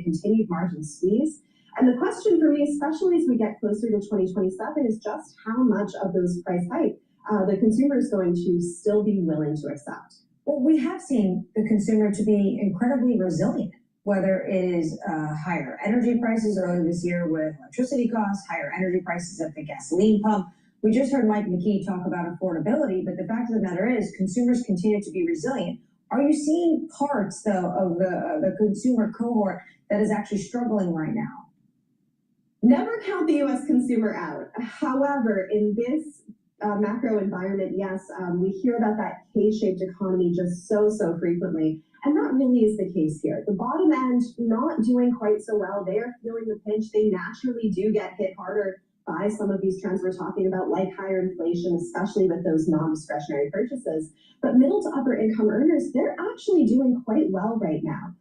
continued margin squeeze. And the question for me, especially as we get closer to 2027, is just how much of those price hikes the consumer is going to still be willing to accept. Well, we have seen the consumer to be incredibly resilient, whether it is higher energy prices earlier this year with electricity costs, higher energy prices at the gasoline pump. We just heard Mike McKee talk about affordability, but the fact of the matter is consumers continue to be resilient. Are you seeing parts, though, of the consumer cohort that is actually struggling right now? Never count the U.S. consumer out. However, in this macro environment, yes, we hear about that K-shaped economy just so frequently. And that really is the case here. The bottom end not doing quite so well. They are feeling the pinch. They naturally do get hit harder by some of these trends we're talking about, like higher inflation, especially with those non-discretionary purchases. But middle to upper income earners, they're actually doing quite well right now.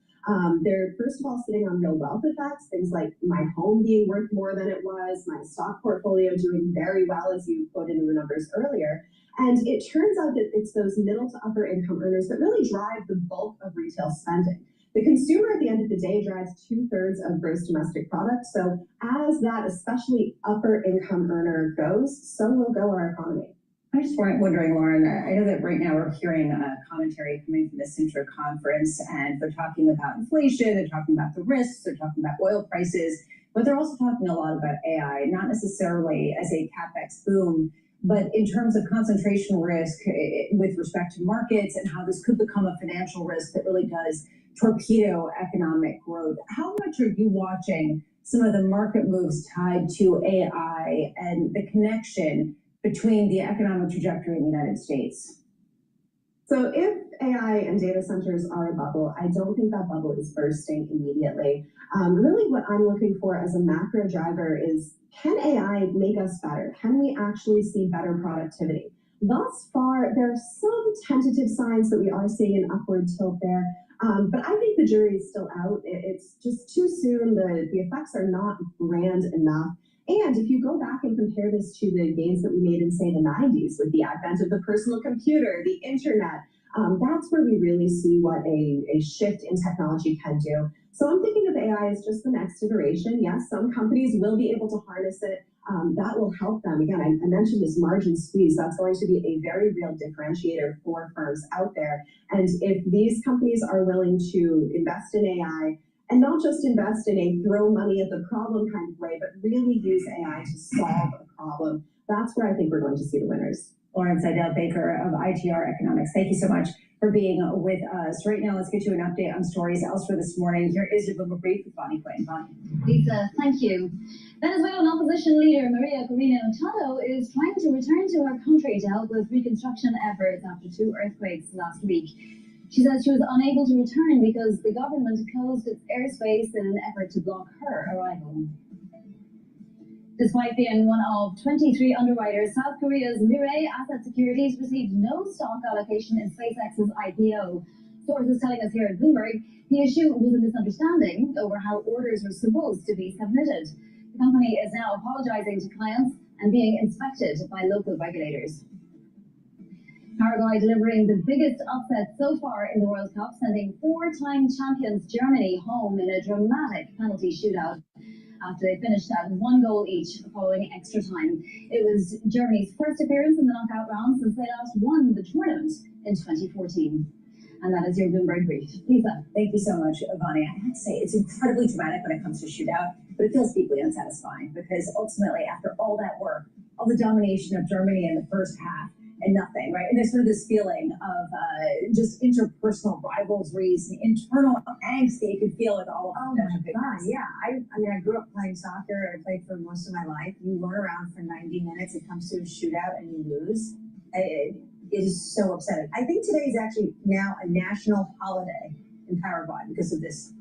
They're, first of all, sitting on real wealth effects, things like my home being worth more than it was, my stock portfolio doing very well, as you quoted in the numbers earlier. And it turns out that it's those middle to upper income earners that really drive the bulk of retail spending. The consumer, at the end of the day, drives 2/3 of gross domestic product. So as that especially upper income earner goes, so will go our economy. I'm just wondering, Lauren, I know that right now we're hearing commentary coming from the Sintra conference, and they're talking about inflation, they're talking about the risks, they're talking about oil prices, but they're also talking a lot about AI, not necessarily as a CapEx boom, but in terms of concentration risk with respect to markets and how this could become a financial risk that really does torpedo economic growth. How much are you watching some of the market moves tied to AI and the connection between the economic trajectory in the United States? So if AI and data centers are a bubble, I don't think that bubble is bursting immediately. Really what I'm looking for as a macro driver is, can AI make us better? Can we actually see better productivity? Thus far, there are some tentative signs that we are seeing an upward tilt there. But I think the jury is still out. It's just too soon. The effects are not grand enough. And if you go back and compare this to the gains that we made in, say, the 90s with the advent of the personal computer, the internet, that's where we really see what a shift in technology can do. So I'm thinking of AI as just the next iteration. Yes, some companies will be able to harness it. That will help them. Again, I mentioned this margin squeeze. That's going to be a very real differentiator for firms out there. And if these companies are willing to invest in AI, and not just invest in a throw money at the problem kind of way, but really use AI to solve a problem, that's where I think we're going to see the winners. Lauren Seidel-Baker of ITR Economics, thank you so much for being with us. Right now, let's get you an update on stories elsewhere this morning. Here is your Bloomberg Brief with Bonnie Quinn. Bonnie. Lisa, thank you. Venezuelan opposition leader Maria Corina Machado is trying to return to her country to help with reconstruction efforts after 2 earthquakes last week. She says she was unable to return because the government closed its airspace in an effort to block her arrival. Despite being one of 23 underwriters, South Korea's Mirai Asset Securities received no stock allocation in SpaceX's IPO. Sources telling us here at Bloomberg, the issue was a misunderstanding over how orders were supposed to be submitted. The company is now apologizing to clients and being inspected by local regulators. Harangue delivering the biggest upset so far in the World Cup, sending 4-time champions Germany home in a dramatic penalty shootout after they finished at 1 goal each following extra time. It was Germany's first appearance in the knockout round since they last won the tournament in 2014. And that is your Bloomberg Brief. Lisa. Thank you so much, Bonnie. I have to say, it's incredibly dramatic when it comes to shootout, but it feels deeply unsatisfying because ultimately, after all that work, all the domination of Germany in the first half, and nothing, right? And there's sort of this feeling of just interpersonal rivalries, and internal angst that you could feel with all of them. Oh my God, yeah. I mean, I grew up playing soccer. I played for most of my life. You run around for 90 minutes. It comes to a shootout and you lose. It is so upsetting. I think today is actually now a national holiday in Paraguay because of this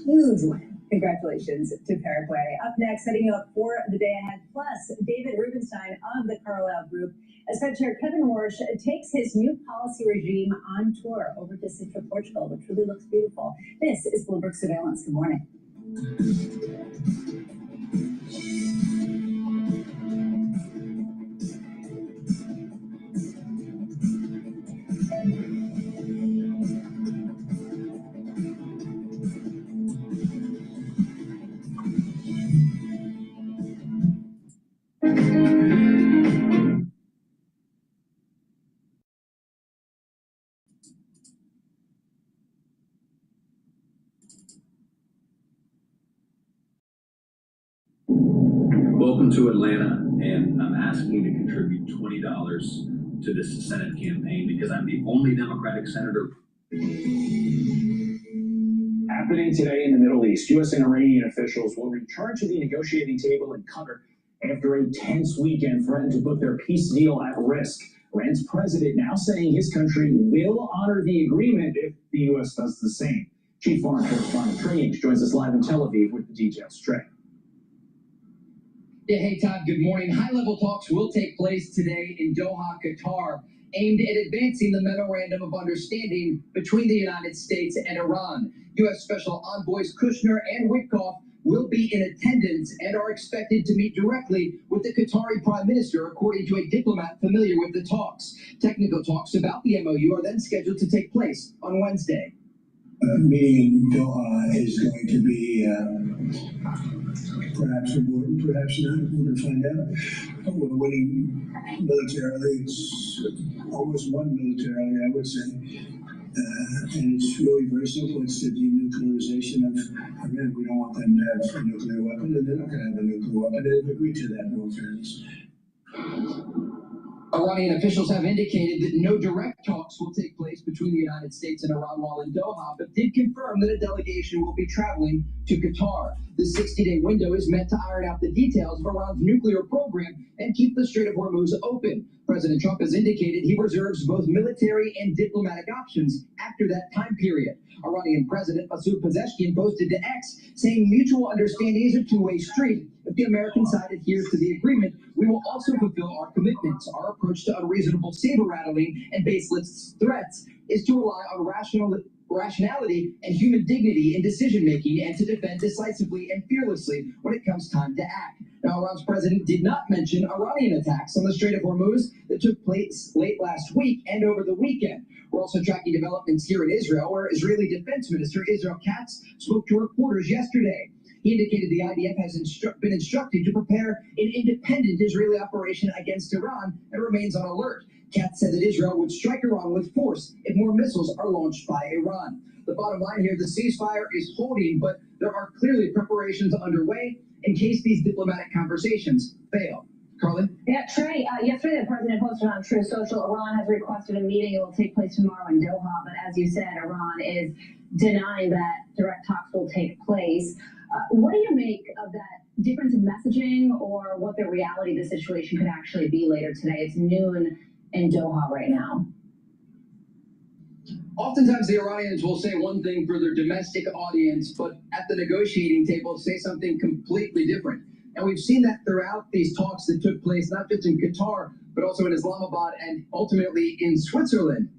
huge win. Congratulations to Paraguay. Up next, setting you up for the day ahead. Plus, David Rubenstein of the Carlyle Group, as Fed Chair Kevin Warsh takes his new policy regime on tour over to Sintra, Portugal, which really looks beautiful. This is Bloomberg Surveillance. Good morning. Welcome to Atlanta, and I'm asking you to contribute $20 to this Senate campaign because I'm the only Democratic senator. Happening today in the Middle East, U.S. and Iranian officials will return to the negotiating table in Qatar after a tense weekend threatened to put their peace deal at risk. Iran's president now saying his country will honor the agreement if the U.S. does the same. Chief Foreign Correspondent Trey Inch joins us live in Tel Aviv with the details. Trey. Yeah, hey Todd, good morning. High-level talks will take place today in Doha, Qatar, aimed at advancing the memorandum of understanding between the United States and Iran. U.S. Special Envoys Kushner and Witkoff will be in attendance and are expected to meet directly with the Qatari Prime Minister, according to a diplomat familiar with the talks. Technical talks about the MOU are then scheduled to take place on Wednesday. Meeting in Doha is going to be perhaps important, perhaps not. We're going to find out. We're winning militarily. It's almost won militarily, I would say. And it's really very simple. It's the denuclearization of Iran. We don't want them to have a nuclear weapon, and they're not going to have a nuclear weapon. They've agreed to that, no fairness. Iranian officials have indicated that no direct talks will take place between the United States and Iran while in Doha, but did confirm that a delegation will be traveling to Qatar. The 60-day window is meant to iron out the details of Iran's nuclear program and keep the Strait of Hormuz open. President Trump has indicated he reserves both military and diplomatic options after that time period. Iranian President Masoud Pezeshkian posted to X, saying mutual understanding is a two-way street. If the American side adheres to the agreement, we will also fulfill our commitments. Our approach to unreasonable saber-rattling and baseless threats is to rely on rationality and human dignity in decision-making and to defend decisively and fearlessly when it comes time to act. Now, Iran's president did not mention Iranian attacks on the Strait of Hormuz that took place late last week and over the weekend. We're also tracking developments here in Israel, where Israeli Defense Minister Israel Katz spoke to reporters yesterday. He indicated the IDF has been instructed to prepare an independent Israeli operation against Iran and remains on alert. Katz said that Israel would strike Iran with force if more missiles are launched by Iran. The bottom line here, the ceasefire is holding, but there are clearly preparations underway in case these diplomatic conversations fail. Carly? Yeah, Trey, yesterday the president posted on Truth Social, Iran has requested a meeting. It will take place tomorrow in Doha, but as you said, Iran is denying that direct talks will take place. What do you make of that difference in messaging or what the reality of the situation could actually be later today? It's noon in Doha right now. Oftentimes the Iranians will say one thing for their domestic audience, but at the negotiating table say something completely different. And we've seen that throughout these talks that took place, not just in Qatar, but also in Islamabad and ultimately in Switzerland.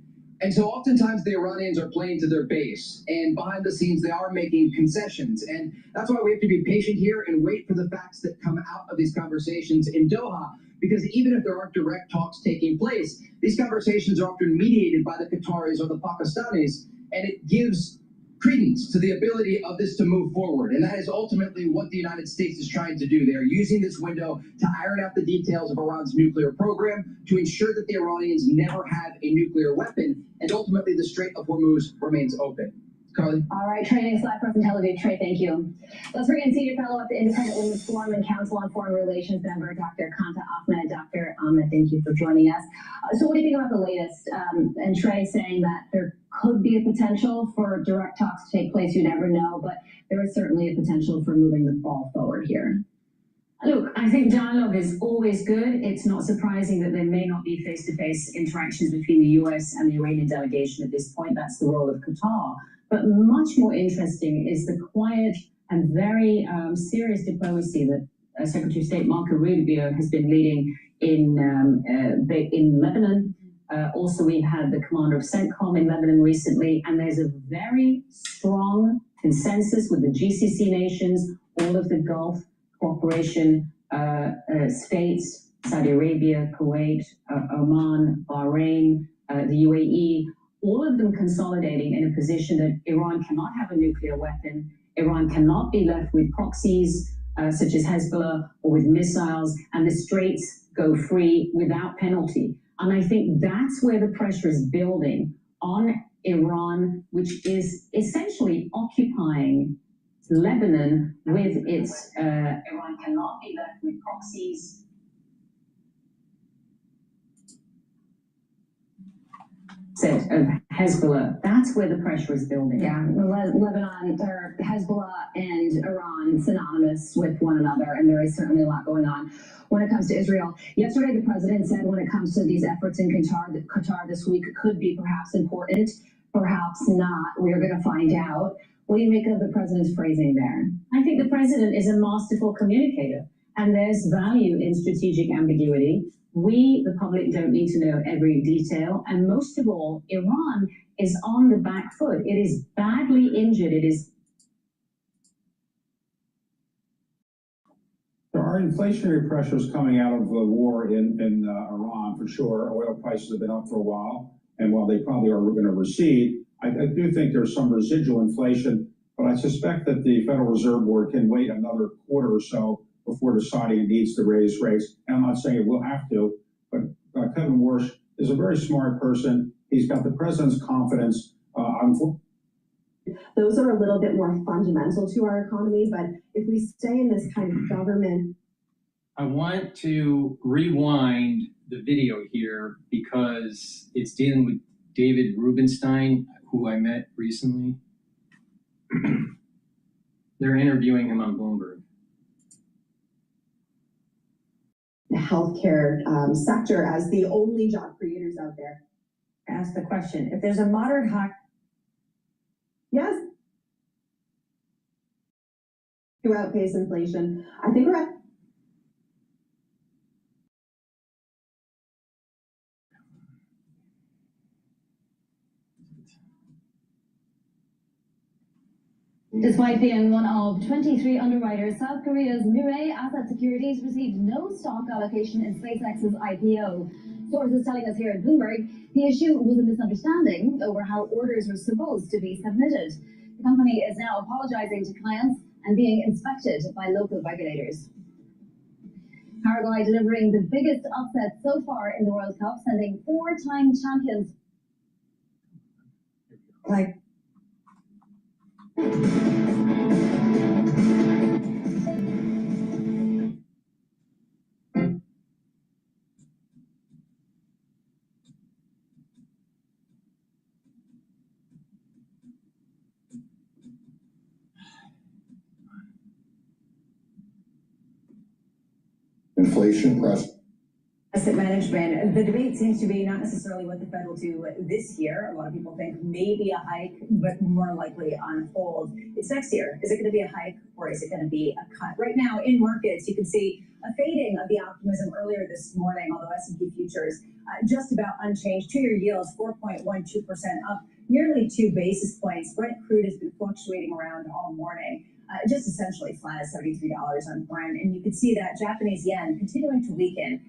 And so oftentimes the Iranians are playing to their base, and behind the scenes they are making concessions. And that's why we have to be patient here and wait for the facts that come out of these conversations in Doha, because even if there aren't direct talks taking place, these conversations are often mediated by the Qataris or the Pakistanis, and it gives credence to the ability of this to move forward. And that is ultimately what the United States is trying to do. They are using this window to iron out the details of Iran's nuclear program, to ensure that the Iranians never have a nuclear weapon, and ultimately the Strait of Hormuz remains open. Carly? All right, Trey, thanks live from Tel Aviv. Trey, thank you. Let's bring in Senior Fellow at the Independent Women's Forum and Council on Foreign Relations member, Dr. Kanta Ahmed. Dr. Ahmed, thank you for joining us. So what do you think about the latest? And Trey saying that there could be a potential for direct talks to take place. You never know, but there is certainly a potential for moving the ball forward here. Look, I think dialogue is always good. It's not surprising that there may not be face-to-face interactions between the US and the Iranian delegation at this point. That's the role of Qatar. But much more interesting is the quiet and very serious diplomacy that Secretary of State Marco Rubio has been leading in Lebanon. Also, we've had the commander of CENTCOM in Lebanon recently, and there's a very strong consensus with the GCC nations, all of the Gulf cooperation states, Saudi Arabia, Kuwait, Oman, Bahrain, the UAE, all of them consolidating in a position that Iran cannot have a nuclear weapon, Iran cannot be left with proxies such as Hezbollah or with missiles, and the straits go free without penalty. And I think that's where the pressure is building on Iran, which is essentially occupying Lebanon with its Iran cannot be left with proxies. Of Hezbollah, that's where the pressure is building. Yeah, Lebanon, or Hezbollah and Iran synonymous with one another, and there is certainly a lot going on when it comes to Israel. Yesterday, the president said when it comes to these efforts in Qatar, that Qatar this week could be perhaps important, perhaps not. We're going to find out. What do you make of the president's phrasing there? I think the president is a masterful communicator, and there's value in strategic ambiguity. We, the public, don't need to know every detail. And most of all, Iran is on the back foot. It is badly injured. It is. There are inflationary pressures coming out of the war in Iran, for sure. Oil prices have been up for a while. And while they probably are going to recede, I do think there's some residual inflation. But I suspect that the Federal Reserve Board can wait another quarter or so before deciding it needs to raise rates. And I'm not saying it will have to, but Kevin Warsh is a very smart person. He's got the president's confidence. Those are a little bit more fundamental to our economy, but if we stay in this kind of government. I want to rewind the video here because it's dealing with David Rubenstein, who I met recently. They're interviewing him on Bloomberg. The healthcare sector as the only job creators out there. Ask the question, if there's a moderate high. Yes. To outpace inflation. I think we're at. Despite being one of 23 underwriters, South Korea's Mirai Asset Securities received no stock allocation in SpaceX's IPO. Sources telling us here at Bloomberg, the issue was a misunderstanding over how orders were supposed to be submitted. The company is now apologizing to clients and being inspected by local regulators. Harangue delivering the biggest upset so far in the World Cup, sending four-time champions. Inflation press. Asset management, the debate seems to be not necessarily what the Fed will do this year. A lot of people think maybe a hike, but more likely on hold. It's next year. Is it going to be a hike or is it going to be a cut? Right now in markets, you can see a fading of the optimism earlier this morning, although S&P futures just about unchanged. Two-year yields 4.12% up, nearly 2 basis points. Brent crude has been fluctuating around all morning. Just essentially flat at $73 on Brent. And you can see that Japanese yen continuing to weaken.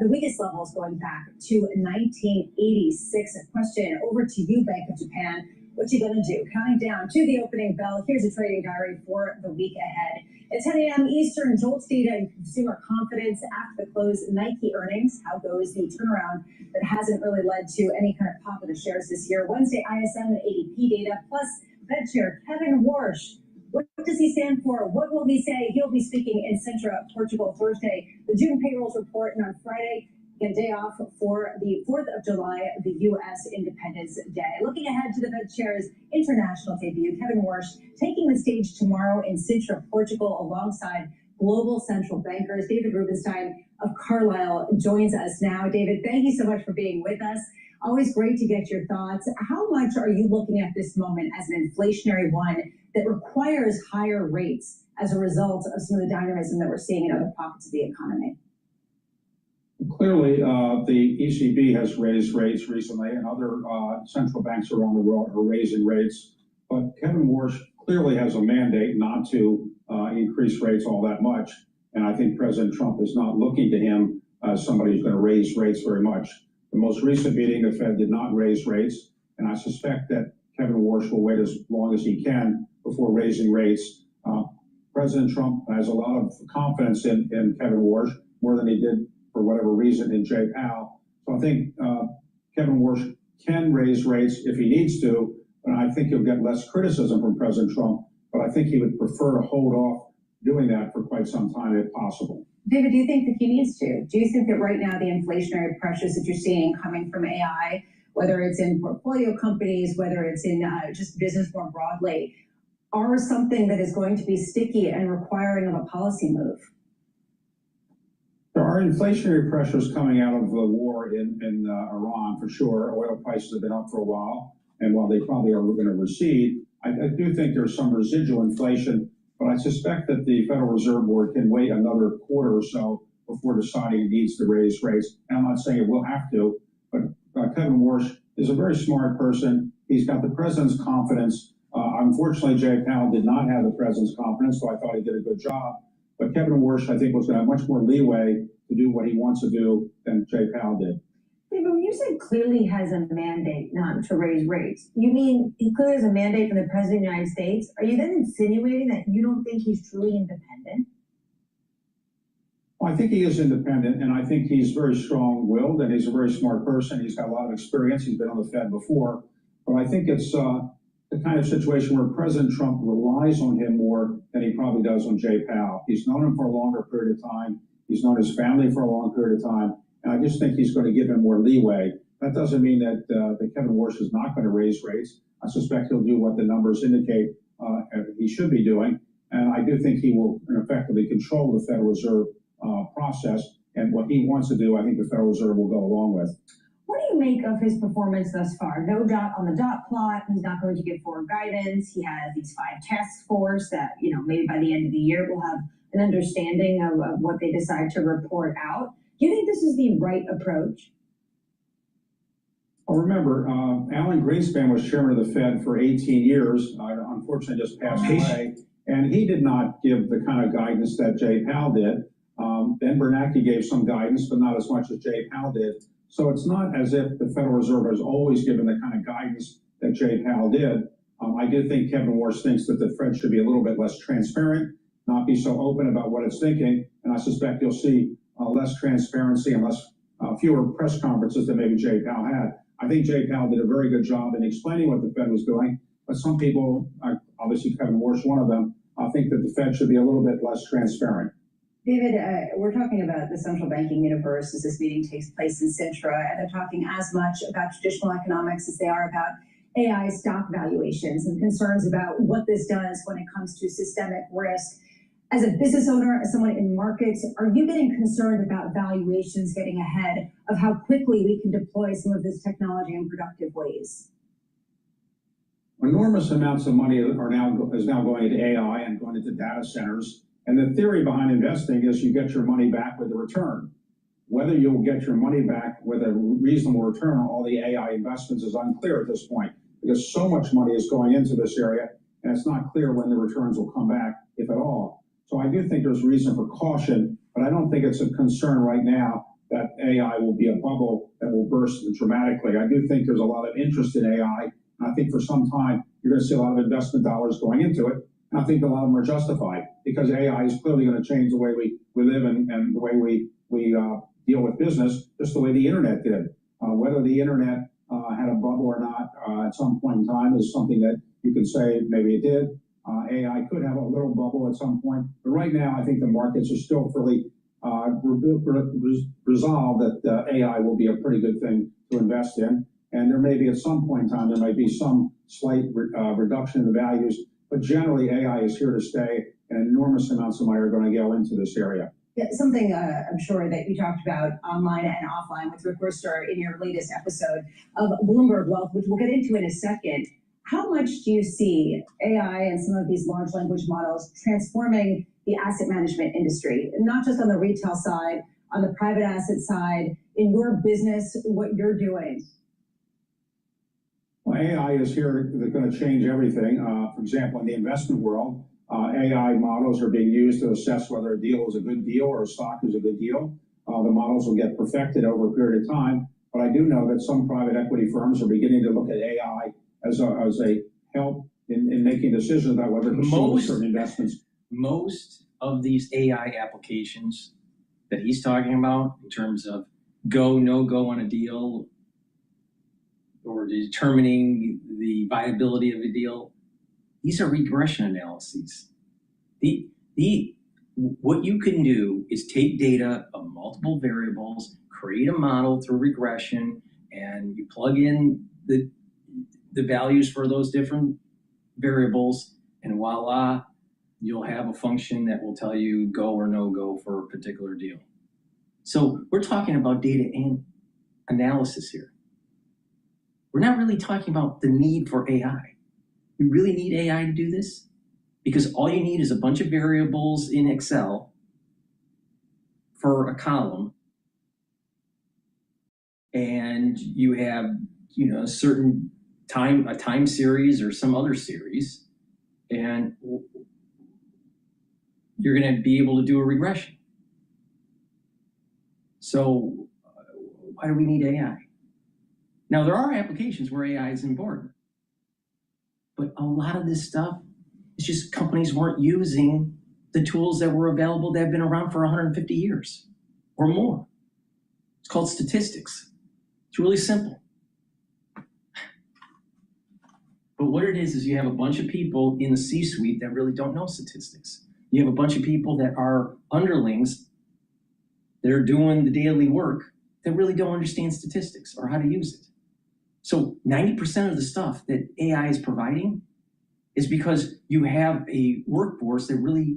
The weakest levels going back to 1986. A question over to you, Bank of Japan. What you gonna do? Counting down to the opening bell. Here's a trading diary for the week ahead. At 10 a.m. Eastern, JOLTS data and consumer confidence after the close. Nike earnings. How goes the turnaround that hasn't really led to any kind of pop of the shares this year? Wednesday, ISM and ADP data, plus Fed Chair Kevin Warsh. What does he stand for? What will he say? He'll be speaking in Sintra, Portugal, Thursday. The June payrolls report, and on Friday, a day off for the 4th of July, the U.S. Independence Day. Looking ahead to the Fed Chair's international debut, Kevin Warsh taking the stage tomorrow in Sintra, Portugal, alongside global central bankers. David Rubenstein of Carlyle joins us now. David, thank you so much for being with us. Always great to get your thoughts. How much are you looking at this moment as an inflationary one that requires higher rates as a result of some of the dynamism that we're seeing in other pockets of the economy? Clearly, the ECB has raised rates recently, and other central banks around the world are raising rates. But Kevin Warsh clearly has a mandate not to increase rates all that much. And I think President Trump is not looking to him as somebody who's going to raise rates very much. The most recent meeting, the Fed did not raise rates, and I suspect that Kevin Warsh will wait as long as he can before raising rates. President Trump has a lot of confidence in Kevin Warsh, more than he did, for whatever reason, in Jay Powell. So I think Kevin Warsh can raise rates if he needs to, but I think he'll get less criticism from President Trump but I think he would prefer to hold off doing that for quite some time if possible. David, do you think that he needs to? Do you think that right now the inflationary pressures that you're seeing coming from AI, whether it's in portfolio companies, whether it's in just business more broadly, are something that is going to be sticky and requiring of a policy move? There are inflationary pressures coming out of the war in Iran, for sure. Oil prices have been up for a while, and while they probably are going to recede, I do think there's some residual inflation, but I suspect that the Federal Reserve Board can wait another quarter or so before deciding it needs to raise rates. And I'm not saying it will have to, but Kevin Warsh is a very smart person. He's got the president's confidence. Unfortunately, Jay Powell did not have the president's confidence, so I thought he did a good job. But Kevin Warsh, I think, was going to have much more leeway to do what he wants to do than Jay Powell did. David, when you say clearly has a mandate not to raise rates, you mean he clearly has a mandate from the President of the United States? Are you then insinuating that you don't think he's truly independent? Well, I think he is independent, and I think he's very strong-willed, and he's a very smart person. He's got a lot of experience. He's been on the Fed before. But I think it's the kind of situation where President Trump relies on him more than he probably does on Jay Powell. He's known him for a longer period of time. He's known his family for a long period of time. And I just think he's going to give him more leeway. That doesn't mean that Kevin Warsh is not going to raise rates. I suspect he'll do what the numbers indicate he should be doing. And I do think he will effectively control the Federal Reserve process. And what he wants to do, I think the Federal Reserve will go along with. What do you make of his performance thus far? No dot on the dot plot. He's not going to give forward guidance. He has these 5 task force that, maybe by the end of the year we'll have an understanding of what they decide to report out. Do you think this is the right approach? Well, remember, Alan Greenspan was chairman of the Fed for 18 years, unfortunately just passed away, and he did not give the kind of guidance that Jay Powell did. Ben Bernanke gave some guidance, but not as much as Jay Powell did. So it's not as if the Federal Reserve has always given the kind of guidance that Jay Powell did. I do think Kevin Warsh thinks that the Fed should be a little bit less transparent, not be so open about what it's thinking, and I suspect you'll see less transparency and fewer press conferences than maybe Jay Powell had. I think Jay Powell did a very good job in explaining what the Fed was doing, but some people, obviously Kevin Warsh, one of them, think that the Fed should be a little bit less transparent. David, we're talking about the central banking universe as this meeting takes place in Sintra, and they're talking as much about traditional economics as they are about AI stock valuations and concerns about what this does when it comes to systemic risk. As a business owner, as someone in markets, are you getting concerned about valuations getting ahead of how quickly we can deploy some of this technology in productive ways? Enormous amounts of money is now going into AI and going into data centers. And the theory behind investing is you get your money back with a return. Whether you'll get your money back with a reasonable return on all the AI investments is unclear at this point, because so much money is going into this area, and it's not clear when the returns will come back, if at all. So I do think there's reason for caution, but I don't think it's a concern right now that AI will be a bubble that will burst dramatically. I do think there's a lot of interest in AI, and I think for some time you're going to see a lot of investment dollars going into it. And I think a lot of them are justified because AI is clearly going to change the way we live and the way we deal with business, just the way the internet did. Whether the internet had a bubble or not at some point in time is something that you could say maybe it did. AI could have a little bubble at some point, but right now I think the markets are still fairly resolved that AI will be a pretty good thing to invest in. And there may be at some point in time, there might be some slight reduction in the values, but generally AI is here to stay, and enormous amounts of money are going to go into this area. Yeah, something I'm sure that you talked about online and offline with Rick Wurster in your latest episode of Bloomberg Wealth, which we'll get into in a second. How much do you see AI and some of these large language models transforming the asset management industry, not just on the retail side, on the private asset side, in your business, what you're doing? Well, AI is here, they're going to change everything. For example, in the investment world, AI models are being used to assess whether a deal is a good deal or a stock is a good deal. The models will get perfected over a period of time, but I do know that some private equity firms are beginning to look at AI as a help in making decisions about whether to pursue certain investments. Most of these AI applications that he's talking about in terms of go, no go on a deal or determining the viability of a deal, These are regression analyses. What you can do is take data of multiple variables, create a model through regression, and you plug in the values for those different variables, and voila, you'll have a function that will tell you go or no go for a particular deal. So we're talking about data and analysis here. We're not really talking about the need for AI. You really need AI to do this? Because all you need is a bunch of variables in Excel for a column, and you have, a certain a time series or some other series, and you're going to be able to do a regression. So why do we need AI? Now, there are applications where AI is important, but a lot of this stuff, it's just companies weren't using the tools that were available that have been around for 150 years or more. It's called statistics. It's really simple. But what it is you have a bunch of people in the C-suite that really don't know statistics. You have a bunch of people that are underlings that are doing the daily work that really don't understand statistics or how to use it. So 90% of the stuff that AI is providing is because you have a workforce that really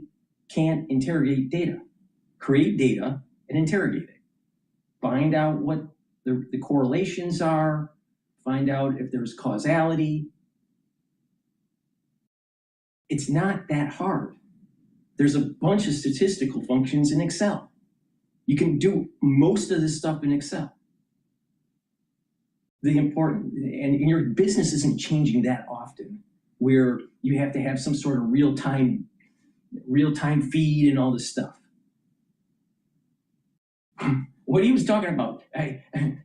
can't interrogate data, create data and interrogate it. Find out what the correlations are, find out if there's causality. It's not that hard. There's a bunch of statistical functions in Excel. You can do most of this stuff in Excel. And your business isn't changing that often, where you have to have some sort of real-time feed and all this stuff. What he was talking about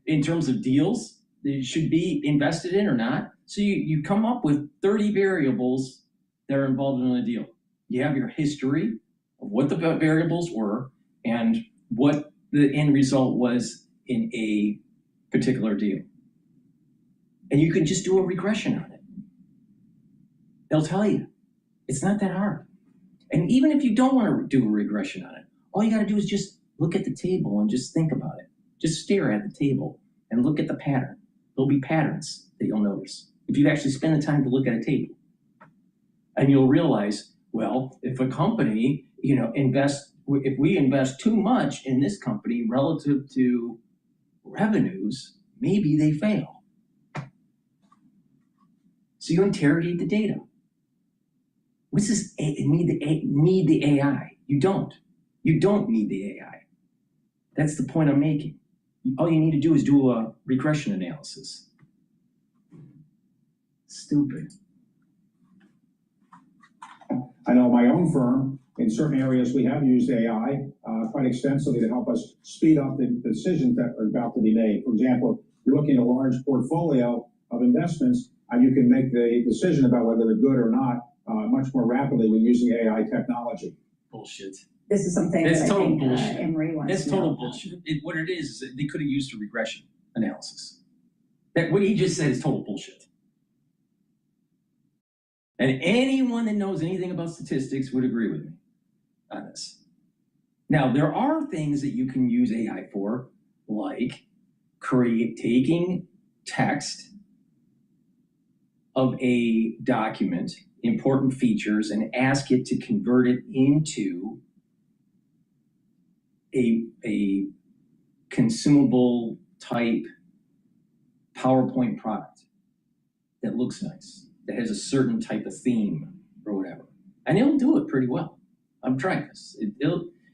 in terms of deals that should be invested in or not. So you come up with 30 variables that are involved in a deal. You have your history of what the variables were and what the end result was in a particular deal. And you can just do a regression on it. They'll tell you. It's not that hard. And even if you don't want to do a regression on it, all you got to do is just look at the table and just think about it. Just stare at the table and look at the pattern. There'll be patterns that you'll notice if you actually spend the time to look at a table. And you'll realize, well, if a company, if we invest too much in this company relative to revenues, maybe they fail. So you interrogate the data. What's this need the AI? You don't. You don't need the AI. That's the point I'm making. All you need to do is do a regression analysis. Stupid. I know my own firm, in certain areas, we have used AI quite extensively to help us speed up the decisions that are about to be made. For example, if you're looking at a large portfolio of investments, you can make the decision about whether they're good or not much more rapidly with using AI technology. Bullshit. This is something That's that I total think bullshit. Emery wants That's to total know. bullshit. What it is that they could have used a regression analysis. What he just said is total bullshit. And anyone that knows anything about statistics would agree with me on this. Now, there are things that you can use AI for, like taking text of a document, important features, and ask it to convert it into a consumable type PowerPoint product that looks nice, that has a certain type of theme or whatever. And it'll do it pretty well. I'm trying this.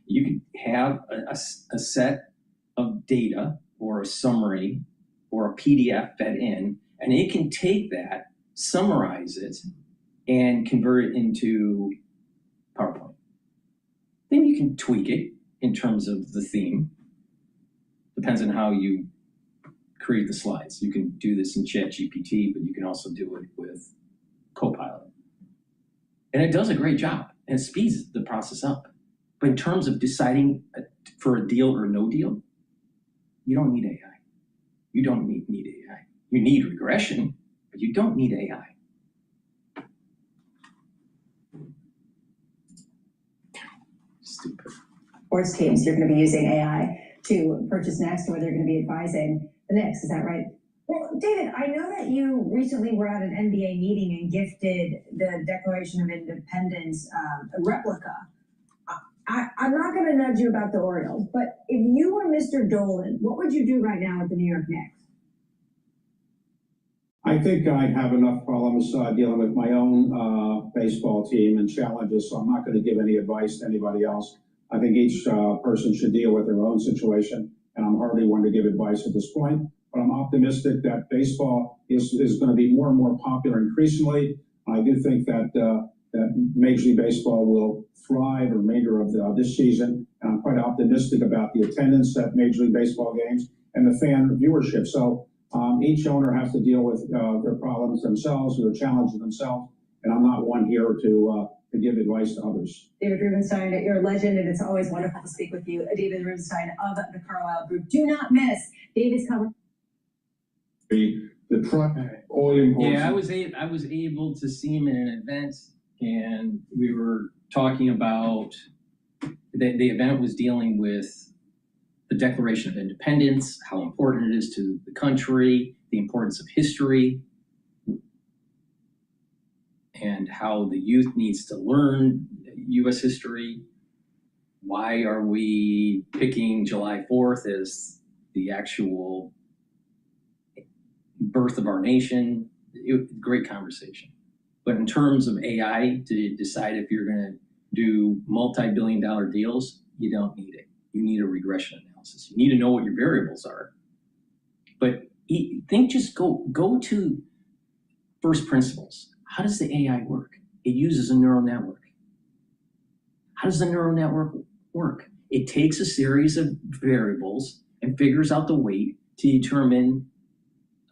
You can have a set of data or a summary or a PDF fed in, and it can take that, summarize it, and convert it into PowerPoint. Then you can tweak it in terms of the theme. Depends on how you create the slides. You can do this in ChatGPT, but you can also do it with Copilot. And it does a great job, and it speeds the process up. But in terms of deciding for a deal or no deal, you don't need AI. You don't need AI. You need regression, but you don't need AI. stupid. Sports teams, you're going to be using AI to purchase next, or they're going to be advising the Knicks. Is that right? Well, David, I know that you recently were at an NBA meeting and gifted the Declaration of Independence a replica. I'm not going to nudge you about the Orioles, but if you were Mr. Dolan, what would you do right now with the New York Knicks? I think I have enough problems dealing with my own baseball team and challenges, so I'm not going to give any advice to anybody else. I think each person should deal with their own situation, and I'm hardly one to give advice at this point. But I'm optimistic that baseball is going to be more and more popular increasingly. I do think that that Major League Baseball will thrive the remainder of this season, and I'm quite optimistic about the attendance at Major League Baseball games and the fan viewership. So each owner has to deal with their problems themselves, their challenges themselves, and I'm not one here to give advice to others. David Rubenstein, you're a legend, and it's always wonderful to speak with you. David Rubenstein of the Carlyle Group. Do not miss David's conversation. The truck oil imports. Yeah, I was able to see him in an event, and we were talking about the event was dealing with the Declaration of Independence, how important it is to the country, the importance of history, and how the youth needs to learn U.S. history. Why are we picking July 4th as the actual birth of our nation? Great conversation. But in terms of AI, to decide if you're going to do multi-billion-dollar deals, you don't need it. You need a regression analysis. You need to know what your variables are. But just go to first principles. How does the AI work? It uses a neural network. How does the neural network work? It takes a series of variables and figures out the weight to determine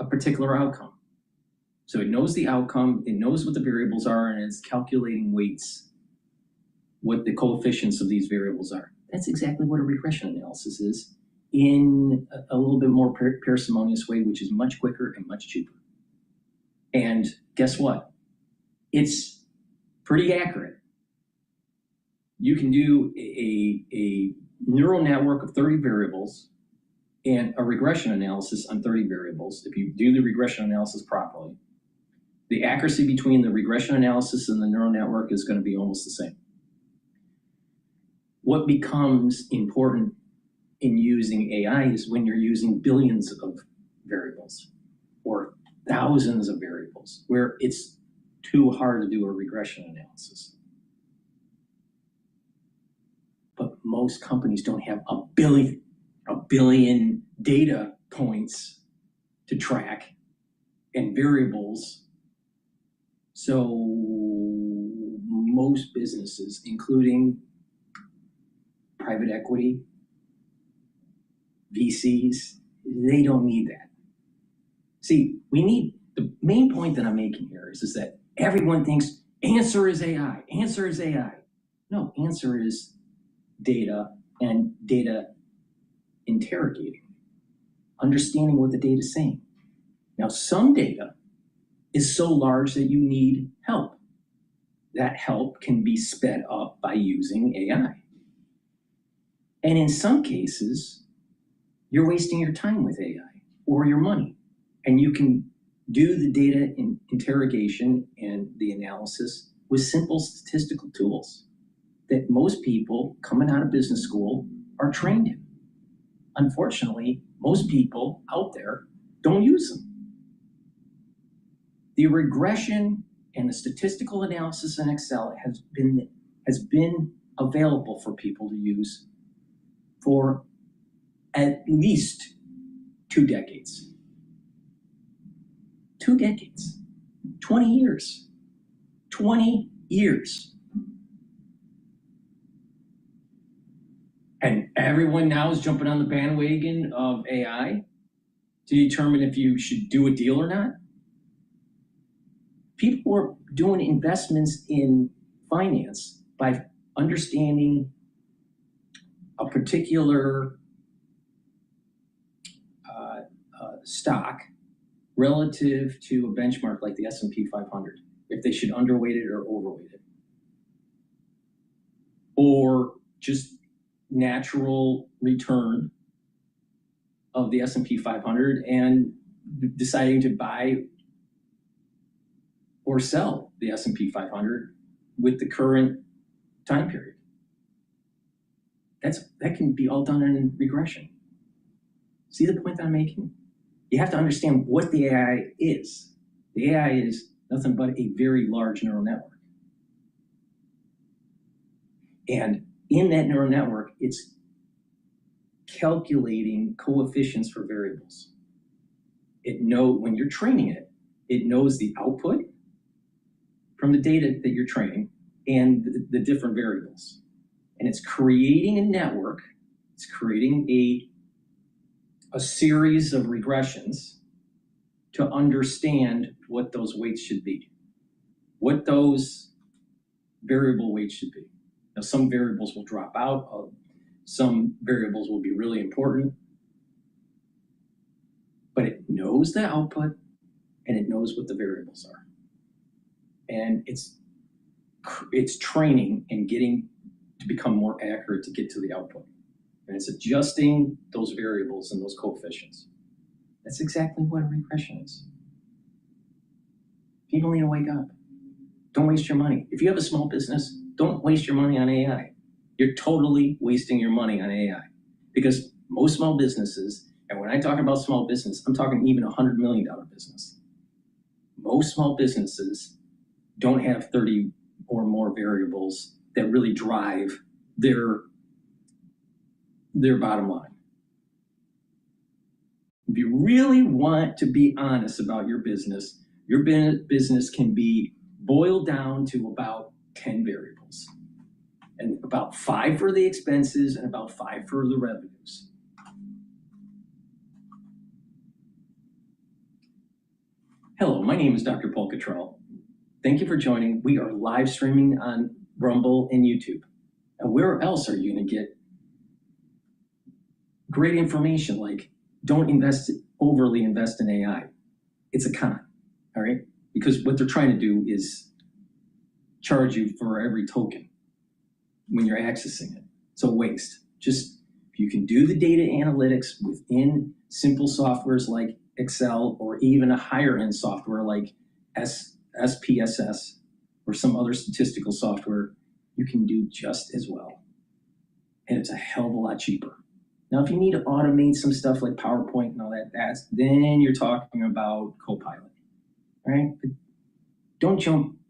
a particular outcome. So it knows the outcome, it knows what the variables are, and it's calculating weights, what the coefficients of these variables are. That's exactly what a regression analysis is in a little bit more parsimonious way, which is much quicker and much cheaper. And guess what? It's pretty accurate. You can do a neural network of 30 variables and a regression analysis on 30 variables. If you do the regression analysis properly, the accuracy between the regression analysis and the neural network is going to be almost the same. What becomes important in using AI is when you're using billions of variables or thousands of variables, where it's too hard to do a regression analysis. But most companies don't have a billion data points to track and variables. So most businesses, including private equity, VCs, they don't need that. See, the main point that I'm making here is that everyone thinks answer is AI, answer is AI. No, answer is data and data interrogating, understanding what the data is saying. Now, some data is so large that you need help. That help can be sped up by using AI. And in some cases, you're wasting your time with AI or your money. And you can do the data interrogation and the analysis with simple statistical tools that most people coming out of business school are trained in. Unfortunately, most people out there don't use them. The regression and the statistical analysis in Excel has been available for people to use for at least 2 decades. 2 decades. 20 years. 20 years. And everyone now is jumping on the bandwagon of AI to determine if you should do a deal or not. People were doing investments in finance by understanding a particular stock relative to a benchmark like the S&P 500, if they should underweight it or overweight it. Or just natural return of the S&P 500 and deciding to buy or sell the S&P 500 with the current time period. That can be all done in regression. See the point that I'm making? You have to understand what the AI is. The AI is nothing but a very large neural network. And in that neural network, it's calculating coefficients for variables. When you're training it, it knows the output from the data that you're training and the different variables. And it's creating a network, it's creating a series of regressions to understand what those weights should be, what those variable weights should be. Now, some variables will drop out, some variables will be really important, but it knows the output and it knows what the variables are. And it's training and getting to become more accurate to get to the output. And it's adjusting those variables and those coefficients. That's exactly what a regression is. People need to wake up. Don't waste your money. If you have a small business, don't waste your money on AI. You're totally wasting your money on AI. Because most small businesses, and when I talk about small business, I'm talking even a $100 million business. Most small businesses don't have 30 or more variables that really drive their bottom line. If you really want to be honest about your business can be boiled down to about 10 variables. And about 5 for the expenses and about 5 for the revenues. Hello, my name is DrPaulCottrell. Thank you for joining. We are live streaming on Rumble and YouTube. And where else are you going to get great information like don't overly invest in AI? It's a con, all right? Because what they're trying to do is charge you for every token when you're accessing it. It's a waste. Just if you can do the data analytics within simple softwares like Excel or even a higher end software like SPSS or some other statistical software, you can do just as well. And it's a hell of a lot cheaper. Now, if you need to automate some stuff like PowerPoint and all that, then you're talking about Copilot, right? But don't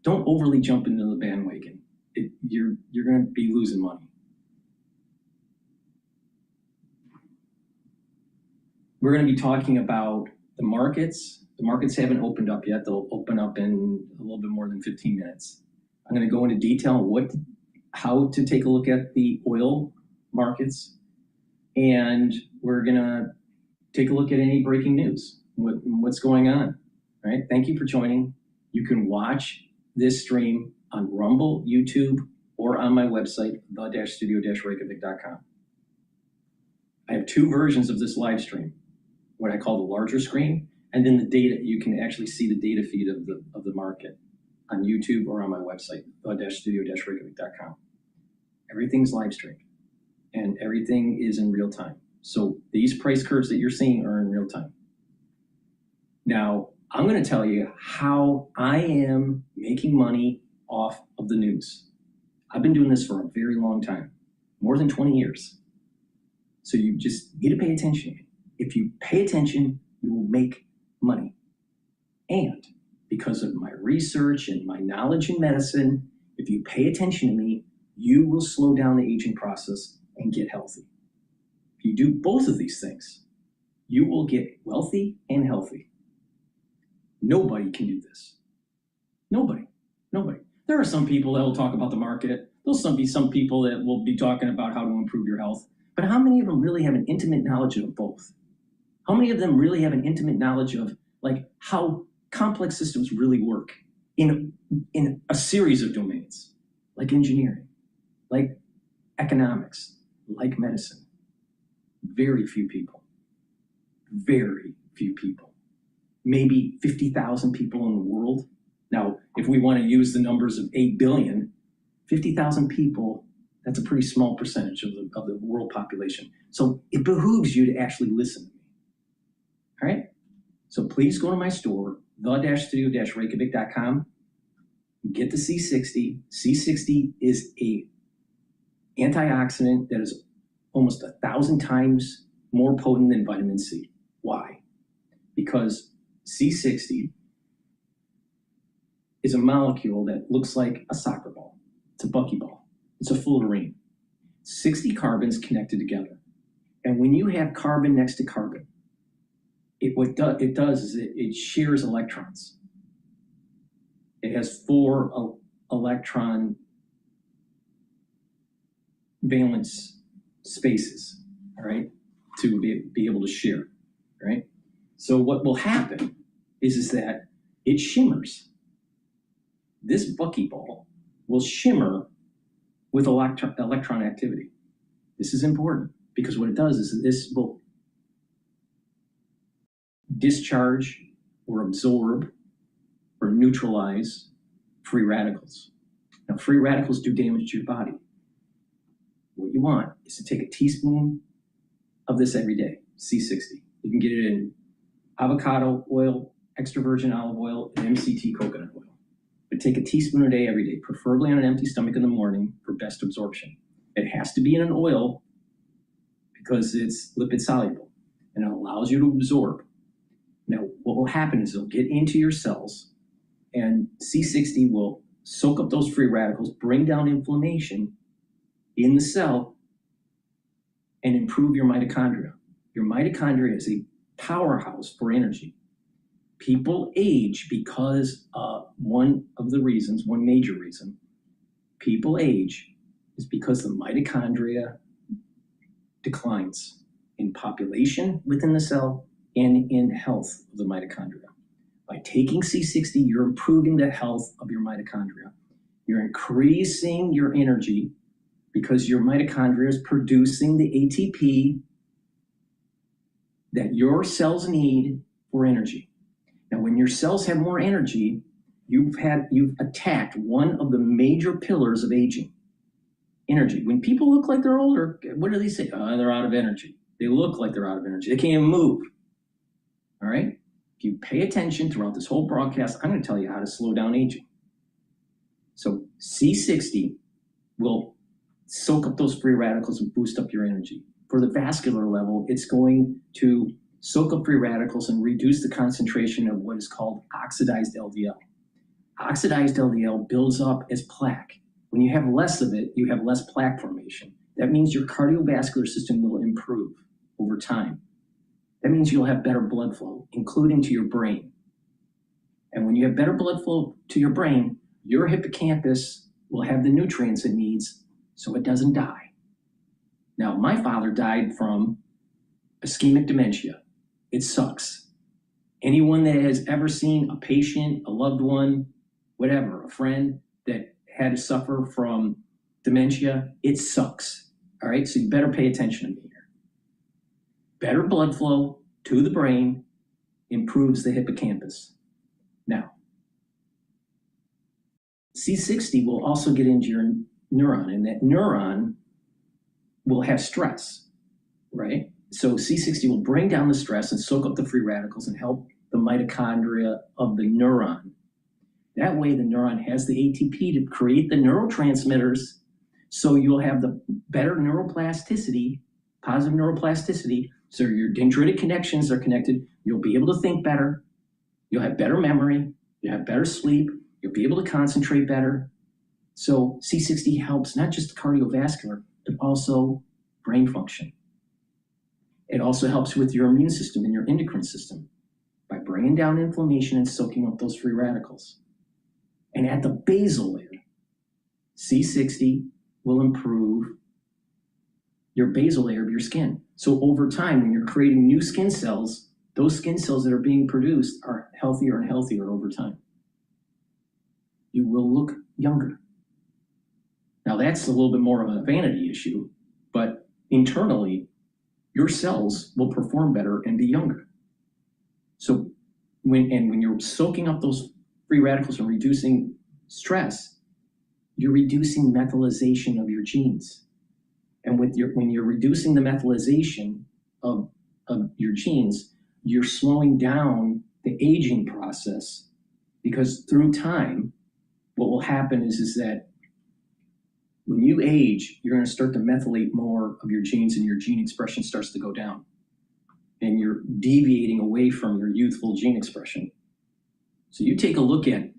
overly jump into the bandwagon. You're going to be losing money. We're going to be talking about the markets. The markets haven't opened up yet. They'll open up in a little bit more than 15 minutes. I'm going to go into detail on how to take a look at the oil markets. And we're going to take a look at any breaking news, what's going on, right? Thank you for joining. You can watch this stream on Rumble, YouTube, or on my website, the-studio-reykjavik.com. I have 2 versions of this live stream, what I call the larger screen, and then the data, you can actually see the data feed of the market on YouTube or on my website, the-studio-reykjavik.com. Everything's live streamed. And everything is in real time. So these price curves that you're seeing are in real time. Now, I'm going to tell you how I am making money off of the news. I've been doing this for a very long time, more than 20 years. So you just need to pay attention. If you pay attention, you will make money. And because of my research and my knowledge in medicine, if you pay attention to me, you will slow down the aging process and get healthy. If you do both of these things, you will get wealthy and healthy. Nobody can do this. Nobody. There are some people that will talk about the market. There'll be some people that will be talking about how to improve your health. But how many of them really have an intimate knowledge of both? How many of them really have an intimate knowledge of like how complex systems really work in a series of domains, like engineering, like economics, like medicine? Very few people. Very few people. Maybe 50,000 people in the world. Now, if we want to use the numbers of 8 billion, 50,000 people That's a pretty small percentage of the world population. So it behooves you to actually listen to me. All right? So please go to my store, the-studio-reykjavik.com. Get the C60. C60 is a antioxidant that is almost 1,000 times more potent than vitamin C. Why? Because C60 is a molecule that looks like a soccer ball. It's a buckyball. It's a fullerene. 60 carbons connected together. And when you have carbon next to carbon, what it does is it shares electrons. It has 4 electron valence spaces, all right, to be able to share, right? So what will happen is that it shimmers. This buckyball will shimmer with electron activity. This is important because what it does is this will discharge or absorb or neutralize free radicals. Now, free radicals do damage to your body. What you want is to take a teaspoon of this every day, C60. You can get it in avocado oil, extra virgin olive oil, and MCT coconut oil. But take a teaspoon a day every day, preferably on an empty stomach in the morning for best absorption. It has to be in an oil because it's lipid soluble and it allows you to absorb. Now, what will happen is it'll get into your cells and C60 will soak up those free radicals, bring down inflammation in the cell, and improve your mitochondria. Your mitochondria is a powerhouse for energy. People age because one major reason people age is because the mitochondria declines in population within the cell and in health of the mitochondria. By taking C60, you're improving the health of your mitochondria. You're increasing your energy because your mitochondria is producing the ATP that your cells need for energy. Now, when your cells have more energy, you've attacked one of the major pillars of aging, energy. When people look like they're older, what do they say? Oh, they're out of energy. They look like they're out of energy. They can't even move. All right? If you pay attention throughout this whole broadcast, I'm going to tell you how to slow down aging. So C60 will soak up those free radicals and boost up your energy. For the vascular level, it's going to soak up free radicals and reduce the concentration of what is called oxidized LDL. Oxidized LDL builds up as plaque. When you have less of it, you have less plaque formation. That means your cardiovascular system will improve over time. That means you'll have better blood flow, including to your brain. And when you have better blood flow to your brain, your hippocampus will have the nutrients it needs so it doesn't die. Now, my father died from ischemic dementia. It sucks. Anyone that has ever seen a patient, a loved one, whatever, a friend that had to suffer from dementia, it sucks. All right, so you better pay attention to me here. Better blood flow to the brain improves the hippocampus. Now, C60 will also get into your neuron, and that neuron will have stress, right? So C60 will bring down the stress and soak up the free radicals and help the mitochondria of the neuron. That way the neuron has the ATP to create the neurotransmitters, so you'll have the better neuroplasticity, positive neuroplasticity, so your dendritic connections are connected. You'll be able to think better. You'll have better memory. You'll have better sleep. You'll be able to concentrate better. So C60 helps not just cardiovascular, but also brain function. It also helps with your immune system and your endocrine system by bringing down inflammation and soaking up those free radicals. And at the basal layer, C60 will improve your basal layer of your skin. So over time, when you're creating new skin cells, those skin cells that are being produced are healthier and healthier over time. You will look younger. Now that's a little bit more of a vanity issue, but internally, your cells will perform better and be younger. So when you're soaking up those free radicals and reducing stress, you're reducing methylation of your genes. And when you're reducing the methylation of your genes, you're slowing down the aging process, because through time, what will happen is that when you age, you're going to start to methylate more of your genes, and your gene expression starts to go down. And you're deviating away from your youthful gene expression. So you take a look at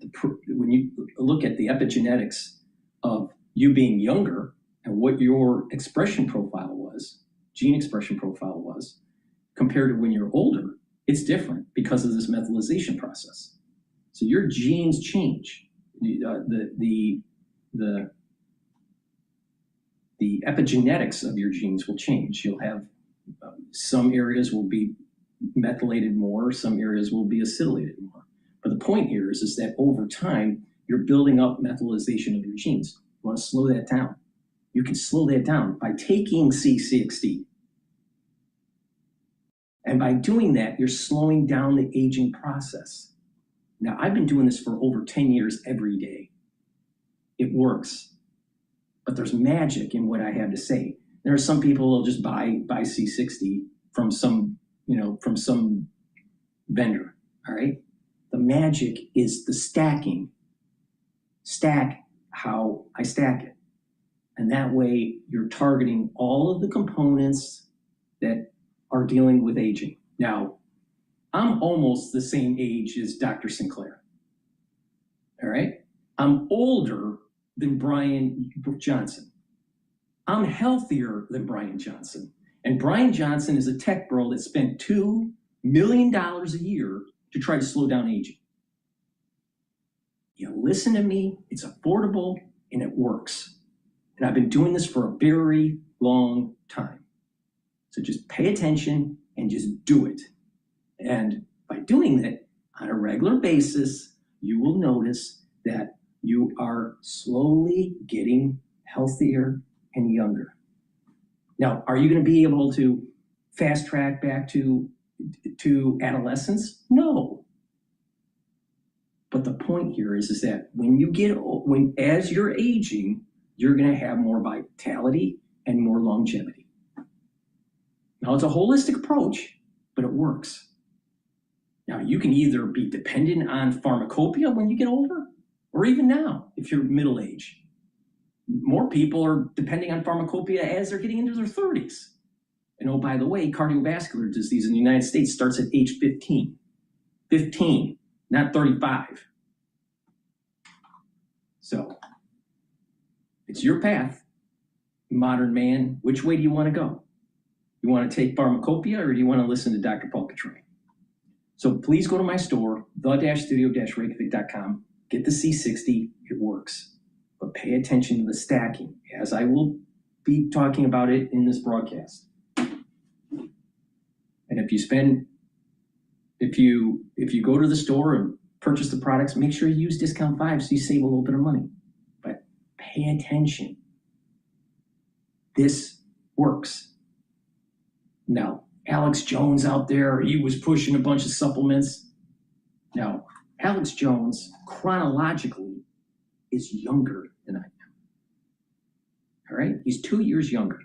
when you look at the epigenetics of you being younger and what your expression profile was, gene expression profile was, compared to when you're older, it's different because of this methylation process. So your genes change. The epigenetics of your genes will change. You'll have some areas will be methylated more, some areas will be acylated more. But the point here is that over time, you're building up methylation of your genes. You want to slow that down. You can slow that down by taking C60. And by doing that, you're slowing down the aging process. Now, I've been doing this for over 10 years every day. It works. But there's magic in what I have to say. There are some people who'll just buy C60 from some vendor, all right? The magic is the stacking. Stack how I stack it. And that way you're targeting all of the components that are dealing with aging. Now, I'm almost the same age as Dr. Sinclair, all right? I'm older than Brian Johnson. I'm healthier than Brian Johnson. And Brian Johnson is a tech bro that spent $2 million a year to try to slow down aging. You listen to me, it's affordable, and it works. And I've been doing this for a very long time. So just pay attention and just do it. And by doing that on a regular basis, you will notice that you are slowly getting healthier and younger. Now, are you going to be able to fast track back to adolescence? No. But the point here is that as you're aging, you're going to have more vitality and more longevity. Now, it's a holistic approach, but it works. Now, you can either be dependent on pharmacopoeia when you get older, or even now, if you're middle age. More people are depending on pharmacopoeia as they're getting into their 30s. And oh, by the way, cardiovascular disease in the United States starts at age 15. 15, not 35. So, it's your path, modern man. Which way do you want to go? You want to take pharmacopoeia, or do you want to listen to Dr. Paul Cottrell? So please go to my store, the-studio-reykjavik.com. Get the C60, it works. But pay attention to the stacking, as I will be talking about it in this broadcast. And if you go to the store and purchase the products, make sure you use discount 5 so you save a little bit of money. But pay attention. This works. Now, Alex Jones out there, he was pushing a bunch of supplements. Now, Alex Jones, chronologically, is younger than I am. All right? He's 2 years younger.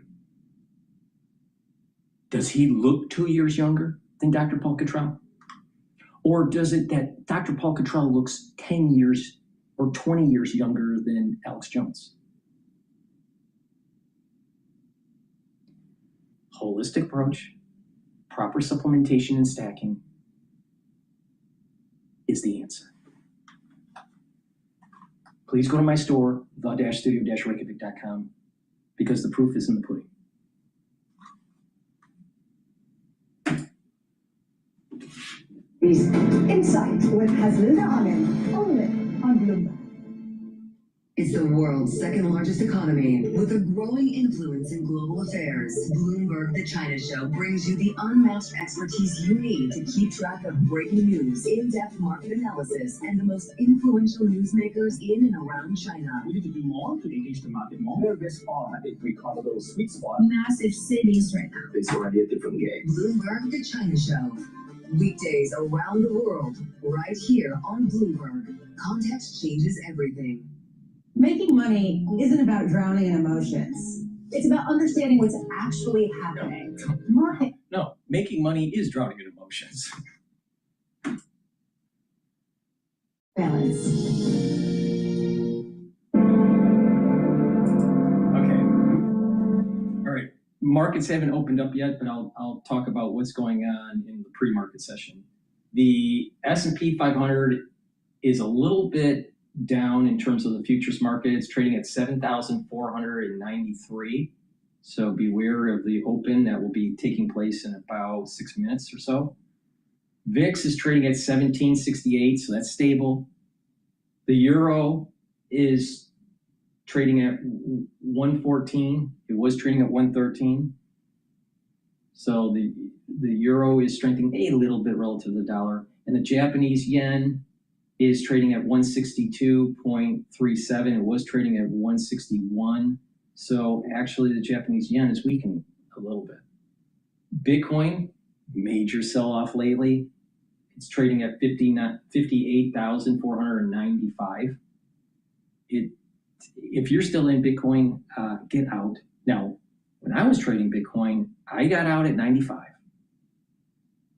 Does he look 2 years younger than Dr. Paul Cottrell? Or does it that Dr. Paul Cottrell looks 10 years or 20 years younger than Alex Jones? Holistic approach, proper supplementation and stacking is the answer. Please go to my store, the-studio-reykjavik.com, because the proof is in the pudding. Insight with Haslinda Alim, only on Bloomberg. It's the world's second largest economy with a growing influence in global affairs. Bloomberg The China Show brings you the unmatched expertise you need to keep track of breaking news, in-depth market analysis, and the most influential newsmakers in and around China. We need to do more to engage the market more. Where this far, I think we call a little sweet spot. Massive cities right now. It's already a different game. Bloomberg The China Show. Weekdays around the world, right here on Bloomberg. Context changes everything. Making money isn't about drowning in emotions. It's about understanding what's actually happening. Market. No, making money is drowning in emotions. Balance. Okay. All right. Markets haven't opened up yet, but I'll talk about what's going on in the pre-market session. The S&P 500 is a little bit down in terms of the futures market. It's trading at 7,493. So beware of the open that will be taking place in about 6 minutes or so. VIX is trading at 1768, so that's stable. The euro is trading at 114. It was trading at 113. So the euro is strengthening a little bit relative to the dollar. And the Japanese yen is trading at 162.37. It was trading at 161. So actually the Japanese yen is weakening a little bit. Bitcoin, major sell-off lately. It's trading at 58,495. If you're still in Bitcoin, get out. Now, when I was trading Bitcoin, I got out at 95.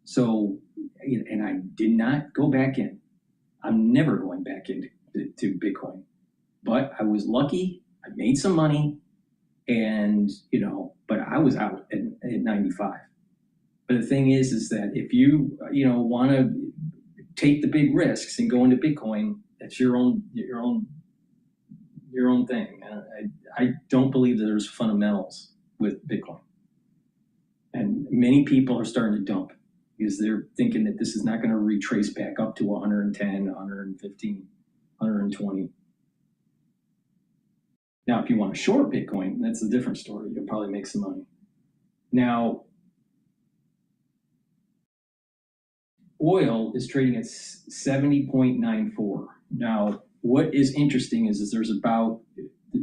So, and I did not go back in. I'm never going back into Bitcoin. But I was lucky. I made some money, and but I was out at 95. But the thing is that if you want to take the big risks and go into Bitcoin, that's your own thing. And I don't believe that there's fundamentals with Bitcoin. And many people are starting to dump because they're thinking that this is not going to retrace back up to 110, 115, 120. Now, if you want to short Bitcoin, that's a different story. You'll probably make some money. Now, oil is trading at 70.94. Now, what is interesting is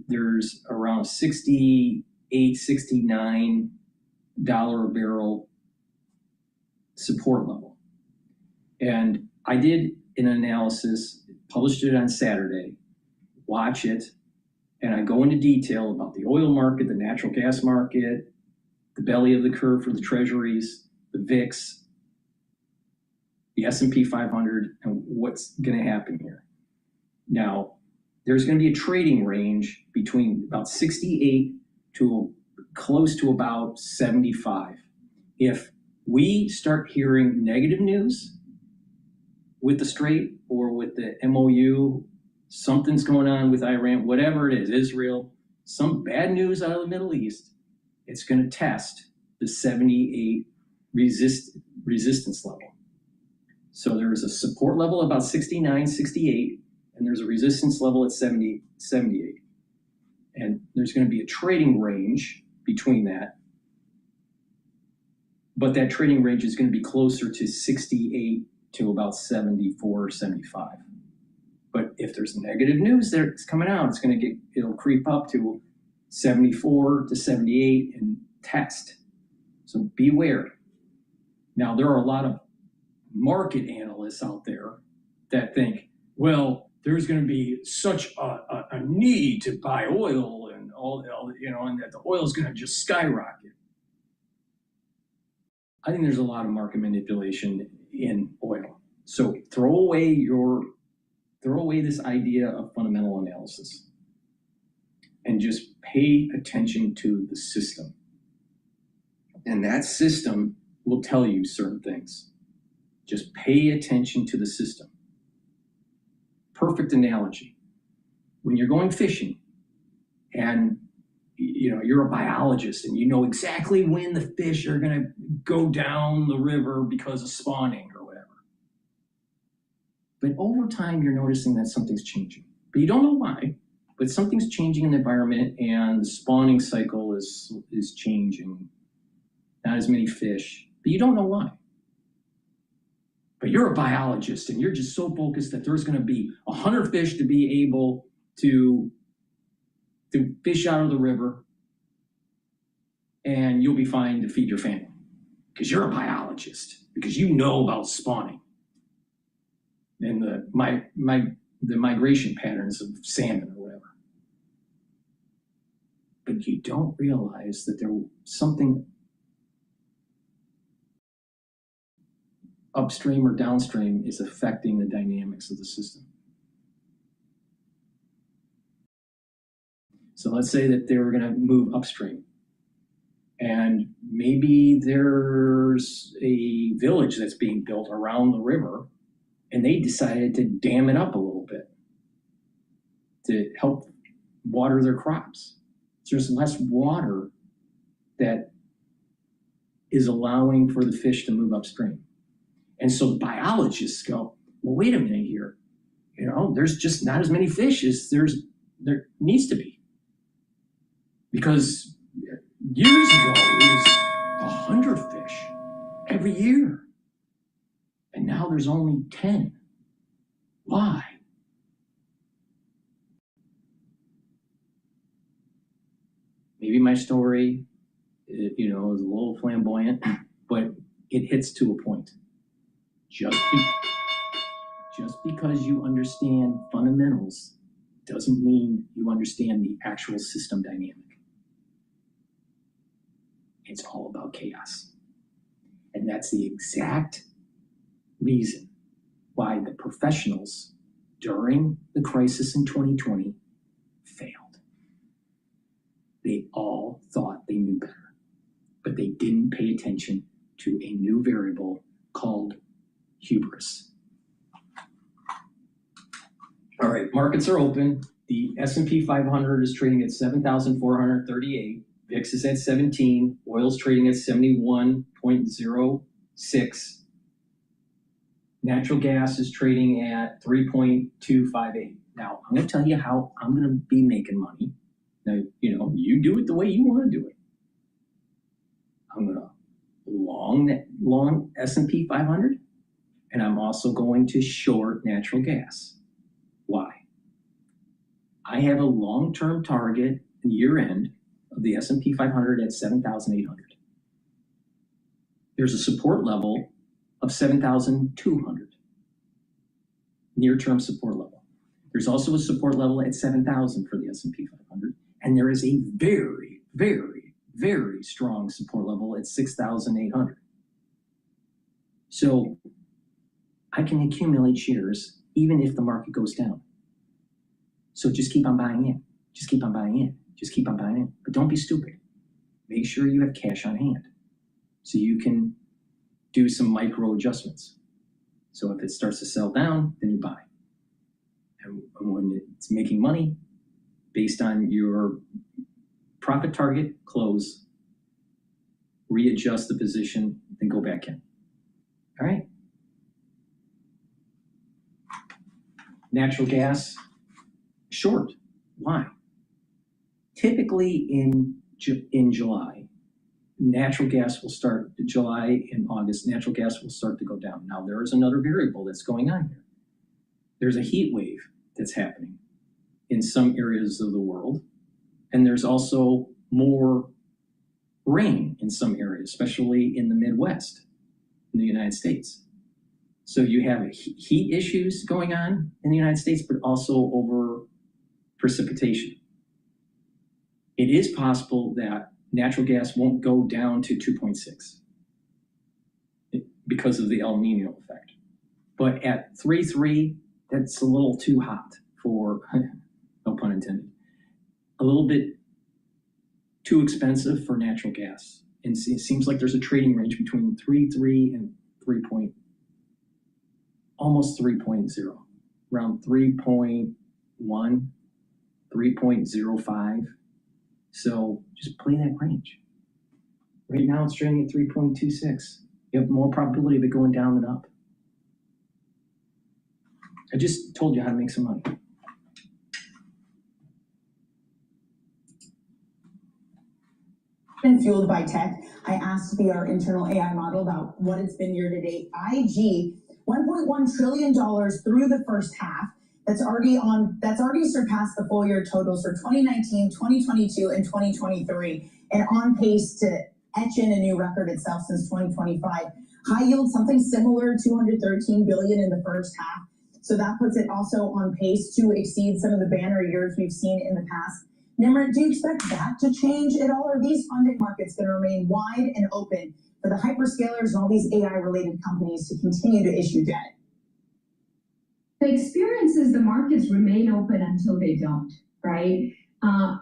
there's around $68, $69 a barrel support level. And I did an analysis, published it on Saturday, watch it, and I go into detail about the oil market, the natural gas market, the belly of the curve for the treasuries, the VIX, the S&P 500, and what's going to happen here. Now, there's going to be a trading range between about 68 to close to about 75. If we start hearing negative news with the Strait or with the MOU, something's going on with Iran, whatever it is, Israel, some bad news out of the Middle East, it's going to test the 78 resistance level. So there's a support level about 69, 68, and there's a resistance level at 70, 78. And there's going to be a trading range between that. But that trading range is going to be closer to 68 to about 74 or 75. But if there's negative news that's coming out, it'll creep up to 74 to 78 and test. So beware. Now, there are a lot of market analysts out there that think, well, there's going to be such a need to buy oil and and that the oil is going to just skyrocket. I think there's a lot of market manipulation in oil. So throw away this idea of fundamental analysis and just pay attention to the system. And that system will tell you certain things. Just pay attention to the system. Perfect analogy. When you're going fishing and you're a biologist and you know exactly when the fish are going to go down the river because of spawning or whatever. But over time, you're noticing that something's changing. But you don't know why, but something's changing in the environment and the spawning cycle is changing. Not as many fish, but you don't know why. But you're a biologist and you're just so focused that there's going to be 100 fish to be able to fish out of the river, and you'll be fine to feed your family because you're a biologist, because you know about spawning and the migration patterns of salmon or whatever. but you don't realize that there something upstream or downstream is affecting the dynamics of the system. So let's say that they were going to move upstream, and maybe there's a village that's being built around the river, and they decided to dam it up a little bit to help water their crops. So there's less water that is allowing for the fish to move upstream. And so biologists go, well, wait a minute here. You know, there's just not as many fish as there needs to be. Because years ago, it was 100 fish every year. And now there's only 10. Why? Maybe my story, you know, is a little flamboyant, but it hits to a point. Just because you understand fundamentals doesn't mean you understand the actual system dynamic. It's all about chaos. And that's the exact reason why the professionals during the crisis in 2020 failed. They all thought they knew better, but they didn't pay attention to a new variable called hubris. All right, markets are open. The S&P 500 is trading at 7,438. VIX is at 17. Oil's trading at 71.06. Natural gas is trading at 3.258. Now, I'm going to tell you how I'm going to be making money. Now, you know, you do it the way you want to do it. I'm going to long S&P 500, and I'm also going to short natural gas. Why? I have a long-term target year end of the S&P 500 at 7,800. There's a support level of 7,200. Near-term support level. There's also a support level at 7,000 for the S&P 500. And there is a very, very, very strong support level at 6,800. So I can accumulate shares even if the market goes down. So just keep on buying in. Just keep on buying in. Just keep on buying in. But don't be stupid. Make sure you have cash on hand so you can do some micro adjustments. So if it starts to sell down, then you buy. And when it's making money, based on your profit target, close, readjust the position, then go back in. All right? Natural gas, short. Why? Typically in July, natural gas will start, July and August, natural gas will start to go down. Now, there is another variable that's going on here. There's a heat wave that's happening in some areas of the world, and there's also more rain in some areas, especially in the Midwest in the United States. So you have heat issues going on in the United States, but also over precipitation. It is possible that natural gas won't go down to 2.6 because of the El Nino effect. But at 3.3, that's a little too hot for, no pun intended, a little bit too expensive for natural gas. And it seems like there's a trading range between 3.3 and almost 3.0, around 3.1, 3.05. So just play that range. Right now it's trading at 3.26. You have more probability of it going down than up. I just told you how to make some money. And fueled by tech, I asked the our internal AI model about what it's been year to date. IG, $1.1 trillion through the first half. That's already surpassed the full year totals for 2019, 2022, and 2023, and on pace to etch in a new record itself since 2025. High yield, something similar, $213 billion in the first half. So that puts it also on pace to exceed some of the banner years we've seen in the past. Nimrit, do you expect that to change at all? Or are these funding markets going to remain wide and open for the hyperscalers and all these AI-related companies to continue to issue debt? The experience is the markets remain open until they don't, right?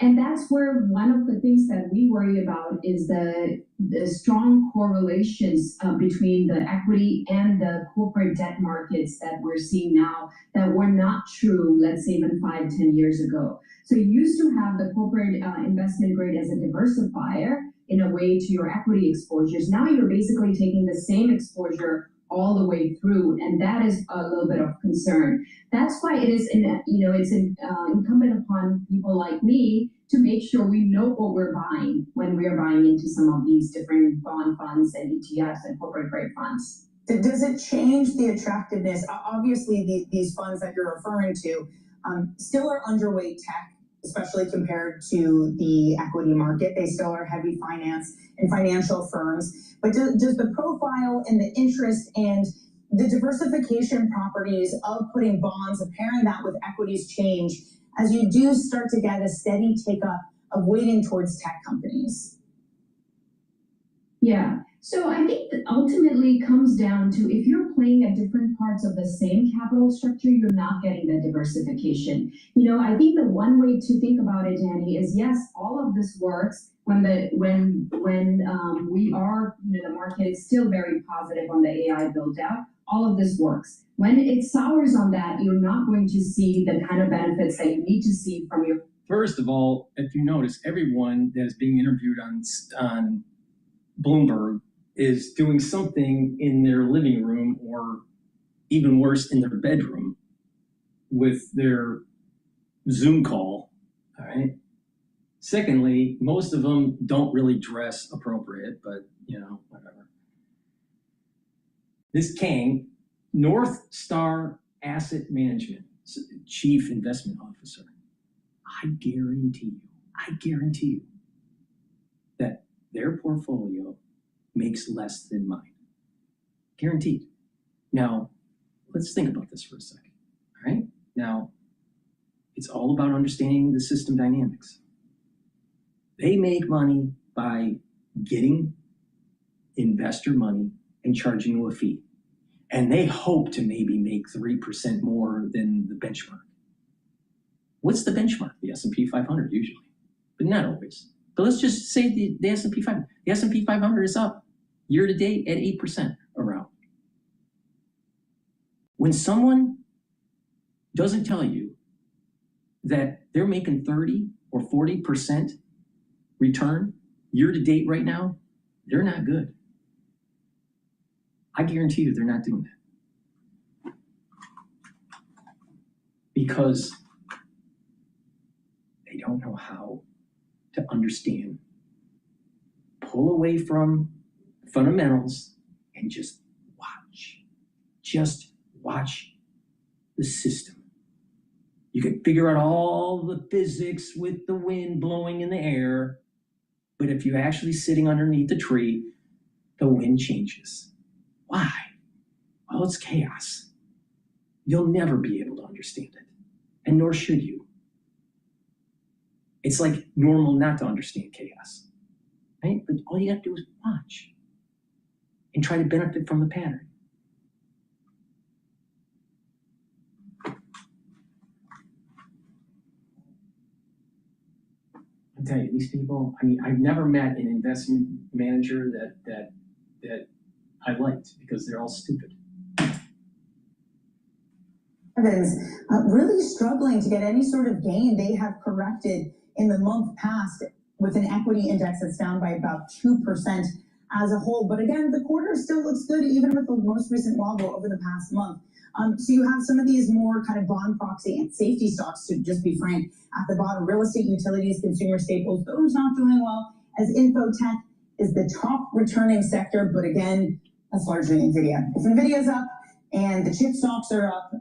And that's where one of the things that we worry about is the strong correlations between the equity and the corporate debt markets that we're seeing now that were not true, let's say, even 5-10 years ago. So you used to have the corporate investment grade as a diversifier in a way to your equity exposures. Now you're basically taking the same exposure all the way through, and that is a little bit of concern. That's why it is, incumbent upon people like me to make sure we know what we're buying when we're buying into some of these different bond funds and ETFs and corporate grade funds. Does it change the attractiveness? Obviously, these funds that you're referring to still are underweight tech, especially compared to the equity market. They still are heavy finance and financial firms. But does the profile and the interest and the diversification properties of putting bonds and pairing that with equities change as you do start to get a steady take-up of weighting towards tech companies? Yeah. So I think that ultimately comes down to if you're playing at different parts of the same capital structure, you're not getting the diversification. I think the one way to think about it, Danny, is yes, all of this works when we are, the market is still very positive on the AI build out. All of this works. When it sours on that, you're not going to see the kind of benefits that you need to see from your. First of all, if you notice, everyone that is being interviewed on Bloomberg is doing something in their living room or even worse in their bedroom with their Zoom call, all right? Secondly, most of them don't really dress appropriate, but whatever. This Kang, North Star Asset Management Chief Investment Officer, I guarantee you that their portfolio makes less than mine. Guaranteed. Now, let's think about this for a second, all right? Now, it's all about understanding the system dynamics. They make money by getting investor money and charging you a fee. And they hope to maybe make 3% more than the benchmark. What's the benchmark? The S&P 500 usually, but not always. But let's just say the S&P 500. The S&P 500 is up year to date at 8% around. When someone doesn't tell you that they're making 30 or 40% return year to date right now, they're not good. I guarantee you they're not doing that. Because they don't know how to understand, pull away from fundamentals and just watch the system. You can figure out all the physics with the wind blowing in the air, but if you're actually sitting underneath the tree, the wind changes. Why? Well, it's chaos. You'll never be able to understand it, and nor should you. It's like normal not to understand chaos, right? But all you have to do is watch and try to benefit from the pattern. I'll tell you, these people, I've never met an investment manager that I liked because they're all stupid. Evans, really struggling to get any sort of gain. They have corrected in the month past with an equity index that's down by about 2% as a whole. But again, the quarter still looks good, even with the most recent wobble over the past month. So you have some of these more kind of bond proxy and safety stocks, to just be frank, at the bottom. Real estate, utilities, consumer staples, those not doing well, as infotech is the top returning sector. But again, that's largely NVIDIA. If NVIDIA's up and the chip stocks are up,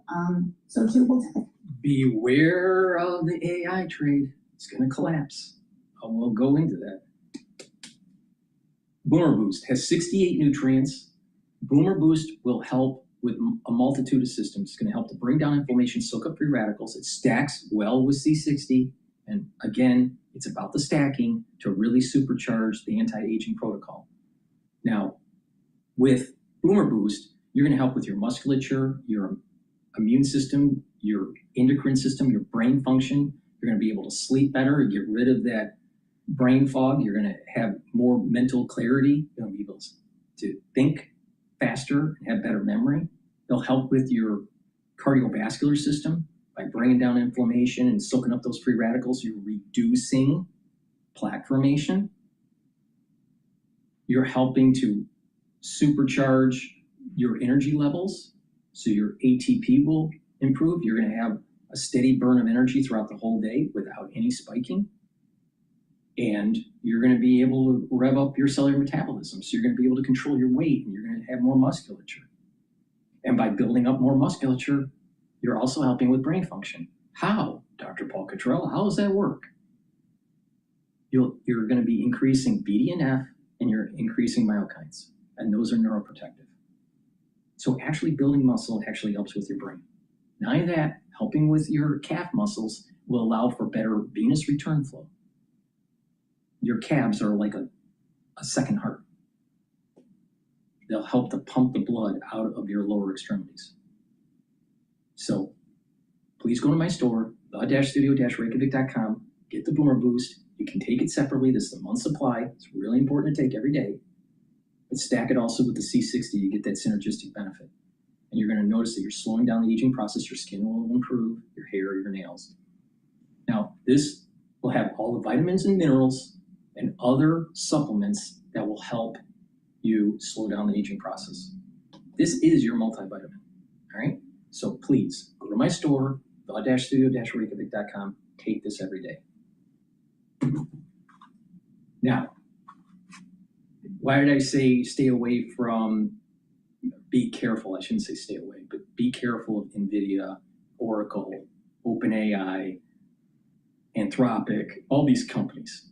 so too will tech. Beware of the AI trade. It's going to collapse. We'll go into that. Boomer Boost has 68 nutrients. Boomer Boost will help with a multitude of systems. It's going to help to bring down inflammation, soak up free radicals. It stacks well with C60. And again, it's about the stacking to really supercharge the anti-aging protocol. Now, with Boomer Boost, you're going to help with your musculature, your immune system, your endocrine system, your brain function. You're going to be able to sleep better and get rid of that brain fog. You're going to have more mental clarity. You're going to be able to think faster and have better memory. They'll help with your cardiovascular system by bringing down inflammation and soaking up those free radicals. You're reducing plaque formation. You're helping to supercharge your energy levels, so your ATP will improve. You're going to have a steady burn of energy throughout the whole day without any spiking. And you're going to be able to rev up your cellular metabolism. So you're going to be able to control your weight, and you're going to have more musculature. And by building up more musculature, you're also helping with brain function. How, Dr. Paul Cottrell? How does that work? You're going to be increasing BDNF, and you're increasing myokines, and those are neuroprotective. So actually building muscle actually helps with your brain. Not only that, helping with your calf muscles will allow for better venous return flow. Your calves are like a second heart. They'll help to pump the blood out of your lower extremities. So please go to my store, the-studio-reykjavik.com, get the Boomer Boost. You can take it separately. This is a month supply. It's really important to take every day. But stack it also with the C60 to get that synergistic benefit. And you're going to notice that you're slowing down the aging process. Your skin will improve, your hair, your nails. Now, this will have all the vitamins and minerals and other supplements that will help you slow down the aging process. This is your multivitamin, all right? So please go to my store, the-studio-reykjavik.com, take this every day. Now, why did I say stay away from, be careful, I shouldn't say stay away, but be careful of NVIDIA, Oracle, OpenAI, Anthropic, all these companies.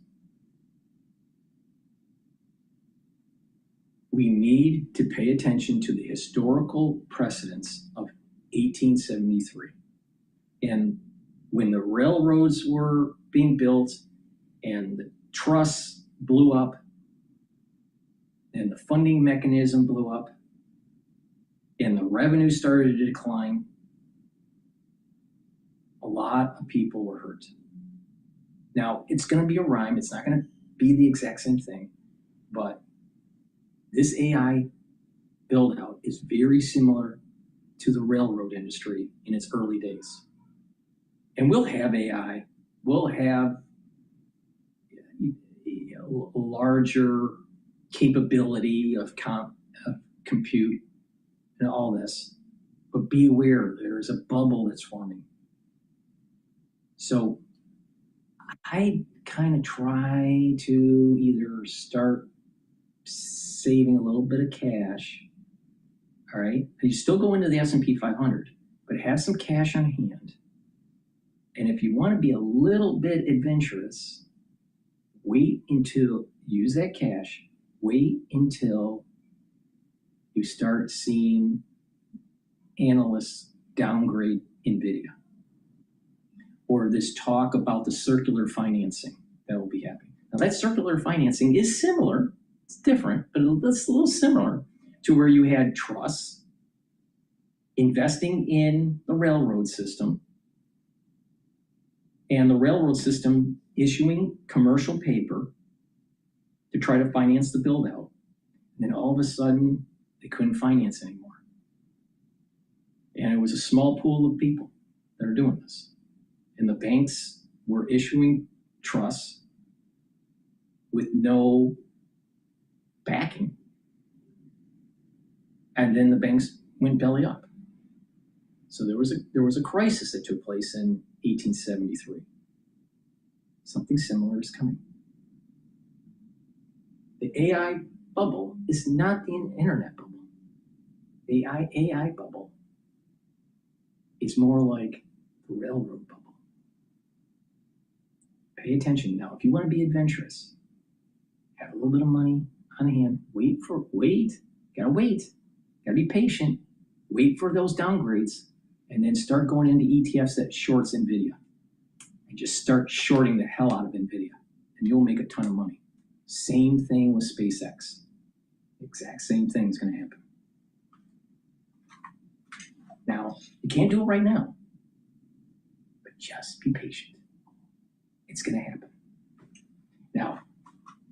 We need to pay attention to the historical precedents of 1873. And when the railroads were being built and the trusts blew up and the funding mechanism blew up and the revenue started to decline, a lot of people were hurt. Now, it's going to be a rhyme. It's not going to be the exact same thing, but this AI build out is very similar to the railroad industry in its early days. And we'll have AI, we'll have a larger capability of compute and all this, but be aware there's a bubble that's forming. So I kind of try to either start saving a little bit of cash, all right? You still go into the S&P 500, but have some cash on hand. And if you want to be a little bit adventurous, use that cash, wait until you start seeing analysts downgrade NVIDIA. Or this talk about the circular financing that will be happening. Now that circular financing is similar, it's different, but it's a little similar to where you had trusts investing in the railroad system and the railroad system issuing commercial paper to try to finance the build out. And then all of a sudden they couldn't finance anymore. And it was a small pool of people that are doing this. And the banks were issuing trusts with no backing. And then the banks went belly up. So there was a crisis that took place in 1873. Something similar is coming. The AI bubble is not the internet bubble. The AI bubble is more like the railroad bubble. Pay attention now. If you want to be adventurous, have a little bit of money on hand, gotta be patient, wait for those downgrades, and then start going into ETFs that shorts NVIDIA. and just start shorting the hell out of NVIDIA, and you'll make a ton of money. Same thing with SpaceX. Exact same thing is going to happen. Now, you can't do it right now, but just be patient. It's going to happen. Now,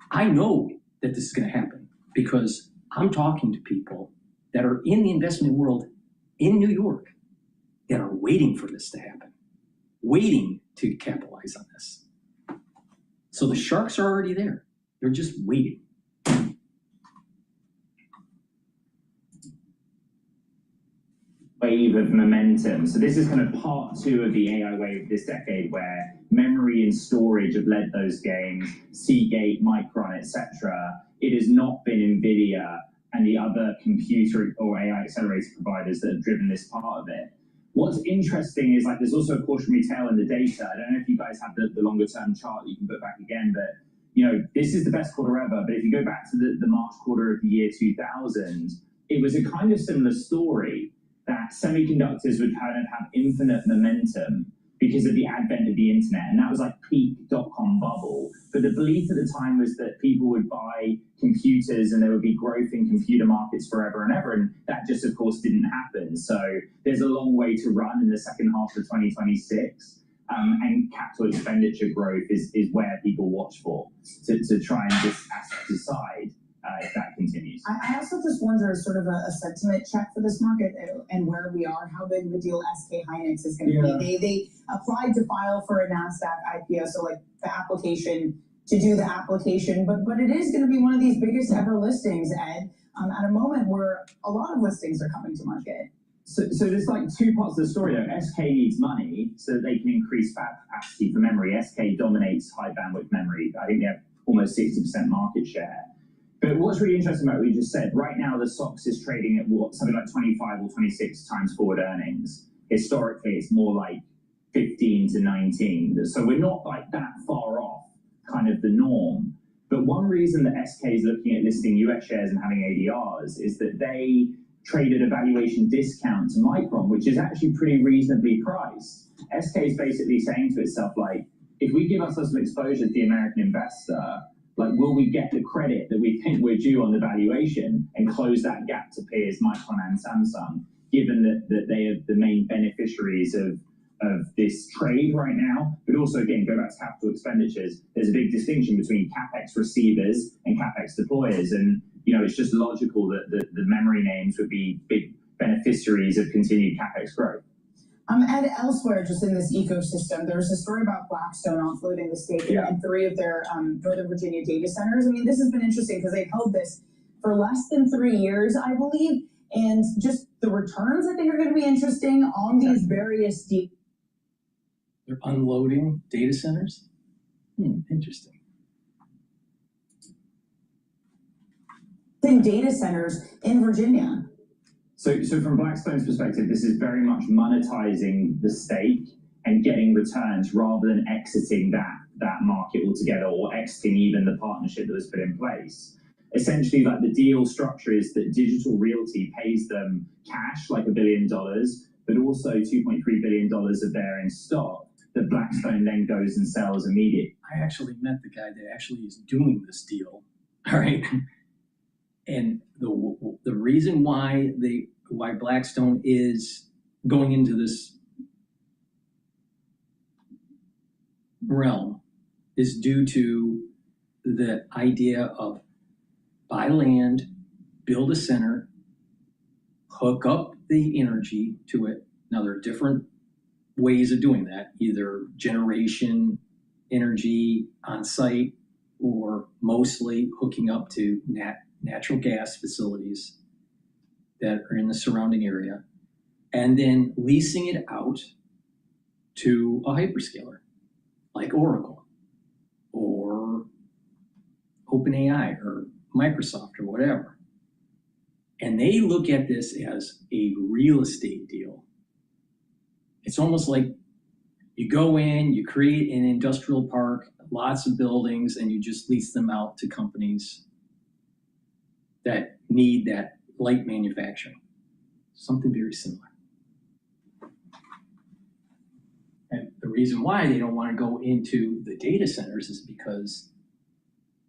I know that this is going to happen because I'm talking to people that are in the investment world in New York that are waiting for this to happen, waiting to capitalize on this. So the sharks are already there. They're just waiting. Wave of momentum. So this is kind of part two of the AI wave this decade, where memory and storage have led those games, Seagate, Micron, etc. It has not been NVIDIA and the other computer or AI accelerator providers that have driven this part of it. What's interesting is, like, there's also a cautionary tale in the data. I don't know if you guys have the longer term chart you can put back again, but you know, this is the best quarter ever. But if you go back to the March quarter of the year 2000, it was a kind of similar story, that semiconductors would kind of have infinite momentum because of the advent of the internet. And that was like peak dot-com bubble. But the belief at the time was that people would buy computers and there would be growth in computer markets forever and ever. And that just, of course, didn't happen. So there's a long way to run in the second half of 2026. And capital expenditure growth is where people watch for to try and decide if that continues. I also just wonder, sort of a sentiment check for this market and where we are, how big of a deal SK Hynix is going to be. They applied to file for a NASDAQ IPO, so like the application to do the application, but it is going to be one of these biggest ever listings, Ed, at a moment where a lot of listings are coming to market. So there's like two parts of the story though. SK needs money so that they can increase fab capacity for memory. SK dominates high bandwidth memory. I think they have almost 60% market share. But what's really interesting about what you just said, right now the SOX is trading at something like 25 or 26 times forward earnings. Historically, it's more like 15 to 19. So we're not like that far off kind of the norm. But one reason that SK is looking at listing US shares and having ADRs is that they traded a valuation discount to Micron, which is actually pretty reasonably priced. SK is basically saying to itself, like, if we give ourselves some exposure to the American investor, like, will we get the credit that we think we're due on the valuation and close that gap to peers Micron and Samsung, given that they are the main beneficiaries of this trade right now? But also, again, go back to capital expenditures. There's a big distinction between CapEx receivers and CapEx deployers. And, you know, it's just logical that the memory names would be big beneficiaries of continued CapEx growth. And elsewhere, just in this ecosystem, there's a story about Blackstone offloading the stake in 3 of their Northern Virginia data centers. I mean, this has been interesting because they've held this for less than 3 years, I believe. And just the returns, I think, are going to be interesting on these various deals. They're unloading data centers? Interesting. In data centers in Virginia. So from Blackstone's perspective, this is very much monetizing the stake and getting returns rather than exiting that market altogether or exiting even the partnership that was put in place. Essentially, like, the deal structure is that Digital Realty pays them cash, like $1 billion, but also $2.3 billion of their in stock that Blackstone then goes and sells immediately. I actually met the guy that actually is doing this deal. All right. And the reason why Blackstone is going into this realm is due to the idea of buy land, build a center, hook up the energy to it. Now, there are different ways of doing that, either generation energy on site or mostly hooking up to natural gas facilities that are in the surrounding area, and then leasing it out to a hyperscaler like Oracle or OpenAI or Microsoft or whatever. And they look at this as a real estate deal. It's almost like you go in, you create an industrial park, lots of buildings, and you just lease them out to companies that need that light manufacturing. Something very similar. And the reason why they don't want to go into the data centers is because,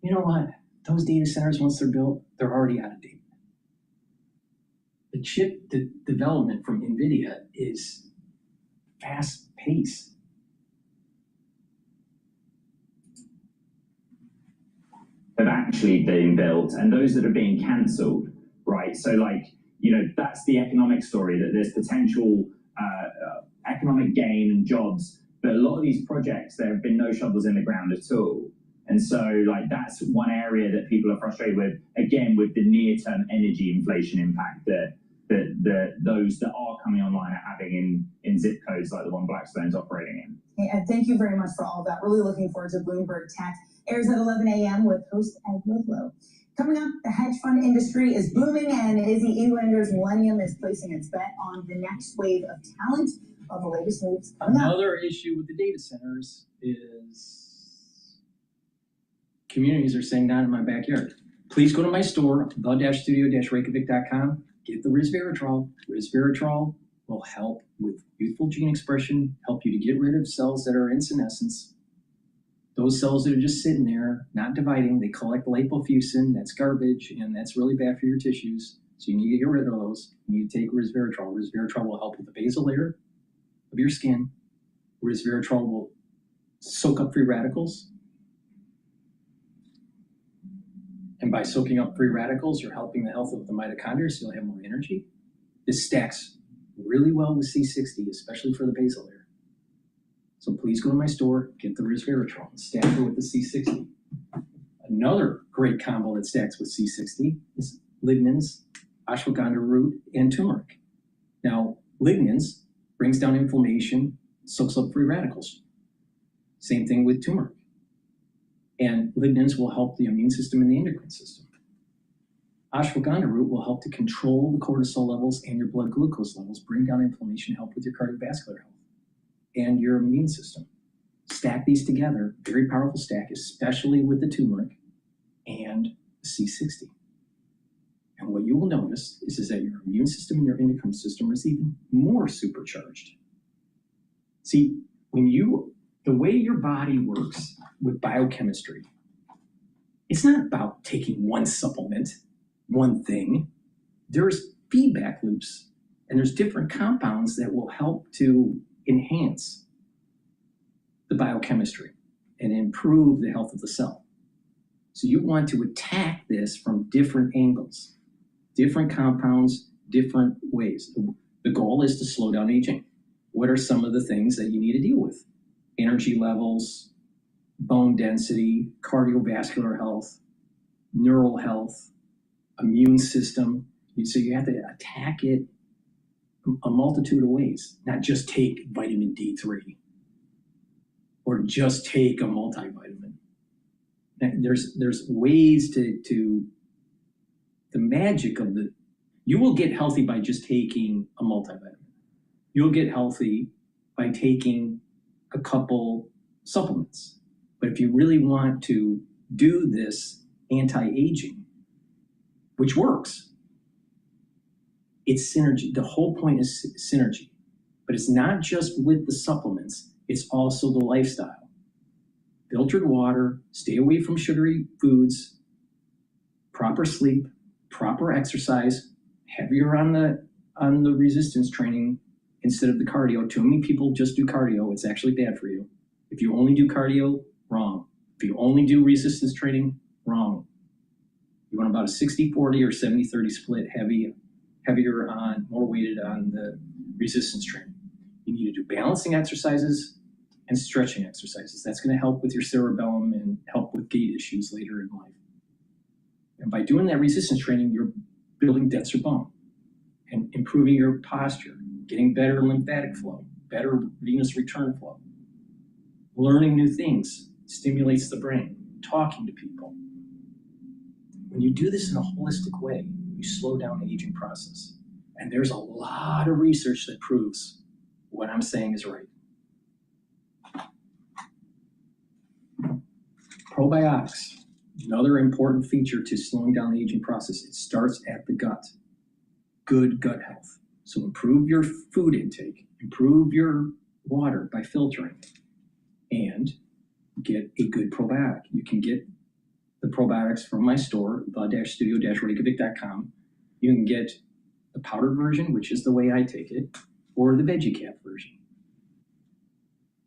you know what? Those data centers, once they're built, they're already out of date. The chip development from NVIDIA is fast paced. Have actually been built and those that are being cancelled, right? So like, that's the economic story, that there's potential economic gain and jobs, but a lot of these projects, there have been no shovels in the ground at all. And so like, that's one area that people are frustrated with, again, with the near-term energy inflation impact that those that are coming online are having in zip codes like the one Blackstone's operating in. And thank you very much for all of that. Really looking forward to Bloomberg Tech. Airs at 11 a.m. with host Ed Ludlow. Coming up, the hedge fund industry is booming, and Izzy Englander's Millennium is placing its bet on the next wave of talent. All the latest moves coming up. Another issue with the data centers is communities are saying, not in my backyard. Please go to my store, the-studio-reykjavik.com. Get the resveratrol. Resveratrol will help with youthful gene expression, help you to get rid of cells that are in senescence. Those cells that are just sitting there, not dividing, they collect lipofuscin, that's garbage, and that's really bad for your tissues. So you need to get rid of those. You need to take resveratrol. Resveratrol will help with the basal layer of your skin. Resveratrol will soak up free radicals. And by soaking up free radicals, you're helping the health of the mitochondria, so you'll have more energy. This stacks really well with C60, especially for the basal layer. So please go to my store, get the resveratrol, and stack it with the C60. Another great combo that stacks with C60 is lignans, ashwagandha root, and turmeric. Now, lignans brings down inflammation, soaks up free radicals. Same thing with turmeric. And lignans will help the immune system and the endocrine system. Ashwagandha root will help to control the cortisol levels and your blood glucose levels, bring down inflammation, help with your cardiovascular health and your immune system. Stack these together, very powerful stack, especially with the turmeric and the C60. And what you will notice is that your immune system and your endocrine system is even more supercharged. See, the way your body works with biochemistry, it's not about taking one supplement, one thing. There's feedback loops, and there's different compounds that will help to enhance the biochemistry and improve the health of the cell. So you want to attack this from different angles, different compounds, different ways. The goal is to slow down aging. What are some of the things that you need to deal with? Energy levels, bone density, cardiovascular health, neural health, immune system. So you have to attack it a multitude of ways, not just take vitamin D3 or just take a multivitamin. There's ways to the magic of you will get healthy by just taking a multivitamin. You'll get healthy by taking a couple supplements. But if you really want to do this anti-aging, which works, it's synergy. The whole point is synergy. But it's not just with the supplements, it's also the lifestyle. Filtered water, stay away from sugary foods, proper sleep, proper exercise, heavier on the resistance training instead of the cardio. Too many people just do cardio. It's actually bad for you. If you only do cardio, wrong. If you only do resistance training, wrong. You want about a 60-40 or 70-30 split, heavier on, more weighted on the resistance training. You need to do balancing exercises and stretching exercises. That's going to help with your cerebellum and help with gait issues later in life. And by doing that resistance training, you're building denser bone and improving your posture, getting better lymphatic flow, better venous return flow. Learning new things stimulates the brain, talking to people. When you do this in a holistic way, you slow down the aging process. And there's a lot of research that proves what I'm saying is right. Probiotics, another important feature to slowing down the aging process. It starts at the gut. Good gut health. So improve your food intake, improve your water by filtering, and get a good probiotic. You can get the probiotics from my store, the-studio-reykjavik.com. You can get the powdered version, which is the way I take it, or the VeggieCap version.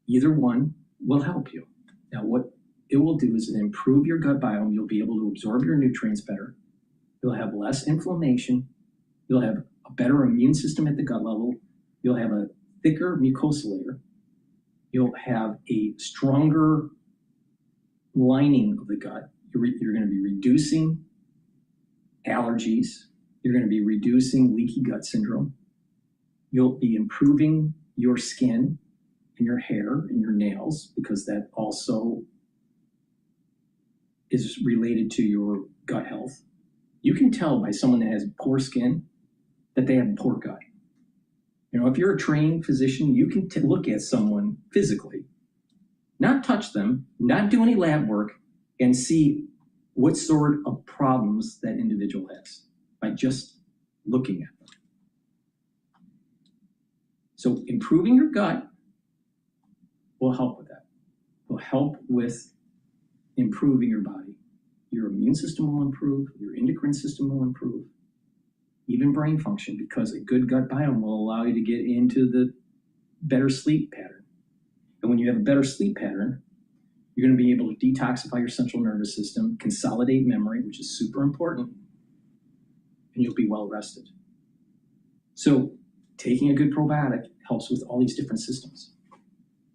Either one will help you. Now, what it will do is improve your gut biome. You'll be able to absorb your nutrients better. You'll have less inflammation. You'll have a better immune system at the gut level. You'll have a thicker mucosal layer. You'll have a stronger lining of the gut. You're going to be reducing allergies. You're going to be reducing leaky gut syndrome. You'll be improving your skin and your hair and your nails, because that also is related to your gut health. You can tell by someone that has poor skin that they have poor gut. You know, if you're a trained physician, you can look at someone physically, not touch them, not do any lab work, and see what sort of problems that individual has by just looking at them. So improving your gut will help with that. Will help with improving your body. Your immune system will improve, your endocrine system will improve, even brain function, because a good gut biome will allow you to get into the better sleep pattern. And when you have a better sleep pattern, you're going to be able to detoxify your central nervous system, consolidate memory, which is super important, and you'll be well rested. So taking a good probiotic helps with all these different systems.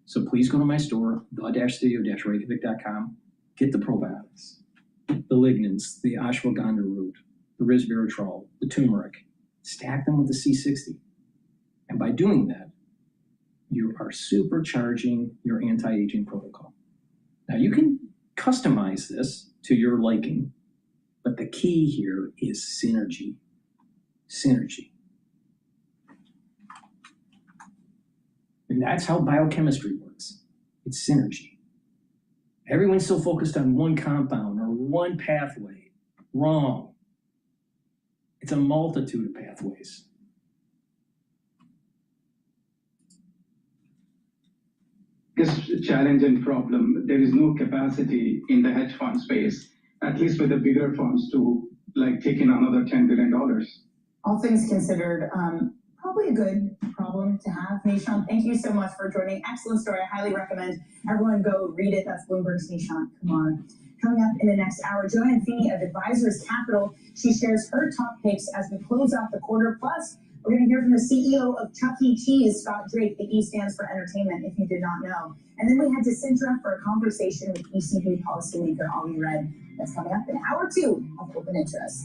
So please go to my store, the-studio-reykjavik.com, get the probiotics, the lignans, the ashwagandha root, the resveratrol, the turmeric, stack them with the C60. And by doing that, you are supercharging your anti-aging protocol. Now you can customize this to your liking, but the key here is synergy. Synergy. And that's how biochemistry works. It's synergy. Everyone's so focused on one compound or one pathway. Wrong. It's a multitude of pathways. Biggest challenge and problem, there is no capacity in the hedge fund space, at least with the bigger firms, to take in another $10 billion. All things considered, probably a good problem to have. Nishant, thank you so much for joining. Excellent story. I highly recommend everyone go read it. That's Bloomberg's Nishant Kumar. Coming up in the next hour, Joanne Feeney of Advisors Capital. She shares her top picks as we close out the quarter. Plus, we're going to hear from the CEO of Chuck E. Cheese, Scott Drake. The E stands for entertainment, if you did not know. And then we head to Sintra for a conversation with ECB policymaker Ollie Red. That's coming up in hour 2 of Open Interest.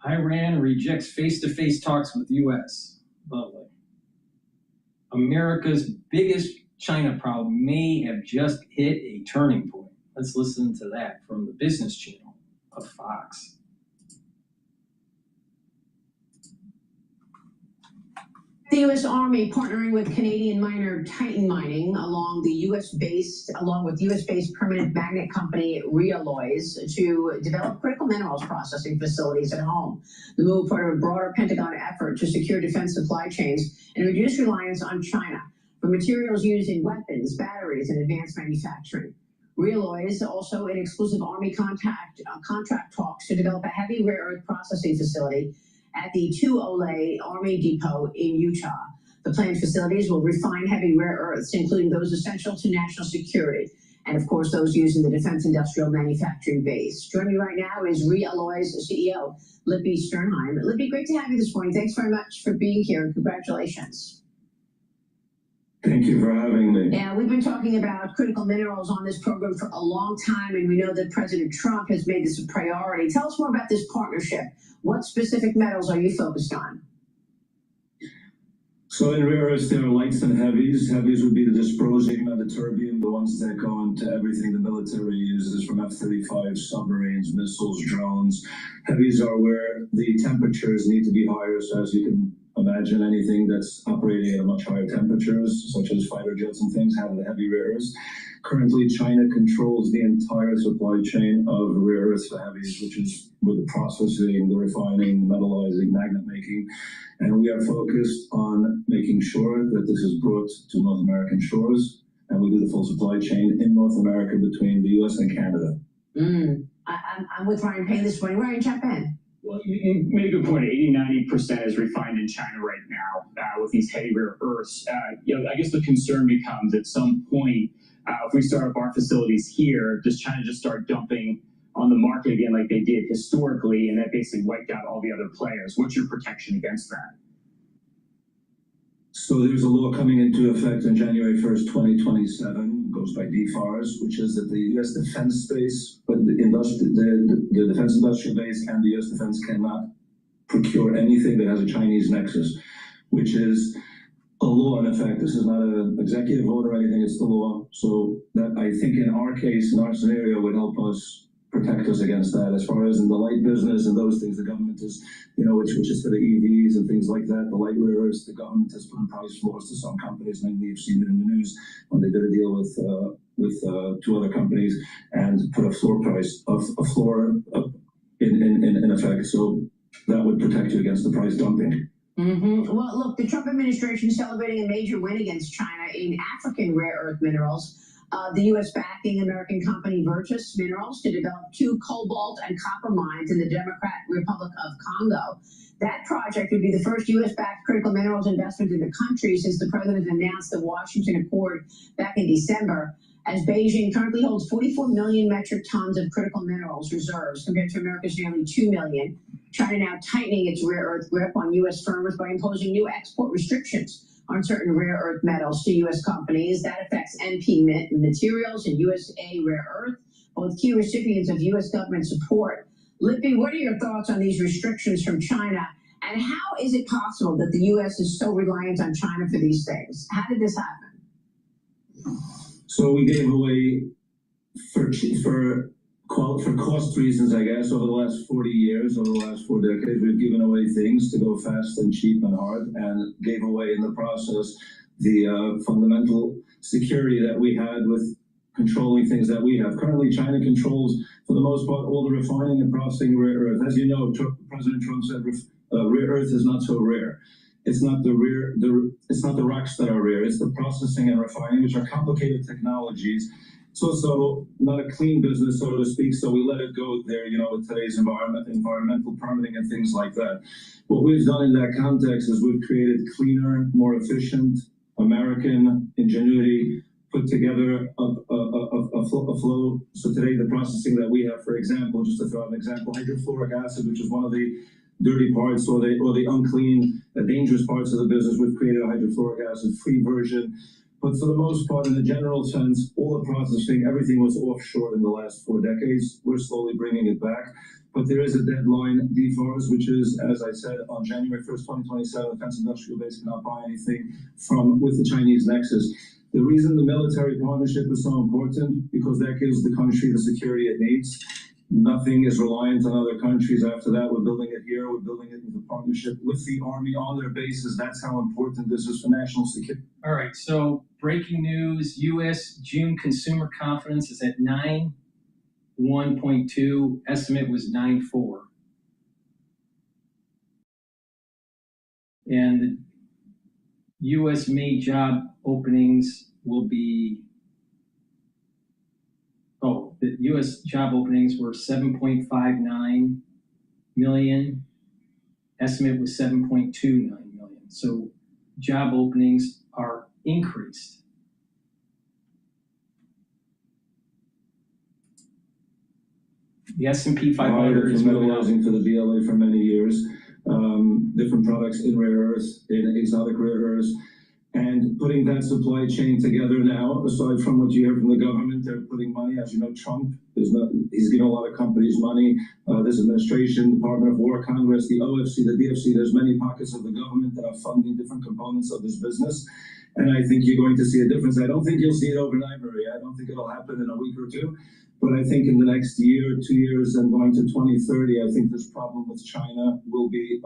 Iran rejects face-to-face talks with U.S. Lovely. America's biggest China problem may have just hit a turning point. Let's listen to that from the Business Channel of Fox. The U.S. Army partnering with Canadian miner Titan Mining along with U.S.-based permanent magnet company Realloys to develop critical minerals processing facilities at home. The move part of a broader Pentagon effort to secure defense supply chains and reduce reliance on China for materials used in weapons, batteries, and advanced manufacturing. Realloys also in exclusive Army contract talks to develop a heavy rare earth processing facility at the Tuolumne Army Depot in Utah. The planned facilities will refine heavy rare earths, including those essential to national security, and of course those used in the defense industrial manufacturing base. Joining me right now is Realloys CEO Lippy Sternheim. Lippy, great to have you this morning. Thanks very much for being here, and congratulations. Thank you for having me. Yeah, we've been talking about critical minerals on this program for a long time, and we know that President Trump has made this a priority. Tell us more about this partnership. What specific metals are you focused on? So in rare earths, there are lights and heavies. Heavies would be the dysprosium and the terbium, the ones that go into everything the military uses, from F-35, submarines, missiles, drones. Heavies are where the temperatures need to be higher, so as you can Imagine anything that's operating at much higher temperatures, such as fighter jets and things, have the heavy rare earths. Currently, China controls the entire supply chain of rare earths for heavies, which is with the processing, the refining, the metallizing, magnet making. And we are focused on making sure that this is brought to North American shores, and we do the full supply chain in North America between the US and Canada. I'm with Ryan Payne this morning. Ryan, jump in. Well, you made a good point. 80–90% is refined in China right now with these heavy rare earths. I guess the concern becomes at some point, if we start up our facilities here, does China just start dumping on the market again like they did historically, and that basically wiped out all the other players? What's your protection against that? So there's a law coming into effect on January 1st, 2027, goes by DFARS, which is that the U.S. defense space, but the defense industrial base and the U.S. defense cannot procure anything that has a Chinese nexus, which is a law in effect. This is not an executive order or anything, it's the law. So that, I think, in our case, in our scenario, would help us protect us against that. As far as in the light business and those things, the government is, which is for the EVs and things like that, the light rare earths, the government has put in price floors to some companies, and you've seen it in the news when they did a deal with two other companies and put a floor price of a floor in effect. So that would protect you against the price dumping. Well, look, the Trump administration is celebrating a major win against China in African rare earth minerals. The U.S. backing American company Virtus Minerals to develop 2 cobalt and copper mines in the Democratic Republic of Congo. That project would be the first U.S.-backed critical minerals investment in the country since the president announced the Washington Accord back in December, as Beijing currently holds 44 million metric tons of critical minerals reserves compared to America's nearly 2 million. China now tightening its rare earth grip on U.S. firms by imposing new export restrictions on certain rare earth metals to U.S. companies. That affects NP Materials and USA Rare Earth, both key recipients of U.S. government support. Lippy, what are your thoughts on these restrictions from China? And how is it possible that the U.S. is so reliant on China for these things? How did this happen? So we gave away, for cost reasons, I guess, over the last 40 years, over the last 4 decades, we've given away things to go fast and cheap and hard, and gave away in the process the fundamental security that we had with controlling things that we have. Currently, China controls, for the most part, all the refining and processing rare earth. As you know, President Trump said rare earth is not so rare. It's not it's not the rocks that are rare. It's the processing and refining, which are complicated technologies. It's also not a clean business, so to speak, so we let it go there, with today's environmental permitting and things like that. What we've done in that context is we've created cleaner, more efficient, American ingenuity, put together a flow. So today, the processing that we have, for example, just to throw out an example, hydrofluoric acid, which is one of the dirty parts or the unclean, dangerous parts of the business, we've created a hydrofluoric acid-free version. But for the most part, in the general sense, all the processing, everything was offshore in the last 4 decades. We're slowly bringing it back. But there is a deadline, DFARS, which is, as I said, on January 1st, 2027, defense industrial base cannot buy anything with the Chinese nexus. The reason the military partnership is so important, because that gives the country the security it needs. Nothing is reliant on other countries after that. We're building it here. We're building it with a partnership with the Army on their bases. That's how important this is for national security. All right, so breaking news, U.S. June consumer confidence is at 91.2. Estimate was 9.4. And the U.S. May job openings will be, the U.S. job openings were 7.59 million. Estimate was 7.29 million. So job openings are increased. The S&P 500 is metallizing for the BLA for many years. Different products in rare earths, in exotic rare earths, and putting that supply chain together now, aside from what you hear from the government, they're putting money. As you know, Trump, he's giving a lot of companies money. This administration, Department of War, Congress, the OFC, the DFC, there's many pockets of the government that are funding different components of this business. And I think you're going to see a difference. I don't think you'll see it overnight, Maria. I don't think it'll happen in a week or two. But I think in the next year, 2 years, and going to 2030, I think this problem with China won't be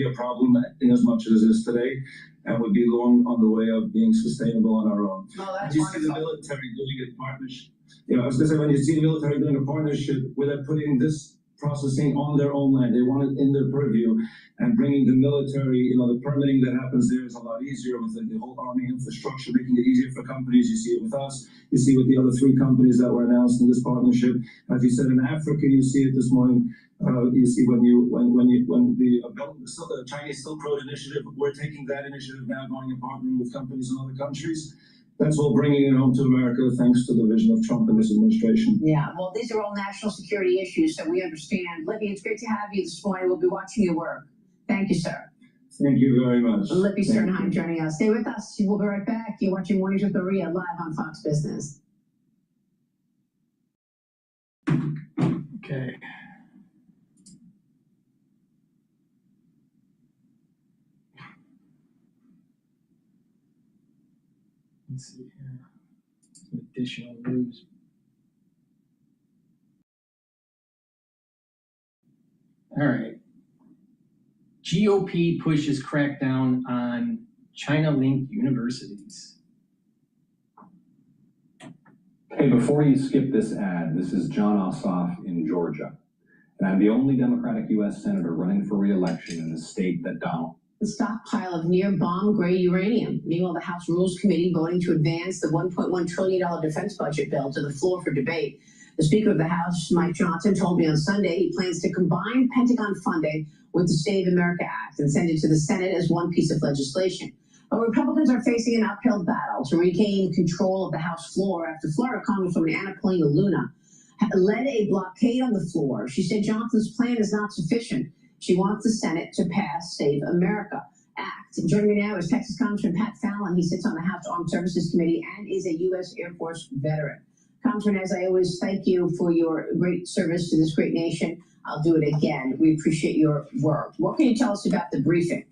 a problem in as much as it is today, and would be long on the way of being sustainable on our own. Oh, that's you see the military doing a partnership. I was going to say, when you see the military doing a partnership without putting this processing on their own land, they want it in their purview, and bringing the military, the permitting that happens there is a lot easier with the whole army infrastructure, making it easier for companies. You see it with us, you see with the other 3 companies that were announced in this partnership. As you said, in Africa, you see it this morning. You see when the Chinese Silk Road Initiative, we're taking that initiative now, going and partnering with companies in other countries. That's all bringing it home to America, thanks to the vision of Trump and his administration. Yeah, well, these are all national security issues, so we understand. Libby, it's great to have you this morning. We'll be watching your work. Thank you, sir. Thank you very much. Libby Sternheim joining us. Stay with us. We'll be right back. You're watching Mornings with Maria live on Fox Business. Okay. Let's see here. Some additional news. All right. GOP pushes crackdown on China-linked universities. Hey, before you skip this ad, this is John Ossoff in Georgia, and I'm the only Democratic U.S. Senator running for re-election in the state that Donald. The stockpile of near bomb-grade uranium. Meanwhile, the House Rules Committee voting to advance the $1.1 trillion defense budget bill to the floor for debate. The Speaker of the House, Mike Johnson, told me on Sunday he plans to combine Pentagon funding with the Save America Act and send it to the Senate as one piece of legislation. But Republicans are facing an uphill battle to regain control of the House floor after Florida Congresswoman Anna Paulina Luna led a blockade on the floor. She said Johnson's plan is not sufficient. She wants the Senate to pass Save America Act. Joining me now is Texas Congressman Pat Fallon. He sits on the House Armed Services Committee and is a U.S. Air Force veteran. Congressman, as I always, thank you for your great service to this great nation. I'll do it again. We appreciate your work. What can you tell us about the briefing?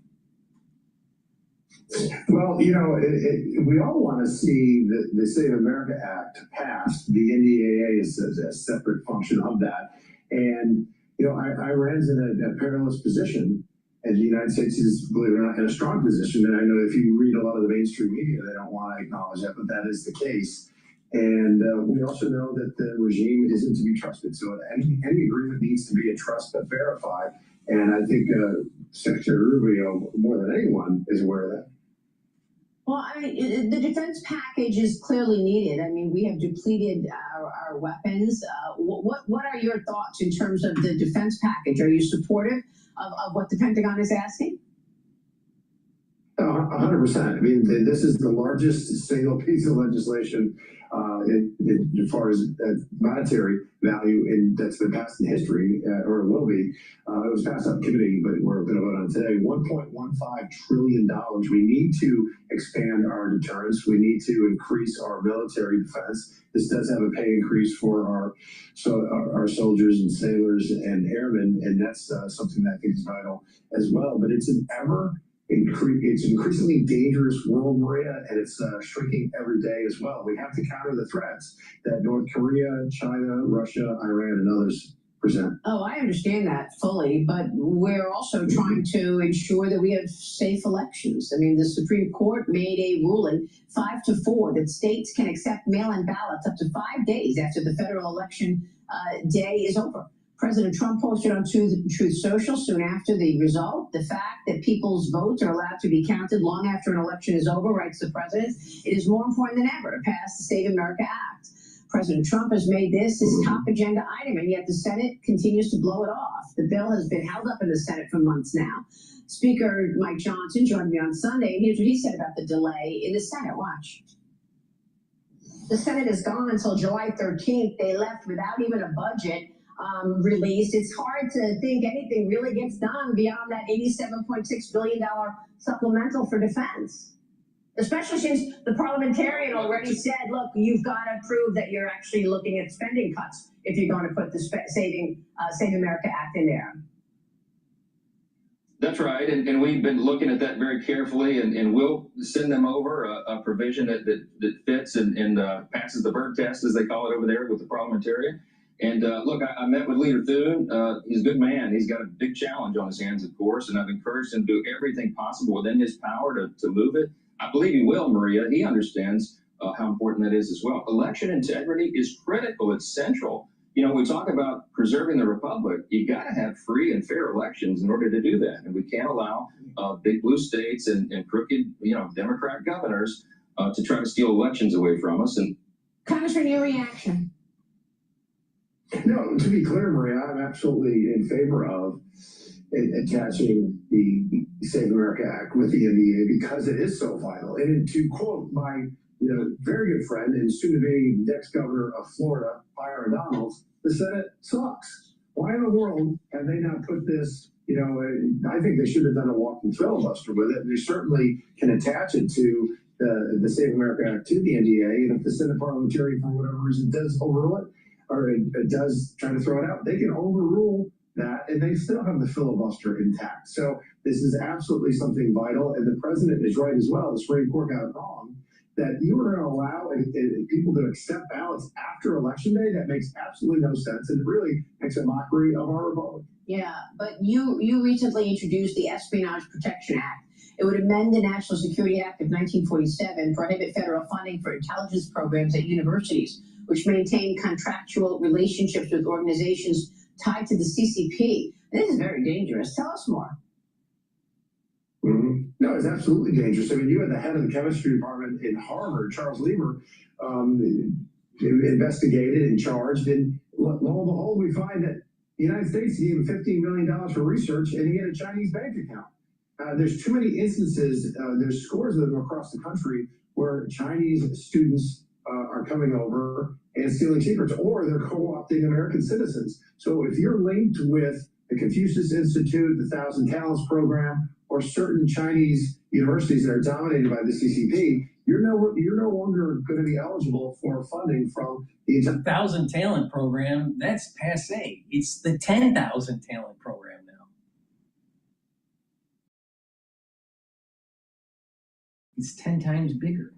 Well, we all want to see the Save America Act passed. The NDAA is a separate function of that. And Iran's in a perilous position, and the United States is, believe it or not, in a strong position. And I know if you read a lot of the mainstream media, they don't want to acknowledge that, but that is the case. And we also know that the regime isn't to be trusted. So any agreement needs to be a trust but verified. And I think Secretary Rubio, more than anyone, is aware of that. Well, I mean, the defense package is clearly needed. I mean, we have depleted our weapons. What are your thoughts in terms of the defense package? Are you supportive of what the Pentagon is asking? 100%. I mean, this is the largest single piece of legislation as far as monetary value that's been passed in history, or will be. It was passed up committee, but we're going to vote on today. $1.15 trillion. We need to expand our deterrence. We need to increase our military defense. This does have a pay increase for our soldiers and sailors and airmen, and that's something that I think is vital as well. But it's it's an increasingly dangerous world, Maria, and it's shrinking every day as well. We have to counter the threats that North Korea, China, Russia, Iran, and others present. Oh, I understand that fully, but we're also trying to ensure that we have safe elections. I mean, the Supreme Court made a ruling 5-4 that states can accept mail-in ballots up to 5 days after the federal election day is over. President Trump posted on Truth Social soon after the result, the fact that people's votes are allowed to be counted long after an election is over, writes the president. It is more important than ever to pass the Save America Act. President Trump has made this his top agenda item, and yet the Senate continues to blow it off. The bill has been held up in the Senate for months now. Speaker Mike Johnson joined me on Sunday, and here's what he said about the delay in the Senate. Watch. The Senate is gone until July 13th. They left without even a budget released. It's hard to think anything really gets done beyond that $87.6 billion supplemental for defense, especially since the parliamentarian already said, look, you've got to prove that you're actually looking at spending cuts if you're going to put the Save America Act in there. That's right, and we've been looking at that very carefully, and we'll send them over a provision that fits and passes the Berg test, as they call it over there with the parliamentarian. And look, I met with Leader Thune. He's a good man. He's got a big challenge on his hands, of course, and I've encouraged him to do everything possible within his power to move it. I believe he will, Maria. He understands how important that is as well. Election integrity is critical. It's central. You know, we talk about preserving the republic. You got to have free and fair elections in order to do that, and we can't allow big blue states and crooked, Democrat governors to try to steal elections away from us. And Congressman, your reaction? No, to be clear, Maria, I'm absolutely in favor of attaching the Save America Act with the NDA because it is so vital. And to quote my very good friend and soon-to-be next governor of Florida, Byron Donalds, the Senate sucks. Why in the world have they not put this, I think they should have done a walking filibuster with it. They certainly can attach it to the Save America Act to the NDA, and if the Senate parliamentarian, for whatever reason, does overrule it, or it does try to throw it out, they can overrule that, and they still have the filibuster intact. So this is absolutely something vital, and the president is right as well. The Supreme Court got it wrong, that you are going to allow people to accept ballots after Election Day. That makes absolutely no sense, and it really makes a mockery of our republic. Yeah, but you recently introduced the Espionage Protection Act. It would amend the National Security Act of 1947, prohibit federal funding for intelligence programs at universities, which maintain contractual relationships with organizations tied to the CCP. This is very dangerous. Tell us more. Mm-hmm. No, it's absolutely dangerous. I mean, you had the head of the chemistry department in Harvard, Charles Lieber, investigated and charged, and lo and behold, we find that the United States gave him $15 million for research, and he had a Chinese bank account. There's too many instances, there's scores of them across the country where Chinese students are coming over and stealing secrets, or they're co-opting American citizens. So if you're linked with the Confucius Institute, the Thousand Talents Program, or certain Chinese universities that are dominated by the CCP, you're no longer going to be eligible for funding from the 1,000 Talent Program. That's passe. It's the 10,000 Talent Program now. It's 10 times bigger.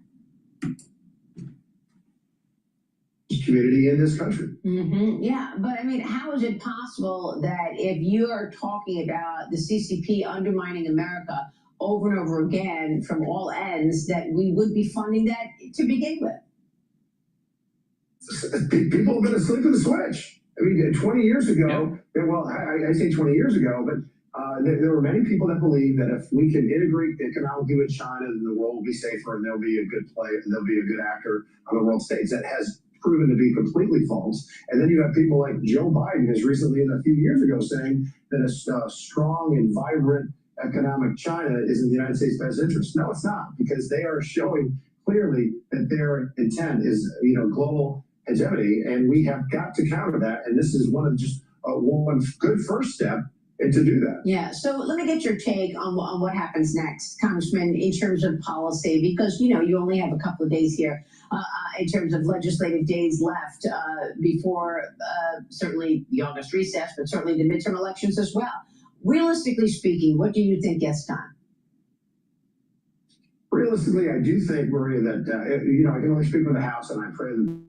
Community in this country. Mm-hmm. Yeah, but I mean, how is it possible that if you are talking about the CCP undermining America over and over again from all ends, that we would be funding that to begin with? People have been asleep at the switch. I mean, 20 years ago, well, I say 20 years ago, but there were many people that believed that if we can integrate economically with China, then the world will be safer and there'll be a good player, and there'll be a good actor on the world stage. That has proven to be completely false. And then you have people like Joe Biden, as recently as a few years ago, saying that a strong and vibrant economic China is in the United States' best interest. No, it's not, because they are showing clearly that their intent is, global hegemony, and we have got to counter that. And this is one good first step to do that. Yeah. So let me get your take on what happens next, Congressman, in terms of policy, because you only have a couple of days here in terms of legislative days left before certainly the August recess, but certainly the midterm elections as well. Realistically speaking, what do you think gets done? Realistically, I do think, Maria, that I can only speak for the House, and I pray that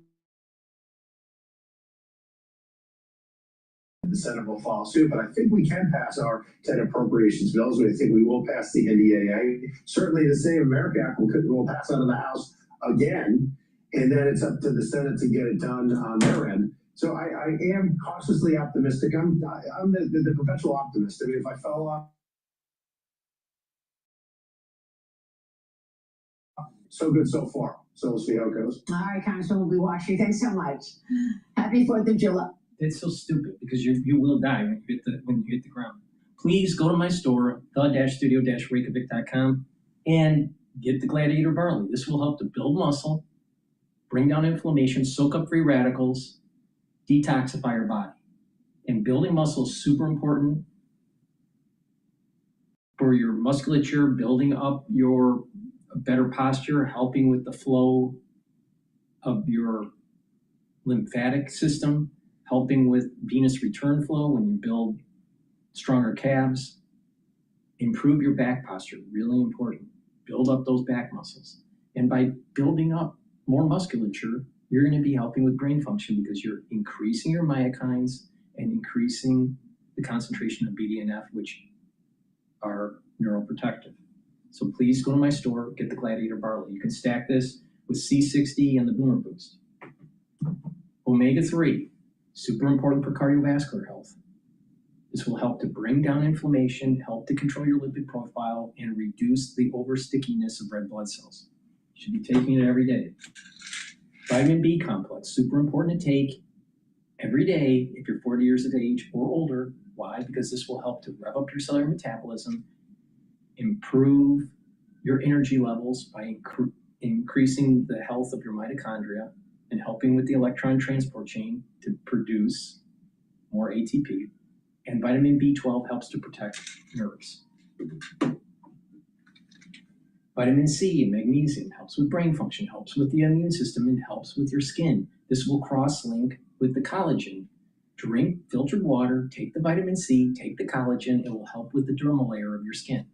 the Senate will follow suit, but I think we can pass our 10 appropriations bills, and I think we will pass the NDAA. Certainly the Save America Act will pass out of the House again, and then it's up to the Senate to get it done on their end. So I am cautiously optimistic. I'm the perpetual optimist. I mean, if I fell off, so good so far. So we'll see how it goes. All right, Congressman, we'll be watching. Thanks so much. Happy 4th of July. It's so stupid because you will die when you hit the ground. Please go to my store, the-studio-reykjavik.com, and get the Gladiator Barley. This will help to build muscle, bring down inflammation, soak up free radicals, detoxify your body. And building muscle is super important for your musculature, building up your better posture, helping with the flow of your lymphatic system, helping with venous return flow when you build stronger calves. Improve your back posture, really important. Build up those back muscles. And by building up more musculature, you're going to be helping with brain function because you're increasing your myokines and increasing the concentration of BDNF, which are neuroprotective. So please go to my store, get the Gladiator Barley. You can stack this with C60 and the Boomer Boost. Omega-3, super important for cardiovascular health. This will help to bring down inflammation, help to control your lipid profile, and reduce the over-stickiness of red blood cells. You should be taking it every day. Vitamin B complex, super important to take every day if you're 40 years of age or older. Why? Because this will help to rev up your cellular metabolism, improve your energy levels by increasing the health of your mitochondria and helping with the electron transport chain to produce more ATP. And vitamin B12 helps to protect nerves. Vitamin C and magnesium helps with brain function, helps with the immune system, and helps with your skin. This will cross-link with the collagen. Drink filtered water, take the vitamin C, take the collagen. It will help with the dermal layer of your skin.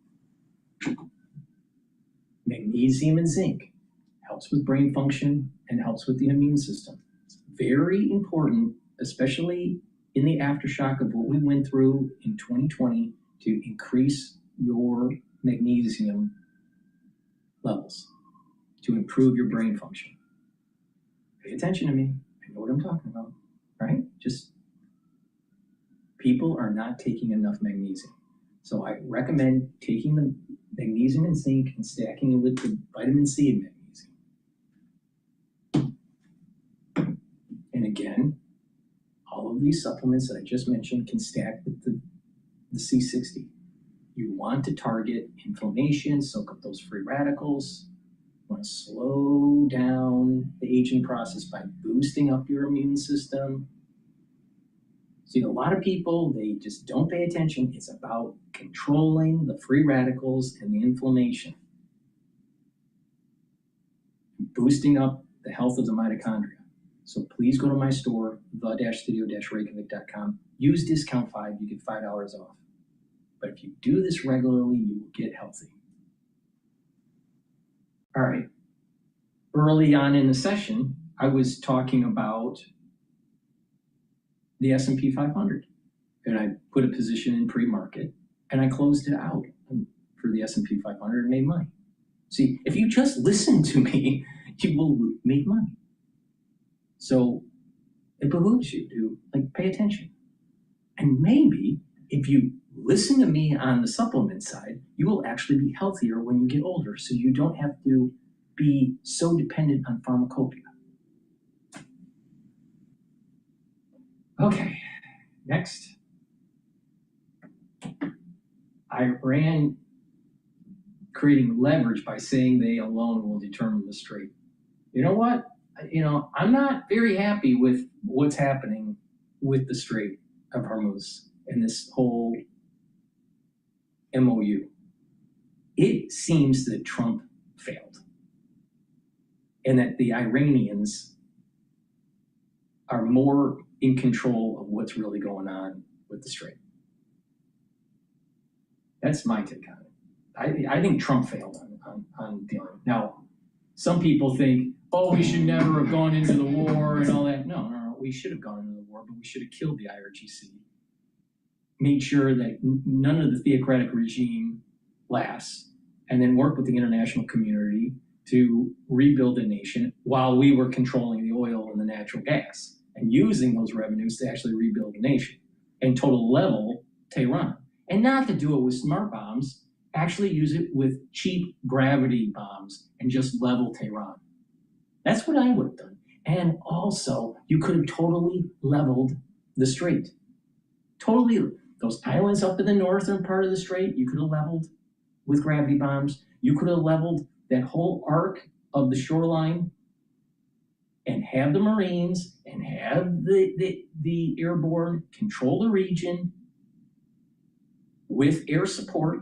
Magnesium and zinc helps with brain function and helps with the immune system. It's very important, especially in the aftershock of what we went through in 2020, to increase your magnesium levels to improve your brain function. Pay attention to me. I know what I'm talking about, right? Just people are not taking enough magnesium. So I recommend taking the magnesium and zinc and stacking it with the vitamin C and magnesium. And again, all of these supplements that I just mentioned can stack with the C60. You want to target inflammation, soak up those free radicals. You want to slow down the aging process by boosting up your immune system. See, a lot of people, they just don't pay attention. It's about controlling the free radicals and the inflammation. Boosting up the health of the mitochondria. So please go to my store, the-studio-reykjavik.com. Use discount 5, you get $5 off. But if you do this regularly, you will get healthy. All right. Early on in the session, I was talking about the S&P 500. And I put a position in pre-market, and I closed it out for the S&P 500 and made money. See, if you just listen to me, you will make money. So it behooves you to pay attention. And maybe if you listen to me on the supplement side, you will actually be healthier when you get older, so you don't have to be so dependent on pharmacopoeia. Okay, next. Iran creating leverage by saying they alone will determine the strait. You know what? I'm not very happy with what's happening with the Strait of Hormuz and this whole MOU. It seems that Trump failed and that the Iranians are more in control of what's really going on with the Strait. That's my take on it. I think Trump failed on dealing. Now, some people think, oh, we should never have gone into the war and all that. No, we should have gone into the war, but we should have killed the IRGC. Made sure that none of the theocratic regime lasts, and then work with the international community to rebuild the nation while we were controlling the oil and the natural gas and using those revenues to actually rebuild the nation and total level Tehran. And not to do it with smart bombs, actually use it with cheap gravity bombs and just level Tehran. That's what I would have done. And also, you could have totally leveled the strait. Totally. Those islands up in the northern part of the strait, you could have leveled with gravity bombs. You could have leveled that whole arc of the shoreline and have the Marines and have the airborne control the region with air support.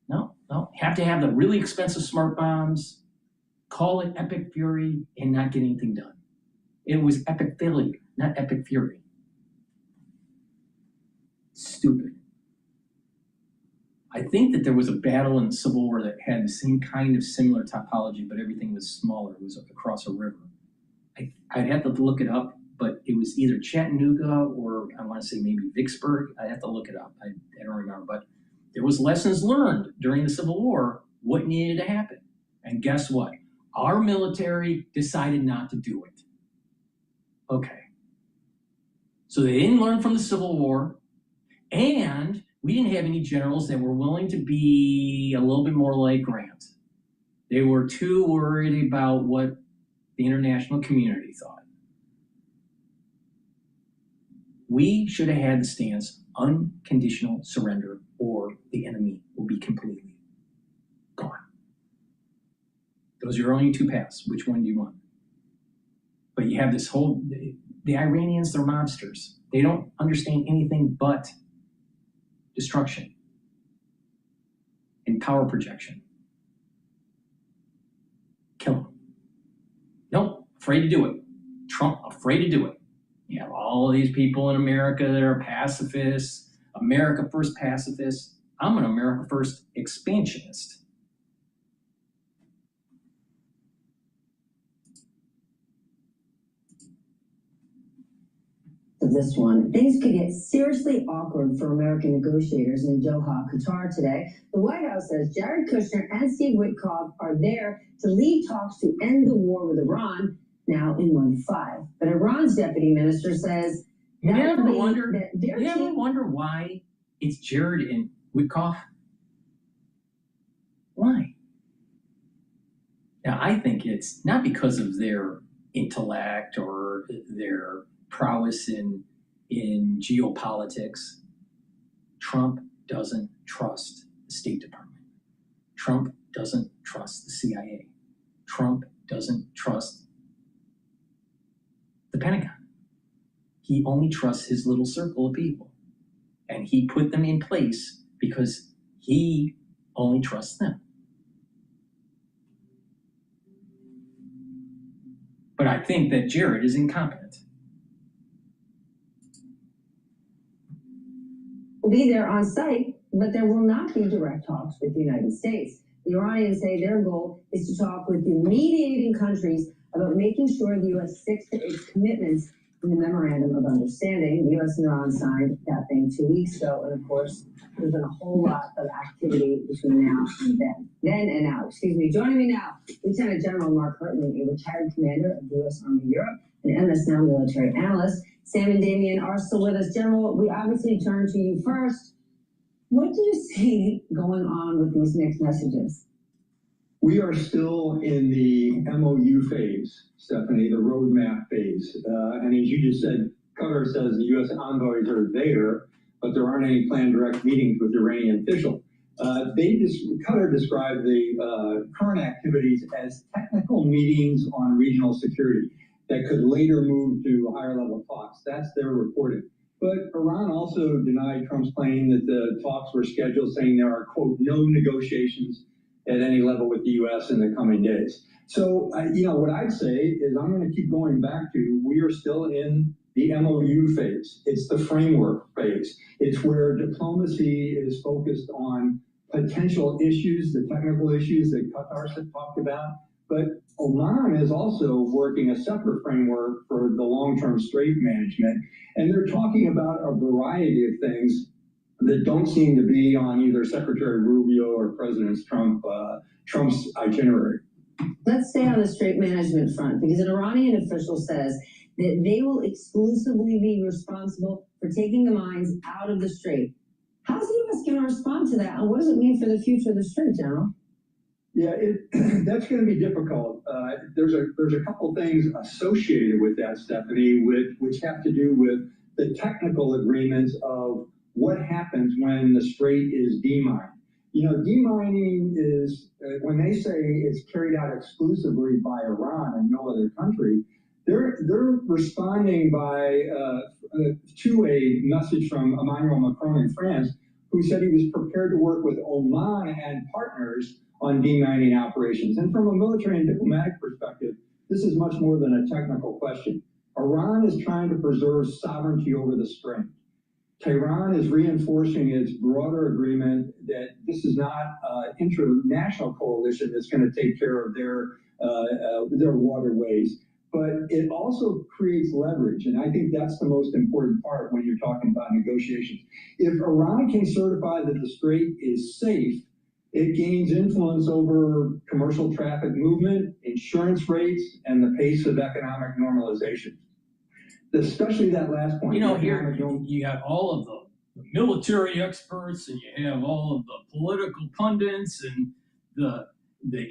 No. Have to have the really expensive smart bombs, call it epic fury, and not get anything done. It was epic failure, not epic fury. Stupid. I think that there was a battle in the Civil War that had the same kind of similar topology, but everything was smaller. It was across a river. I'd have to look it up, but it was either Chattanooga or I want to say maybe Vicksburg. I have to look it up. I don't remember, but there was lessons learned during the Civil War, what needed to happen. And guess what? Our military decided not to do it. Okay. So they didn't learn from the Civil War, and we didn't have any generals that were willing to be a little bit more like Grant. They were too worried about what the international community thought. We should have had the stance, unconditional surrender, or the enemy will be completely gone. Those are your only two paths. Which one do you want? But you have this whole, the Iranians, they're mobsters. They don't understand anything but destruction and power projection. Kill them. Nope, afraid to do it. Trump, afraid to do it. You have all of these people in America that are pacifists, America First pacifists. I'm an America First expansionist. This one. Things could get seriously awkward for American negotiators in Doha, Qatar today. The White House says Jared Kushner and Steve Witkoff are there to lead talks to end the war with Iran, now in month 5. But Iran's deputy minister says You ever wonder why it's Jared and Witkoff? Why? Now, I think it's not because of their intellect or their prowess in geopolitics. Trump doesn't trust the State Department. Trump doesn't trust the CIA. Trump doesn't trust the Pentagon. He only trusts his little circle of people. And he put them in place because he only trusts them. But I think that Jared is incompetent. Will be there on site, but there will not be direct talks with the United States. The Iranians say their goal is to talk with the mediating countries about making sure the U.S. sticks to its commitments in the Memorandum of Understanding. The U.S. and Iran signed that thing 2 weeks ago, and of course, there's been a whole lot of activity between now and then. Then and now, excuse me. Joining me now, Lieutenant General Mark Hartman, a retired commander of the U.S. Army Europe, and MS now military analyst. Sam and Damien are still with us. General, we obviously turn to you first. What do you see going on with these mixed messages? We are still in the MOU phase, Stephanie, the roadmap phase. And as you just said, Qatar says the U.S. envoys are there, but there aren't any planned direct meetings with Iranian officials. Qatar described the current activities as technical meetings on regional security that could later move to higher level talks. That's their reporting. But Iran also denied Trump's claim that the talks were scheduled, saying there are, quote, no negotiations at any level with the U.S. in the coming days. So, what I'd say is I'm going to keep going back to we are still in the MOU phase. It's the framework phase. It's where diplomacy is focused on potential issues, the technical issues that Qatar talked about. But Oman is also working a separate framework for the long-term strait management. And they're talking about a variety of things that don't seem to be on either Secretary Rubio or President Trump's itinerary. Let's stay on the strait management front, because an Iranian official says that they will exclusively be responsible for taking the mines out of the strait. How's the U.S. going to respond to that, and what does it mean for the future of the strait, General? Yeah, that's going to be difficult. There's a couple things associated with that, Stephanie, which have to do with the technical agreements of what happens when the strait is demined. Demining is, when they say it's carried out exclusively by Iran and no other country, they're responding to a message from Emmanuel Macron in France, who said he was prepared to work with Oman and partners on demining operations. And from a military and diplomatic perspective, this is much more than a technical question. Iran is trying to preserve sovereignty over the strait. Tehran is reinforcing its broader agreement that this is not an international coalition that's going to take care of their waterways, but it also creates leverage. And I think that's the most important part when you're talking about negotiations. If Iran can certify that the strait is safe, it gains influence over commercial traffic movement, insurance rates, and the pace of economic normalization. Especially that last point. You know, here you have all of the military experts, and you have all of the political pundits, and the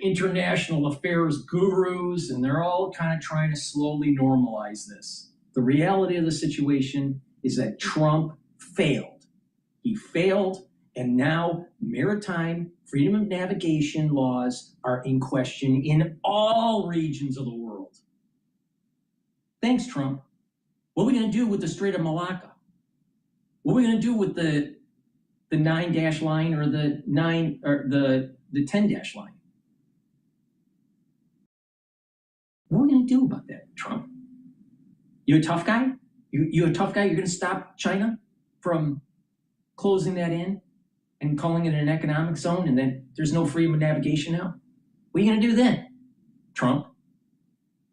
international affairs gurus, and they're all kind of trying to slowly normalize this. The reality of the situation is that Trump failed. He failed, and now maritime freedom of navigation laws are in question in all regions of the world. Thanks, Trump. What are we going to do with the Strait of Malacca? What are we going to do with the 9-dash line or the 10-dash line? What are we going to do about that, Trump? You a tough guy? You a tough guy? You're going to stop China from closing that in and calling it an economic zone, and then there's no freedom of navigation now? What are you going to do then, Trump?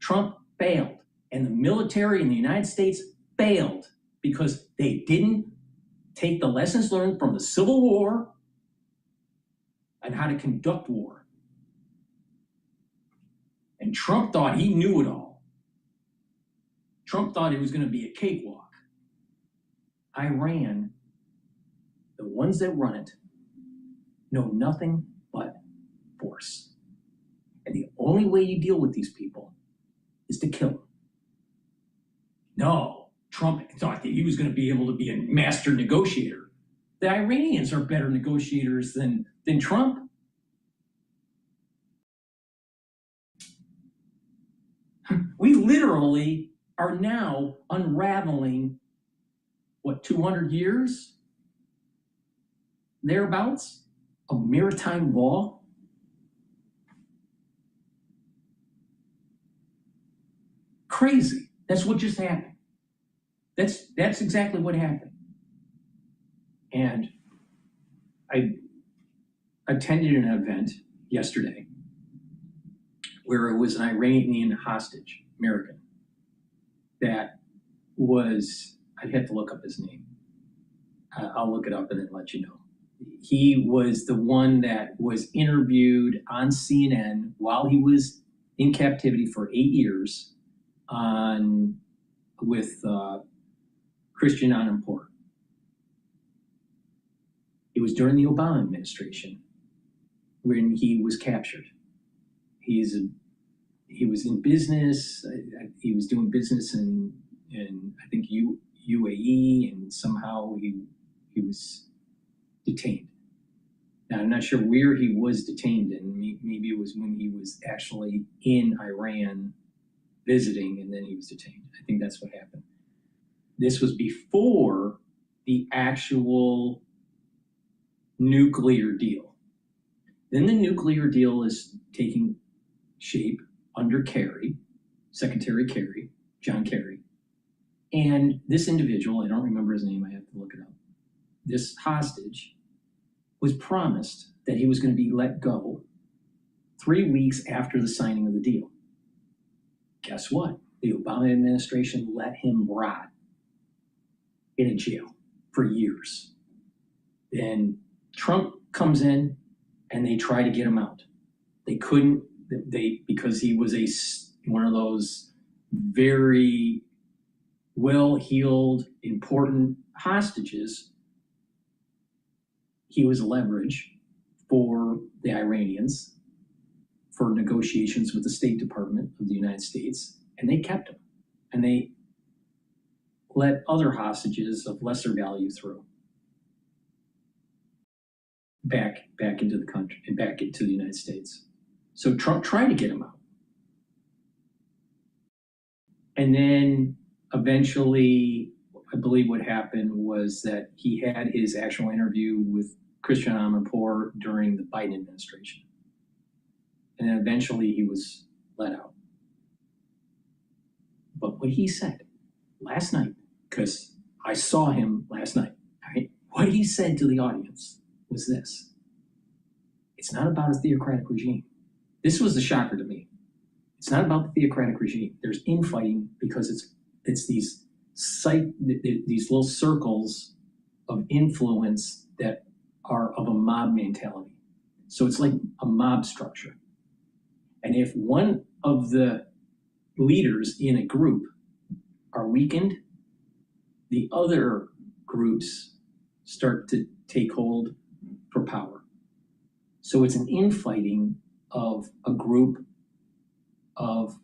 Trump failed. And the military in the United States failed because they didn't take the lessons learned from the Civil War and how to conduct war. And Trump thought he knew it all. Trump thought it was going to be a cakewalk. Iran, the ones that run it, know nothing but force. And the only way you deal with these people is to kill them. No, Trump thought that he was going to be able to be a master negotiator. The Iranians are better negotiators than Trump. We literally are now unraveling, 200 years? Thereabouts? Of maritime law? Crazy. That's what just happened. That's exactly what happened. And I attended an event yesterday where it was an Iranian hostage, American, that was, I'd have to look up his name. I'll look it up and then let you know. He was the one that was interviewed on CNN while he was in captivity for 8 years with Christian Amanpour. It was during the Obama administration when he was captured. He was in business. He was doing business in I think UAE, and somehow he was detained. Now I'm not sure where he was detained in. Maybe it was when he was actually in Iran visiting, and then he was detained. I think that's what happened. This was before the actual nuclear deal. Then the nuclear deal is taking shape under Kerry, Secretary Kerry, John Kerry. And this individual, I don't remember his name, I have to look it up. This hostage was promised that he was going to be let go 3 weeks after the signing of the deal. Guess what? The Obama administration let him rot in a jail for years. Then Trump comes in and they try to get him out. They couldn't, because he was one of those very well-heeled, important hostages. He was leverage for the Iranians for negotiations with the State Department of the United States, and they kept him. And they let other hostages of lesser value through back into the country and back into the United States. So Trump tried to get him out. And then eventually, I believe what happened was that he had his actual interview with Christian Amanpour during the Biden administration. And then eventually he was let out. But what he said last night, because I saw him last night, What he said to the audience was this: it's not about a theocratic regime. This was the shocker to me. It's not about the theocratic regime. There's infighting because it's these little circles of influence that are of a mob mentality. So it's like a mob structure. And if one of the leaders in a group are weakened, the other groups start to take hold for power. So it's an infighting of a group of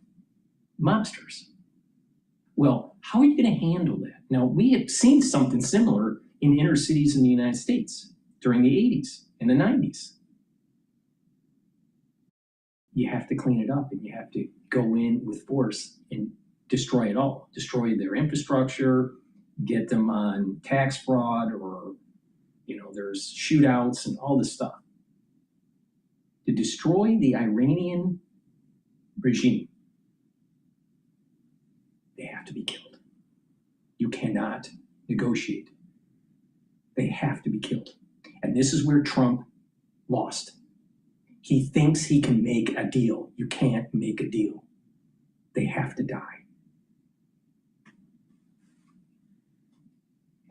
mobsters. Well, how are you going to handle that? Now, we have seen something similar in inner cities in the United States during the 80s and the 90s. You have to clean it up, and you have to go in with force and destroy it all. Destroy their infrastructure, get them on tax fraud, or, there's shootouts and all this stuff. To destroy the Iranian regime, they have to be killed. You cannot negotiate. They have to be killed. And this is where Trump lost. He thinks he can make a deal. You can't make a deal. They have to die.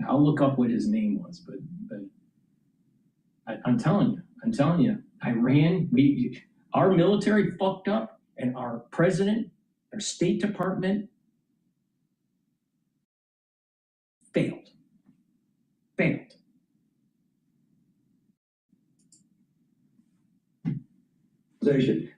I'll look up what his name was, but I'm telling you, Iran, our military fucked up, and our president, our State Department failed.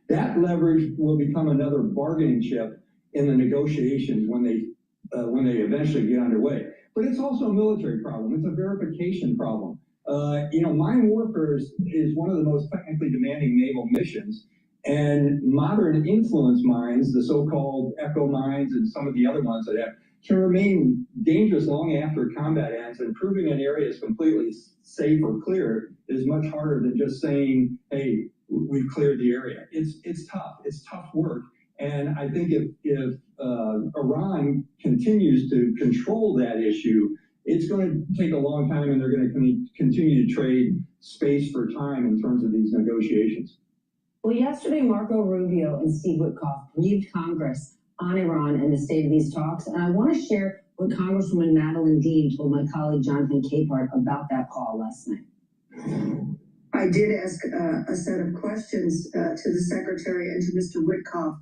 That leverage will become another bargaining chip in the negotiations when they eventually get underway. But it's also a military problem. It's a verification problem. Mine warfare is one of the most technically demanding naval missions, and modern influence mines, the so-called echo mines and some of the other ones that have, can remain dangerous long after combat ends, and proving an area is completely safe or clear is much harder than just saying, hey, we've cleared the area. It's tough. It's tough work. And I think if Iran continues to control that issue, it's going to take a long time, and they're going to continue to trade space for time in terms of these negotiations. Well, yesterday, Marco Rubio and Steve Witkoff briefed Congress on Iran and the state of these talks. And I want to share what Congresswoman Madeline Dean told my colleague Jonathan Capehart about that call last night. I did ask a set of questions to the Secretary and to Mr. Witkoff,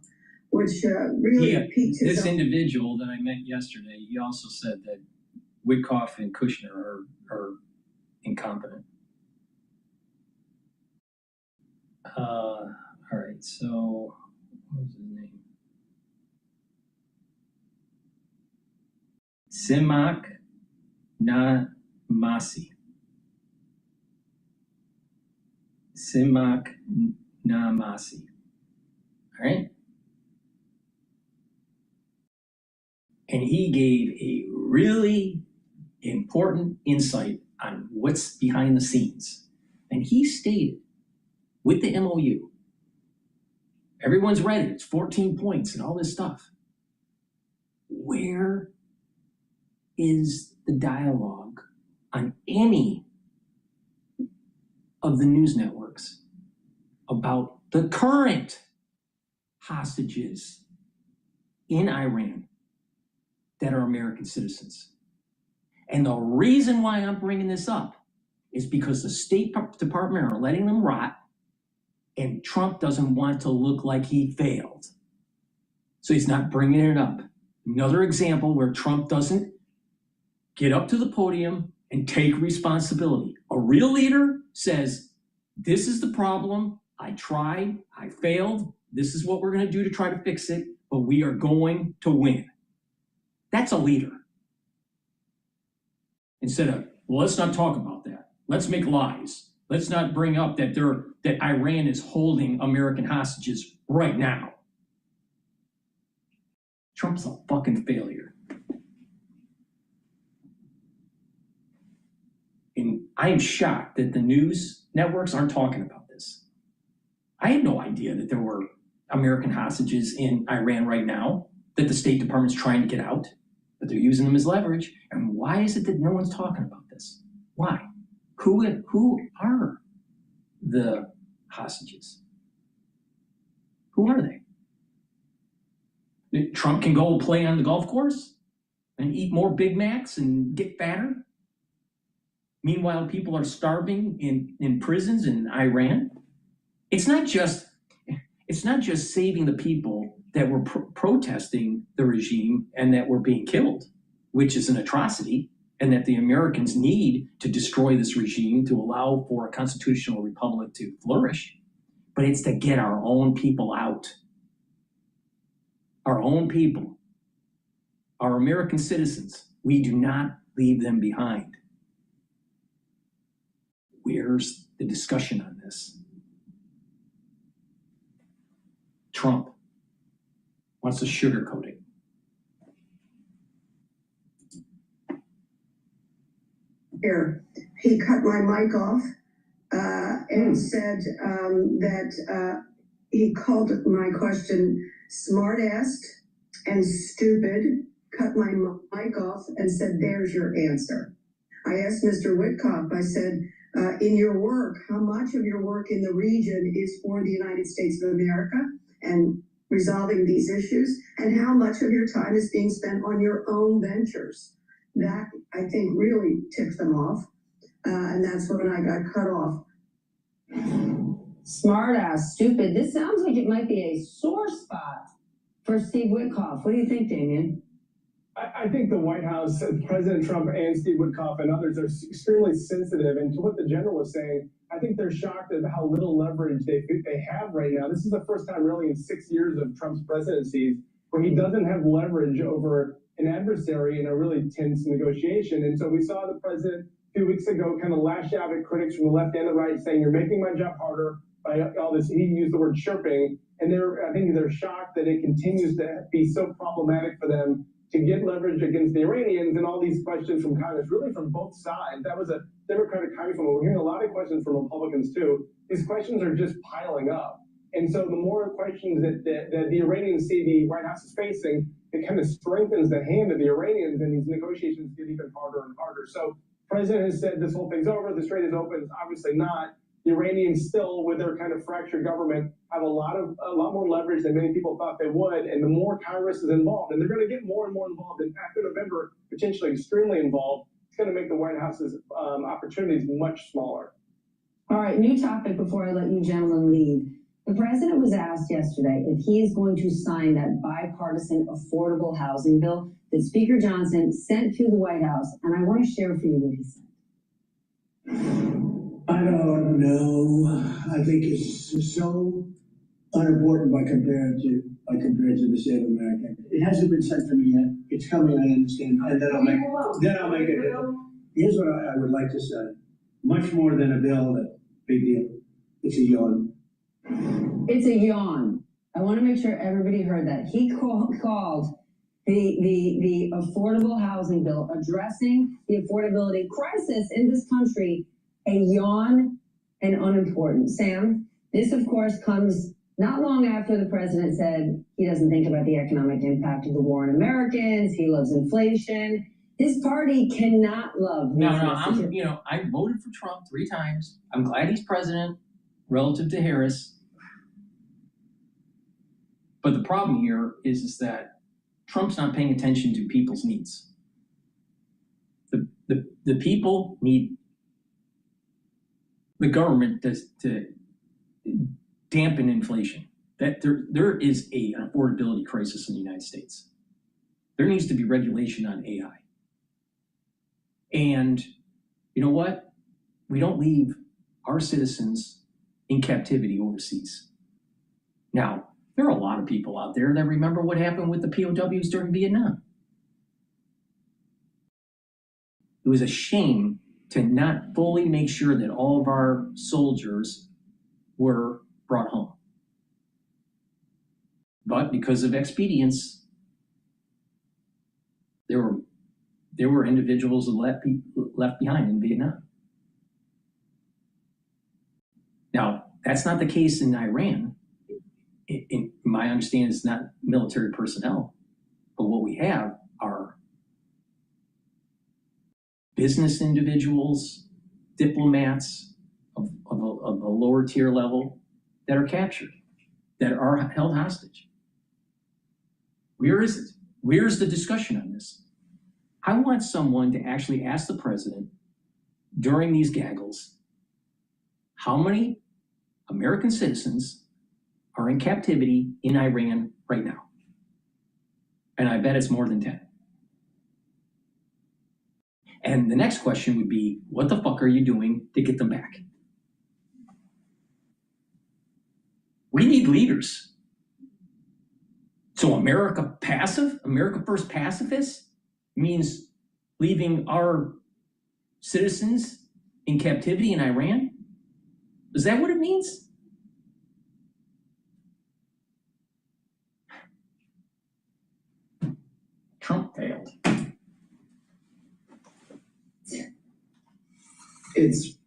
which really piqued his This individual that I met yesterday, he also said that Witkoff and Kushner are incompetent. All right, so what was his name? Simak Namasi. Simak Namasi. All right? And he gave a really important insight on what's behind the scenes. And he stated, with the MOU, everyone's read it, it's 14 points and all this stuff. Where is the dialogue on any of the news networks about the current hostages in Iran that are American citizens? And the reason why I'm bringing this up is because the State Department are letting them rot, and Trump doesn't want to look like he failed. So he's not bringing it up. Another example where Trump doesn't get up to the podium and take responsibility. A real leader says, this is the problem, I tried, I failed, this is what we're going to do to try to fix it, but we are going to win. That's a leader. Instead of, well, let's not talk about that. Let's make lies. Let's not bring up that Iran is holding American hostages right now. Trump's a fucking failure. And I'm shocked that the news networks aren't talking about this. I had no idea that there were American hostages in Iran right now, that the State Department's trying to get out, but they're using them as leverage. And why is it that no one's talking about this? Why? Who are the hostages? Who are they? Trump can go play on the golf course and eat more Big Macs and get fatter. Meanwhile, people are starving in prisons in Iran. It's not just saving the people that were protesting the regime and that were being killed, which is an atrocity, and that the Americans need to destroy this regime to allow for a constitutional republic to flourish. But it's to get our own people out. Our own people, our American citizens, we do not leave them behind. Where's the discussion on this? Trump wants to sugarcoat it. Here, he cut my mic off and said that he called my question smart-assed and stupid, cut my mic off and said, there's your answer. I asked Mr. Witkoff, I said, in your work, how much of your work in the region is for the United States of America and resolving these issues, and how much of your time is being spent on your own ventures? That, I think, really tipped them off, and that's when I got cut off. Smart ass, stupid. This sounds like it might be a sore spot for Steve Witkoff. What do you think, Damien? I think the White House, President Trump and Steve Witkoff and others are extremely sensitive. And to what the general was saying, I think they're shocked at how little leverage they have right now. This is the first time really in 6 years of Trump's presidency where he doesn't have leverage over an adversary in a really tense negotiation. And so we saw the president a few weeks ago kind of lash out at critics from the left and the right saying, you're making my job harder by all this. He used the word chirping. And I think they're shocked that it continues to be so problematic for them to get leverage against the Iranians, and all these questions from Congress, really from both sides. That was a Democratic congresswoman. We're hearing a lot of questions from Republicans too. These questions are just piling up. And so the more questions that the Iranians see the White House is facing, it kind of strengthens the hand of the Iranians, and these negotiations get even harder and harder. So the president has said this whole thing's over, the strait is open. It's obviously not. The Iranians still, with their kind of fractured government, have a lot more leverage than many people thought they would. And the more Congress is involved, and they're going to get more and more involved, and after November, potentially extremely involved, it's going to make the White House's opportunities much smaller. All right, new topic before I let you gentlemen leave. The president was asked yesterday if he is going to sign that bipartisan affordable housing bill that Speaker Johnson sent to the White House, and I want to share for you what he said. I don't know. I think it's so unimportant by compared to the state of America. It hasn't been sent to me yet. It's coming, I understand, and then I'll make it. Here's what I would like to say. Much more than a bill, that big deal. It's a yawn. It's a yawn. I want to make sure everybody heard that. He called the affordable housing bill addressing the affordability crisis in this country a yawn and unimportant. Sam, this of course comes not long after the president said he doesn't think about the economic impact of the war on Americans. He loves inflation. His party cannot love. I voted for Trump 3 times. I'm glad he's president relative to Harris. But the problem here is that Trump's not paying attention to people's needs. The people need the government to dampen inflation. That there is an affordability crisis in the United States. There needs to be regulation on AI. And you know what? We don't leave our citizens in captivity overseas. Now, there are a lot of people out there that remember what happened with the POWs during Vietnam. It was a shame to not fully make sure that all of our soldiers were brought home. But because of expedience, there were individuals left behind in Vietnam. Now, that's not the case in Iran. In my understanding, it's not military personnel, but what we have are business individuals, diplomats of a lower tier level that are captured, that are held hostage. Where is it? Where's the discussion on this? I want someone to actually ask the president during these gaggles, how many American citizens are in captivity in Iran right now? And I bet it's more than 10. And the next question would be, what the fuck are you doing to get them back? We need leaders. So America passive, America first pacifist means leaving our citizens in captivity in Iran? Is that what it means? Trump failed. It's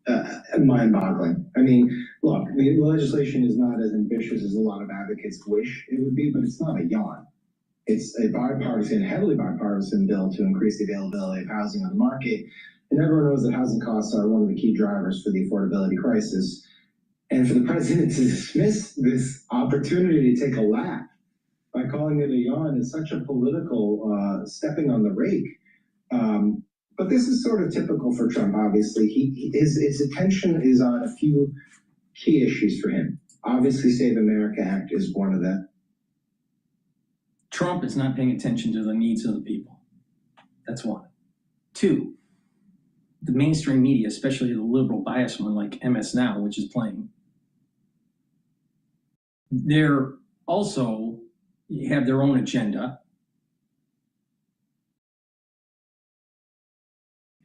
mind-boggling. I mean, look, the legislation is not as ambitious as a lot of advocates wish it would be, but it's not a yawn. It's a bipartisan, heavily bipartisan bill to increase the availability of housing on the market. And everyone knows that housing costs are one of the key drivers for the affordability crisis. And for the president to dismiss this opportunity to take a laugh by calling it a yawn is such a political stepping on the rake. But this is sort of typical for Trump, obviously. His attention is on a few key issues for him. Obviously, Save America Act is one of them. Trump is not paying attention to the needs of the people. That's one. Two, the mainstream media, especially the liberal bias one like MS Now, which is playing, they're also have their own agenda.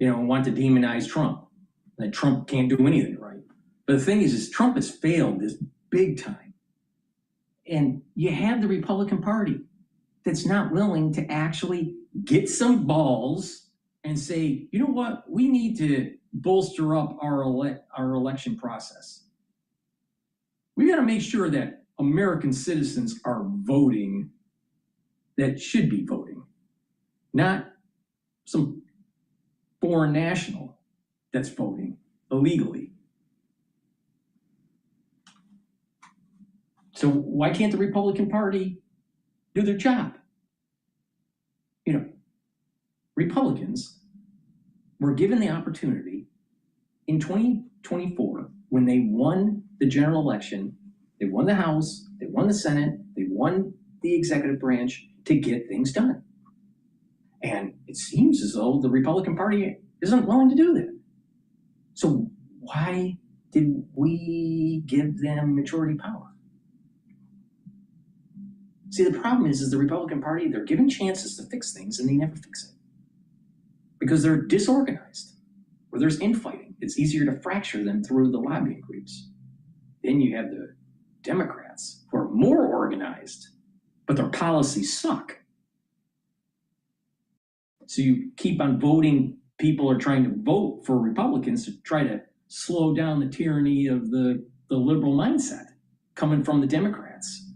Want to demonize Trump, that Trump can't do anything right. But the thing is Trump has failed this big time. And you have the Republican Party that's not willing to actually get some balls and say, you know what, we need to bolster up our election process. We got to make sure that American citizens are voting that should be voting, not some foreign national that's voting illegally. So why can't the Republican Party do their job? Republicans were given the opportunity in 2024 when they won the general election, they won the House, they won the Senate, they won the executive branch to get things done. And it seems as though the Republican Party isn't willing to do that. So why did we give them majority power? See, the problem is the Republican Party, they're given chances to fix things and they never fix it. Because they're disorganized. Where there's infighting, it's easier to fracture them through the lobbying groups. Then you have the Democrats who are more organized, but their policies suck. So you keep on voting, people are trying to vote for Republicans to try to slow down the tyranny of the liberal mindset coming from the Democrats.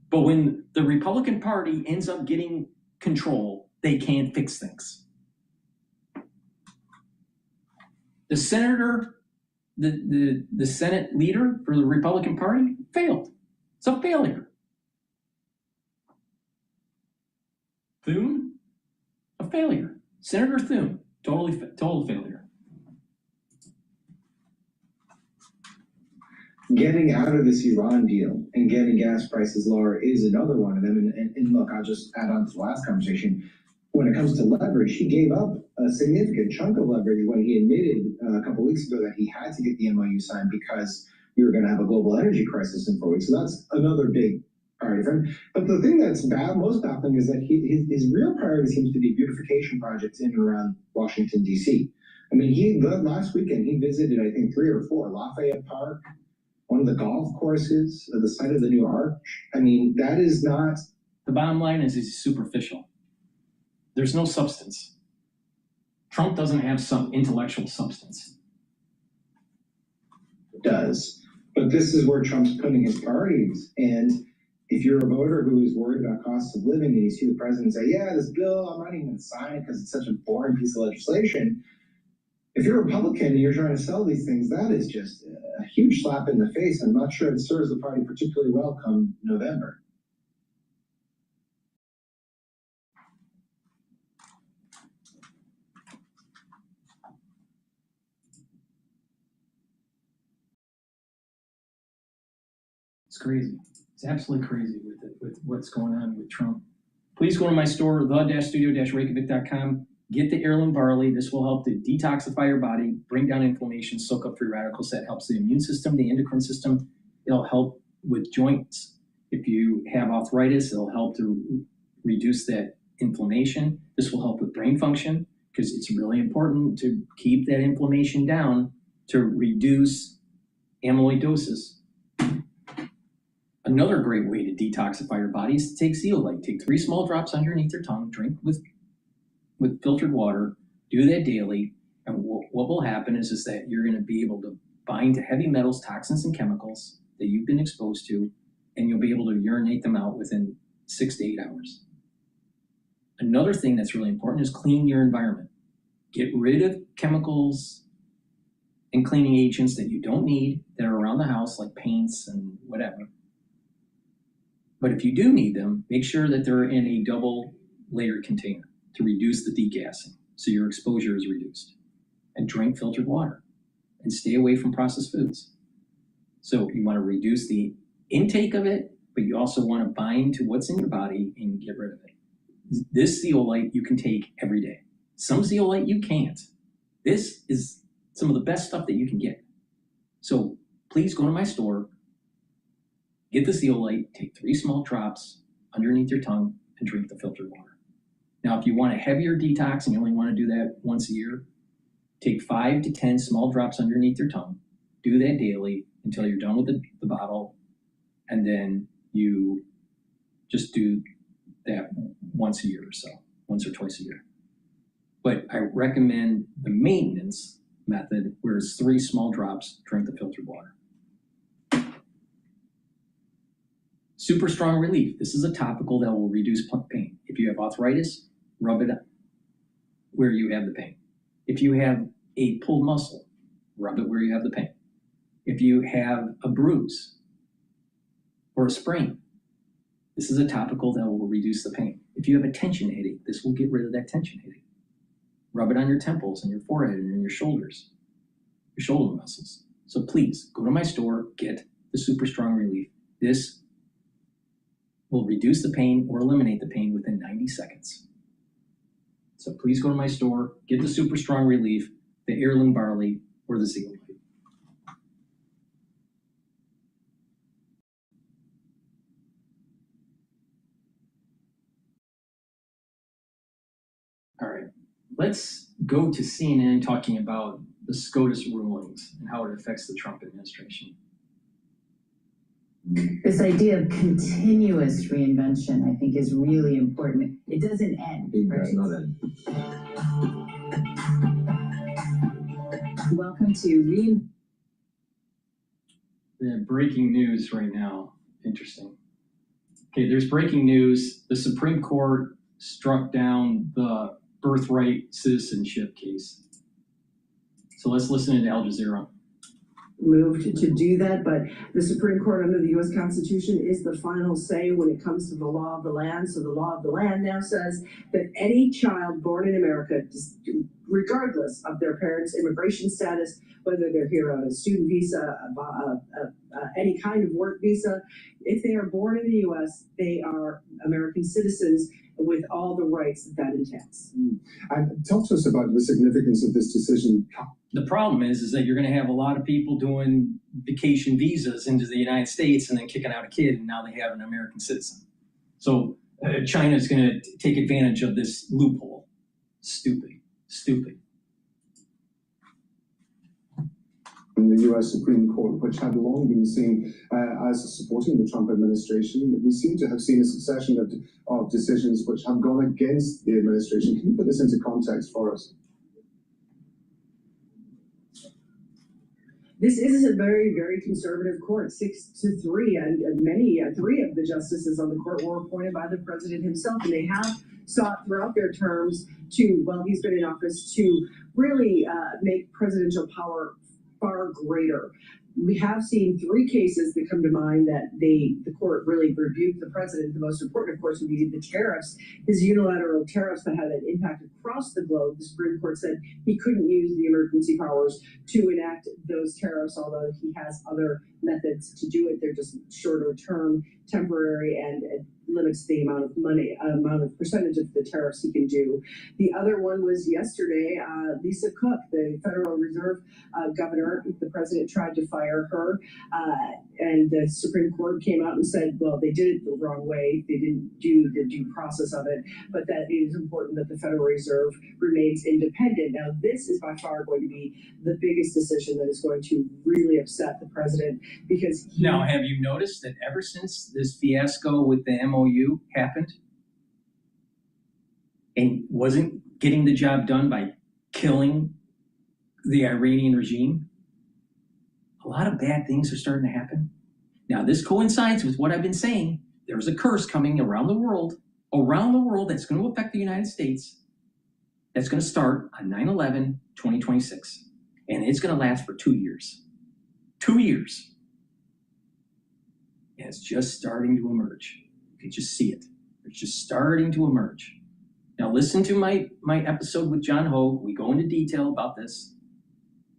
But when the Republican Party ends up getting control, they can't fix things. The senator, the Senate leader for the Republican Party failed. It's a failure. Thune, a failure. Senator Thune, total failure. Getting out of this Iran deal and getting gas prices lower is another one of them. And look, I'll just add on to the last conversation. When it comes to leverage, he gave up a significant chunk of leverage when he admitted a couple weeks ago that he had to get the MOU signed because we were going to have a global energy crisis in 4 weeks. So that's another big priority for him. But the thing that's most baffling is that his real priority seems to be beautification projects in and around Washington, D.C. I mean, last weekend, he visited, I think, 3 or 4, Lafayette Park, one of the golf courses, the site of the new arch. I mean, that is not... The bottom line is he's superficial. There's no substance. Trump doesn't have some intellectual substance. It does. But this is where Trump's putting his priorities. And if you're a voter who is worried about costs of living and you see the president say, yeah, this bill, I'm not even going to sign it because it's such a boring piece of legislation. If you're a Republican and you're trying to sell these things, that is just a huge slap in the face. I'm not sure it serves the party particularly well come November. It's crazy. It's absolutely crazy with what's going on with Trump. Please go to my store, the-studio-reykjavik.com. Get the heirloom barley. This will help to detoxify your body, bring down inflammation, soak up free radicals. That helps the immune system, the endocrine system. It'll help with joints. If you have arthritis, it'll help to reduce that inflammation. This will help with brain function because it's really important to keep that inflammation down to reduce amyloidosis. Another great way to detoxify your body is to take zeolite. Take 3 small drops underneath your tongue, drink with filtered water, do that daily, and what will happen is that you're going to be able to bind to heavy metals, toxins, and chemicals that you've been exposed to, and you'll be able to urinate them out within 6 to 8 hours. Another thing that's really important is clean your environment. Get rid of chemicals and cleaning agents that you don't need that are around the house, like paints and whatever. But if you do need them, make sure that they're in a double layered container to reduce the degassing, so your exposure is reduced. And drink filtered water and stay away from processed foods. So you want to reduce the intake of it, but you also want to bind to what's in your body and get rid of it. This zeolite you can take every day. Some zeolite you can't. This is some of the best stuff that you can get. So please go to my store, get the zeolite, take 3 small drops underneath your tongue, and drink the filtered water. Now, if you want a heavier detox and you only want to do that once a year, take 5 to 10 small drops underneath your tongue, do that daily until you're done with the bottle, and then you just do that once a year or so, once or twice a year. But I recommend the maintenance method, where it's 3 small drops, drink the filtered water. Super strong relief. This is a topical that will reduce pain. If you have arthritis, rub it where you have the pain. If you have a pulled muscle, rub it where you have the pain. If you have a bruise or a sprain, this is a topical that will reduce the pain. If you have a tension headache, this will get rid of that tension headache. Rub it on your temples and your forehead and your shoulders, your shoulder muscles. So please go to my store, get the super strong relief. This will reduce the pain or eliminate the pain within 90 seconds. So please go to my store, get the super strong relief, the heirloom barley, or the zeolite. All right, let's go to CNN talking about the SCOTUS rulings and how it affects the Trump administration. This idea of continuous reinvention, I think, is really important. It doesn't end. It does not end. Welcome to The breaking news right now. Interesting. Okay, there's breaking news. The Supreme Court struck down the birthright citizenship case. So let's listen to Al Jazeera. Moved to do that, but the Supreme Court under the U.S. Constitution is the final say when it comes to the law of the land. So the law of the land now says that any child born in America, regardless of their parents' immigration status, whether they're here on a student visa, any kind of work visa, if they are born in the U.S., they are American citizens with all the rights that entails. And talk to us about the significance of this decision. The problem is that you're going to have a lot of people doing vacation visas into the United States and then kicking out a kid, and now they have an American citizen. So China is going to take advantage of this loophole. Stupid. In the U.S. Supreme Court, which had long been seen as supporting the Trump administration, we seem to have seen a succession of decisions which have gone against the administration. Can you put this into context for us? This is a very, very conservative court, 6-3, and three of the justices on the court were appointed by the president himself, and they have sought throughout their terms to, while he's been in office, to really make presidential power far greater. We have seen 3 cases that come to mind that the court really rebuked the president. The most important, of course, would be the tariffs, his unilateral tariffs that had an impact across the globe. The Supreme Court said he couldn't use the emergency powers to enact those tariffs, although he has other methods to do it. They're just shorter term, temporary, and it limits the amount of percentage of the tariffs he can do. The other one was yesterday, Lisa Cook, the Federal Reserve governor. The president tried to fire her, and the Supreme Court came out and said, well, they did it the wrong way. They didn't do the due process of it, but that it is important that the Federal Reserve remains independent. Now, this is by far going to be the biggest decision that is going to really upset the president, because Now, have you noticed that ever since this fiasco with the MOU happened and wasn't getting the job done by killing the Iranian regime, a lot of bad things are starting to happen. Now, this coincides with what I've been saying. There's a curse coming around the world that's going to affect the United States. That's going to start on 9/11/2026. And it's going to last for 2 years. 2 years. And it's just starting to emerge. You can just see it. It's just starting to emerge. Now listen to my episode with John Hogue. We go into detail about this.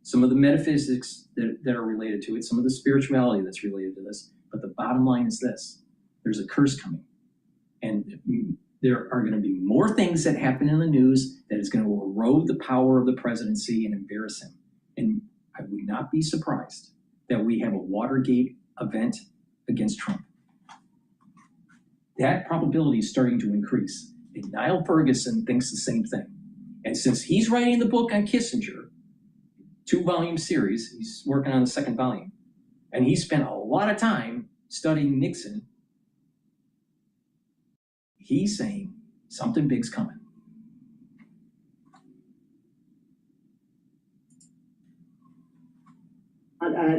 Some of the metaphysics that are related to it, some of the spirituality that's related to this. But the bottom line is this. There's a curse coming. And there are going to be more things that happen in the news that is going to erode the power of the presidency and embarrass him. And I would not be surprised that we have a Watergate event against Trump. That probability is starting to increase. And Niall Ferguson thinks the same thing. And since he's writing the book on Kissinger, 2-volume series, he's working on the 2nd volume, and he spent a lot of time studying Nixon, he's saying something big's coming.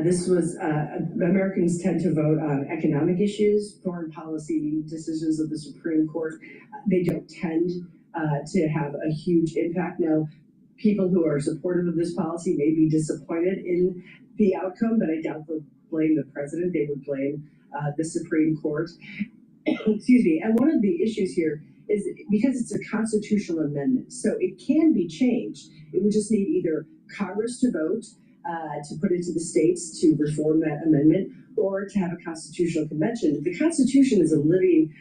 This was, Americans tend to vote on economic issues, foreign policy decisions of the Supreme Court. They don't tend to have a huge impact. Now, people who are supportive of this policy may be disappointed in the outcome, but I doubt they'll blame the president. They would blame the Supreme Court. Excuse me. And one of the issues here is because it's a constitutional amendment, so it can be changed. It would just need either Congress to vote to put it to the states to reform that amendment, or to have a constitutional convention. The Constitution is a living,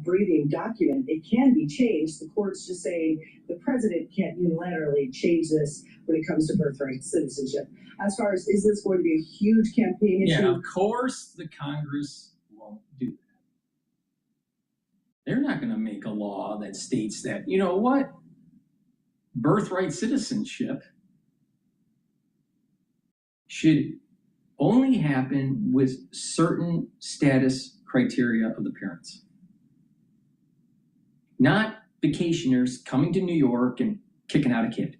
breathing document. It can be changed. The court's just saying the president can't unilaterally change this when it comes to birthright citizenship. As far as, is this going to be a huge campaign issue? Yeah, of course the Congress won't do that. They're not going to make a law that states that, you know what, birthright citizenship should only happen with certain status criteria of the parents. Not vacationers coming to New York and kicking out a kid.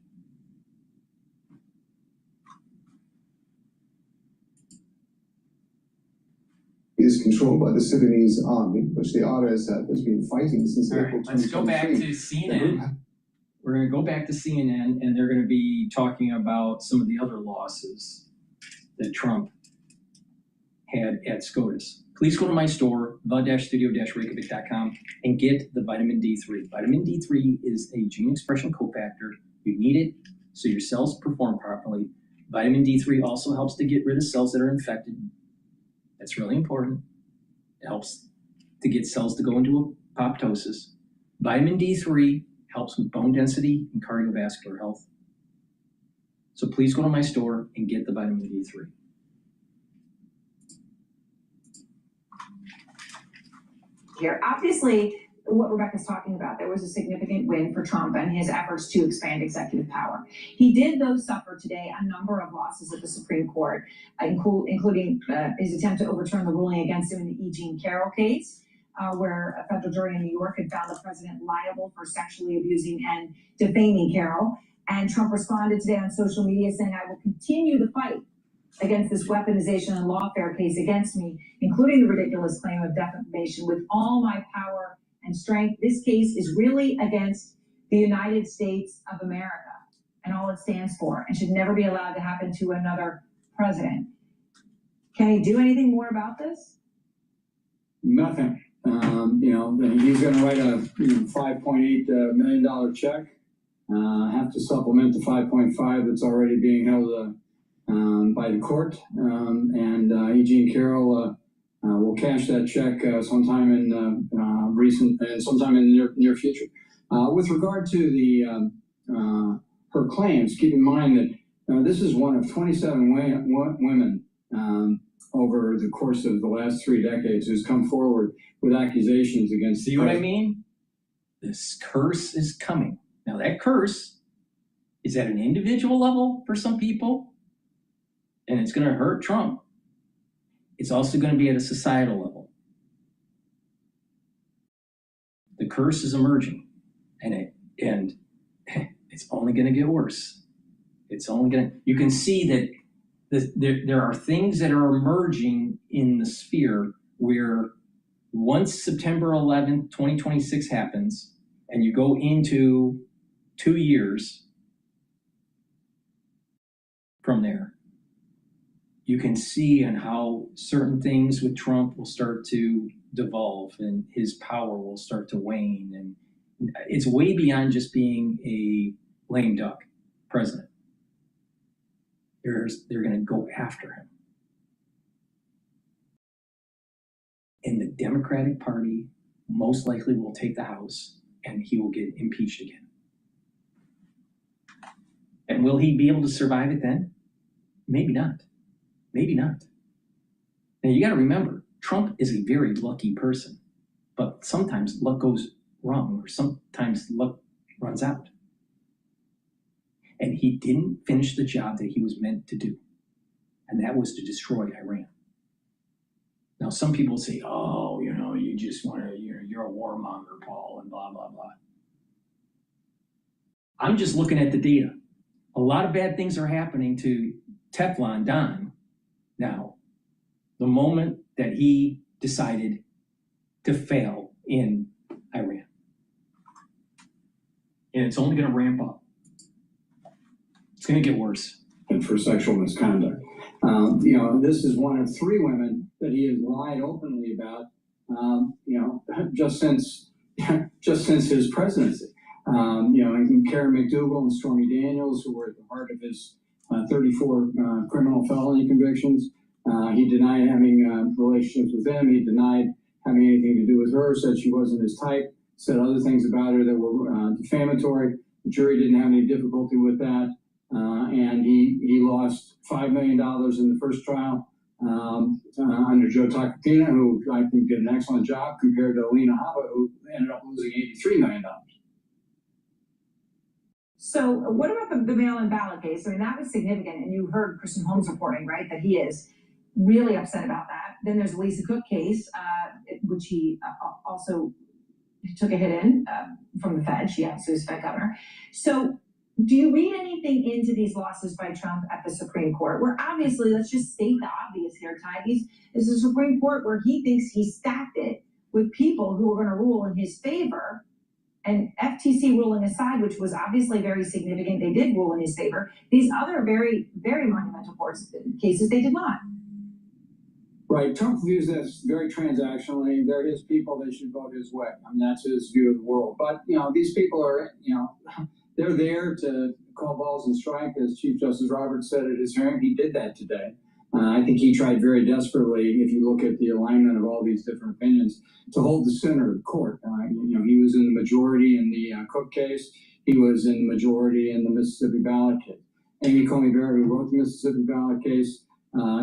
Is controlled by the Sudanese army, which the RSF has been fighting since April 2023. Let's go back to CNN. We're going to go back to CNN, and they're going to be talking about some of the other losses that Trump had at SCOTUS. Please go to my store, the-studio-reykjavik.com, and get the vitamin D3. Vitamin D3 is a gene expression cofactor. You need it so your cells perform properly. Vitamin D3 also helps to get rid of cells that are infected. That's really important. It helps to get cells to go into apoptosis. Vitamin D3 helps with bone density and cardiovascular health. So please go to my store and get the vitamin D3. Here, obviously, what Rebecca's talking about, there was a significant win for Trump and his efforts to expand executive power. He did, though, suffer today a number of losses at the Supreme Court, including his attempt to overturn the ruling against him in the E. Jean Carroll case, where a federal jury in New York had found the president liable for sexually abusing and defaming Carroll. And Trump responded today on social media saying, "I will continue the fight against this weaponization and lawfare case against me, including the ridiculous claim of defamation, with all my power and strength. This case is really against the United States of America and all it stands for, and should never be allowed to happen to another president. Can he do anything more about this? Nothing. He's gonna write a $5.8 million check, have to supplement the 5.5 that's already being held by the court, and Eugene Carroll will cash that check sometime in sometime in the near future. With regard to the her claims, keep in mind that this is one of 27 women over the course of the last 3 decades who's come forward with accusations against. See what I mean? This curse is coming. Now that curse is at an individual level for some people, and it's going to hurt Trump. It's also going to be at a societal level. The curse is emerging, and it's only going to get worse. It's only going to. You can see that there are things that are emerging in the sphere where once September 11th, 2026 happens, and you go into 2 years from there, you can see on how certain things with Trump will start to devolve and his power will start to wane. And it's way beyond just being a lame duck president. They're going to go after him. And the Democratic Party most likely will take the House and he will get impeached again. And will he be able to survive it then? Maybe not. Maybe not. Now you got to remember, Trump is a very lucky person, but sometimes luck goes wrong or sometimes luck runs out. And he didn't finish the job that he was meant to do, and that was to destroy Iran. Now, some people say, oh, you just want to, you're a warmonger, Paul, and blah, blah, blah. I'm just looking at the data. A lot of bad things are happening to Teflon Don now, the moment that he decided to fail in Iran. And it's only going to ramp up. It's going to get worse. And for sexual misconduct. This is one of 3 women that he has lied openly about, just since his presidency. Karen McDougal and Stormy Daniels, who were at the heart of his 34 criminal felony convictions. He denied having relationships with them. He denied having anything to do with her, said she wasn't his type, said other things about her that were defamatory. The jury didn't have any difficulty with that. And he lost $5 million in the first trial under Joe Tacopina, who I think did an excellent job, compared to Alina Habba, who ended up losing $83 million. So what about the mail-in ballot case? I mean, that was significant, and you heard Kristen Holmes reporting, right, that he is really upset about that. Then there's the Lisa Cook case, which he also took a hit in from the Fed. She also is Fed governor. So do you read anything into these losses by Trump at the Supreme Court, where obviously, let's just state the obvious here, Ty, this is a Supreme Court where he thinks he stacked it with people who are going to rule in his favor, and FTC ruling aside, which was obviously very significant, they did rule in his favor. These other very, very monumental cases, they did not. Right. Trump views this very transactionally. They're his people. They should vote his way. I mean, that's his view of the world. But, these people are, they're there to call balls and strike, as Chief Justice Roberts said at his hearing. He did that today. I think he tried very desperately, if you look at the alignment of all these different opinions, to hold the center of the court. He was in the majority in the Cook case. He was in the majority in the Mississippi ballot case. Amy Coney Barrett, who wrote the Mississippi ballot case,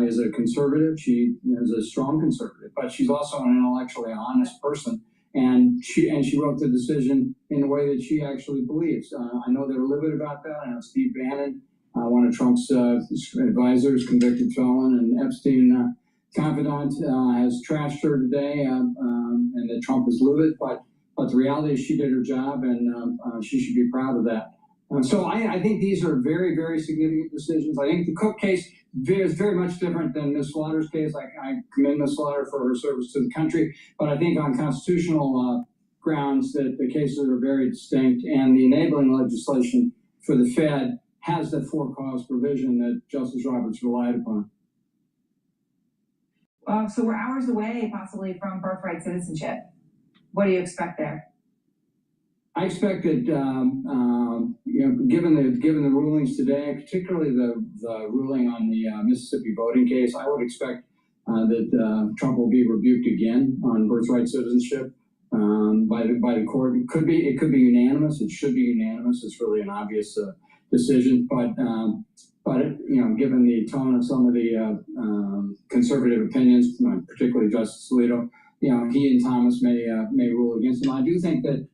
is a conservative. She is a strong conservative, but she's also an intellectually honest person. And she wrote the decision in the way that she actually believes. I know they're livid about that. I know Steve Bannon, one of Trump's advisors, convicted felon and Epstein confidant, has trashed her today, and that Trump is livid. But the reality is she did her job, and she should be proud of that. So I think these are very, very significant decisions. I think the Cook case is very much different than Ms. Slaughter's case. I commend Ms. Slaughter for her service to the country, but I think on constitutional grounds that the cases are very distinct, and the enabling legislation for the Fed has the for-cause provision that Justice Roberts relied upon. So we're hours away possibly from birthright citizenship. What do you expect there? I expect that, given the rulings today, particularly the ruling on the Mississippi voting case, I would expect that Trump will be rebuked again on birthright citizenship by the court. It could be unanimous. It should be unanimous. It's really an obvious decision, but given the tone of some of the conservative opinions, particularly Justice Alito, he and Thomas may rule against him. I do think that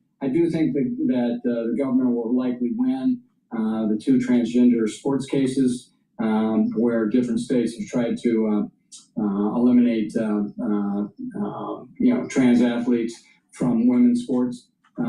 the government will likely win the two transgender sports cases where different states have tried to eliminate trans athletes from women's sports. So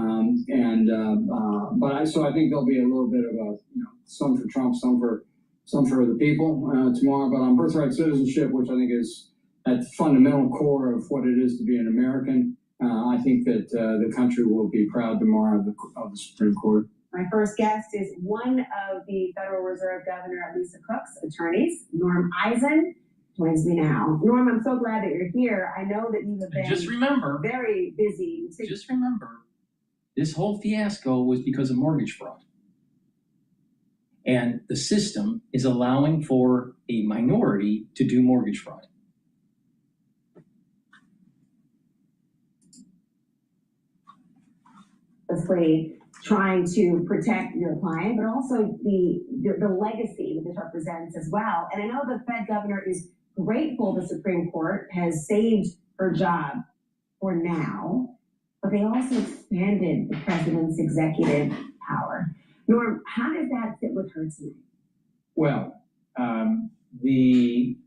I think there'll be a little bit of some for Trump, some for the people tomorrow. But on birthright citizenship, which I think is at the fundamental core of what it is to be an American, I think that the country will be proud tomorrow of the Supreme Court. My first guest is one of the Federal Reserve Governor Lisa Cook's attorneys, Norm Eisen, joins me now. Norm, I'm so glad that you're here. I know that you have been just remember, very busy. Just remember, this whole fiasco was because of mortgage fraud. And the system is allowing for a minority to do mortgage fraud. Obviously, trying to protect your client, but also the legacy that this represents as well. And I know the Fed governor is grateful the Supreme Court has saved her job for now, but they also expanded the president's executive power. Norm, how does that fit with her tonight? Well, the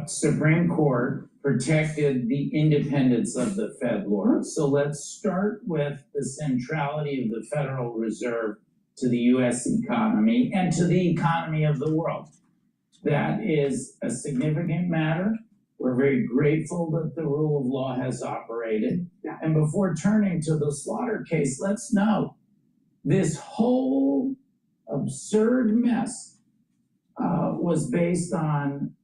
Supreme Court protected the independence of the Fed, Laura. So let's start with the centrality of the Federal Reserve to the U.S. economy and to the economy of the world. That is a significant matter. We're very grateful that the rule of law has operated. Yeah. And before turning to the Slaughter case, let's know this whole absurd mess was based on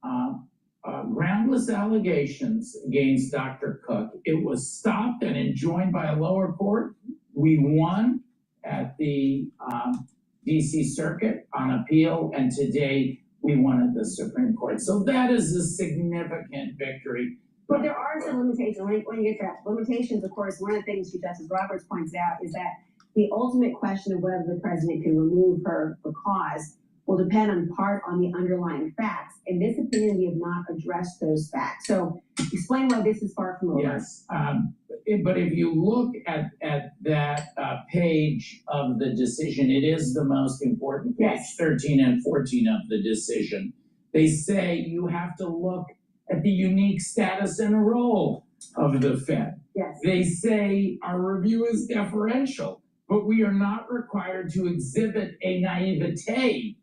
groundless allegations against Dr. Cook. It was stopped and enjoined by a lower court. We won at the DC Circuit on appeal, and today we won at the Supreme Court. So that is a significant victory. But there are some limitations. When you get to that, limitations, of course, one of the things Chief Justice Roberts points out is that the ultimate question of whether the president can remove her for cause will depend in part on the underlying facts. In this opinion, we have not addressed those facts. So explain why this is far from over. Yes, but if you look at that page of the decision, it is the most important page, yes. 13 and 14 of the decision. They say you have to look at the unique status and role of the Fed. Yes. They say our review is deferential, but we are not required to exhibit a naivete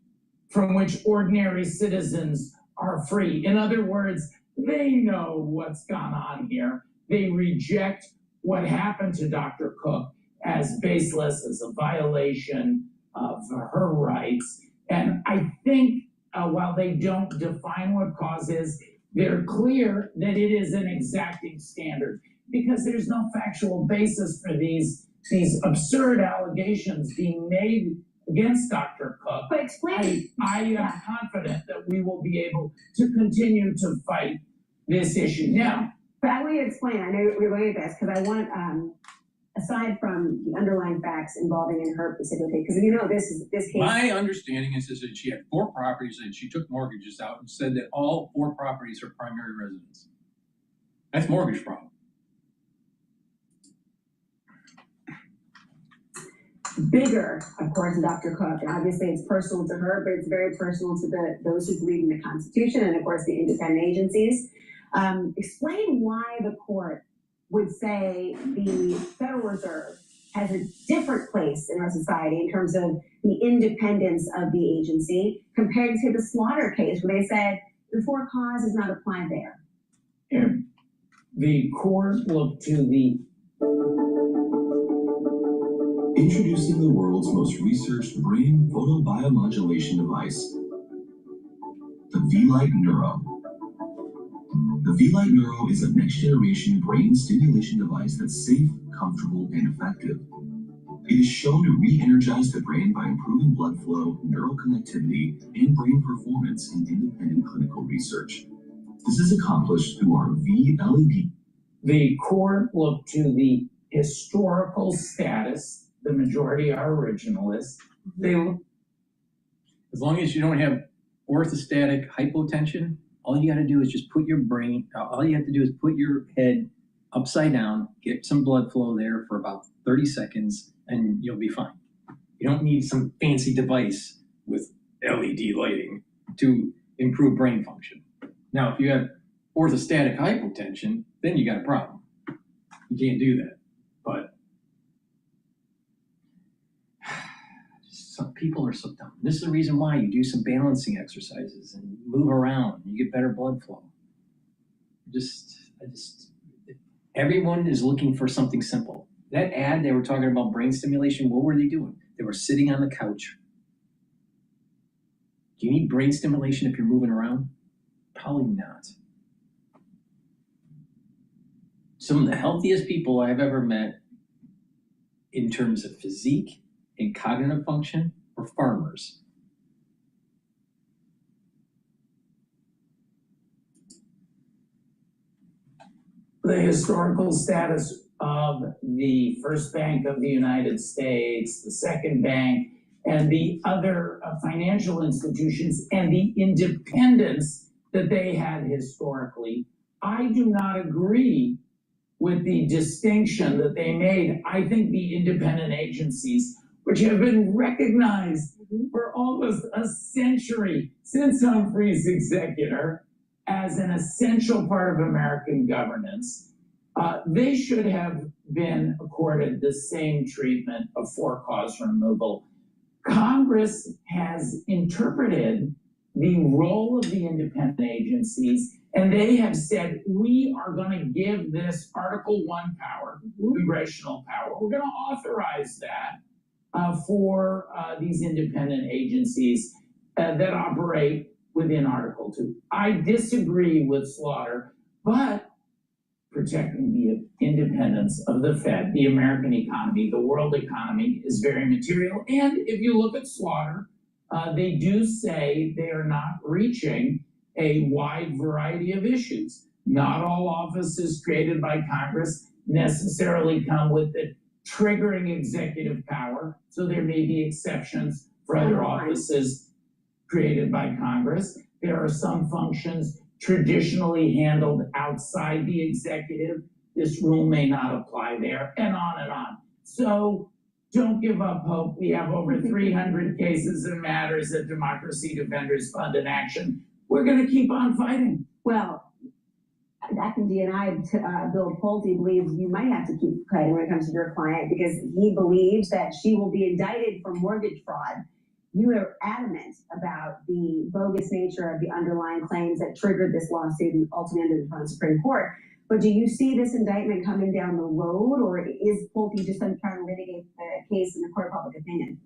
from which ordinary citizens are free. In other words, they know what's gone on here. They reject what happened to Dr. Cook as baseless, as a violation of her rights. And I think while they don't define what cause is, they're clear that it is an exacting standard because there's no factual basis for these absurd allegations being made against Dr. Cook. But explain. I am confident that we will be able to continue to fight this issue. Now, but I want you to explain. I know we're going to this because I want, aside from the underlying facts involving in her specifically, because you know this case. My understanding is that she had 4 properties and she took mortgages out and said that all 4 properties are primary residence. That's mortgage fraud. Bigger, of course, than Dr. Cook, and obviously it's personal to her, but it's very personal to those who believe in the Constitution and, of course, the independent agencies. Explain why the court would say the Federal Reserve has a different place in our society in terms of the independence of the agency compared to the Slaughter case where they said the for cause is not applied there. And the court looked to the Introducing the world's most researched brain photobiomodulation device, the V-Lite Neuro. The V-Lite Neuro is a next-generation brain stimulation device that's safe, comfortable, and effective. It is shown to re-energize the brain by improving blood flow, neural connectivity, and brain performance in independent clinical research. This is accomplished through our V-LED. The court looked to the historical status. The majority are originalists. They, as long as you don't have orthostatic hypotension, all you got to do is just put your brain, all you have to do is put your head upside down, get some blood flow there for about 30 seconds, and you'll be fine. You don't need some fancy device with LED lighting to improve brain function. Now, if you have orthostatic hypotension, then you got a problem. You can't do that. But some people are so dumb. This is the reason why you do some balancing exercises and move around. You get better blood flow. Everyone is looking for something simple. That ad, they were talking about brain stimulation. What were they doing? They were sitting on the couch. Do you need brain stimulation if you're moving around? Probably not. Some of the healthiest people I've ever met in terms of physique and cognitive function are farmers. The historical status of the First Bank of the United States, the Second Bank, and the other financial institutions, and the independence that they had historically. I do not agree with the distinction that they made. I think the independent agencies, which have been recognized for almost a century since Humphrey's executor as an essential part of American governance, they should have been accorded the same treatment of for-cause removal. Congress has interpreted the role of the independent agencies, and they have said, we are going to give this Article 1 power, congressional power. We're going to authorize that for these independent agencies that operate within Article 2. I disagree with Slaughter, but protecting the independence of the Fed, the American economy, the world economy is very material. And if you look at Slaughter, they do say they are not reaching a wide variety of issues. Not all offices created by Congress necessarily come with the triggering executive power, so there may be exceptions for other offices created by Congress. There are some functions traditionally handled outside the executive. This rule may not apply there, and on and on. So don't give up hope. We have over 300 cases and matters at Democracy Defenders Fund in action. We're going to keep on fighting. Well, FD and I, Bill Pulte, believes you might have to keep fighting when it comes to your client because he believes that she will be indicted for mortgage fraud. You are adamant about the bogus nature of the underlying claims that triggered this lawsuit and ultimately ended in front of the Supreme Court. But do you see this indictment coming down the road, or is Pulte just trying to litigate the case in the court of public opinion?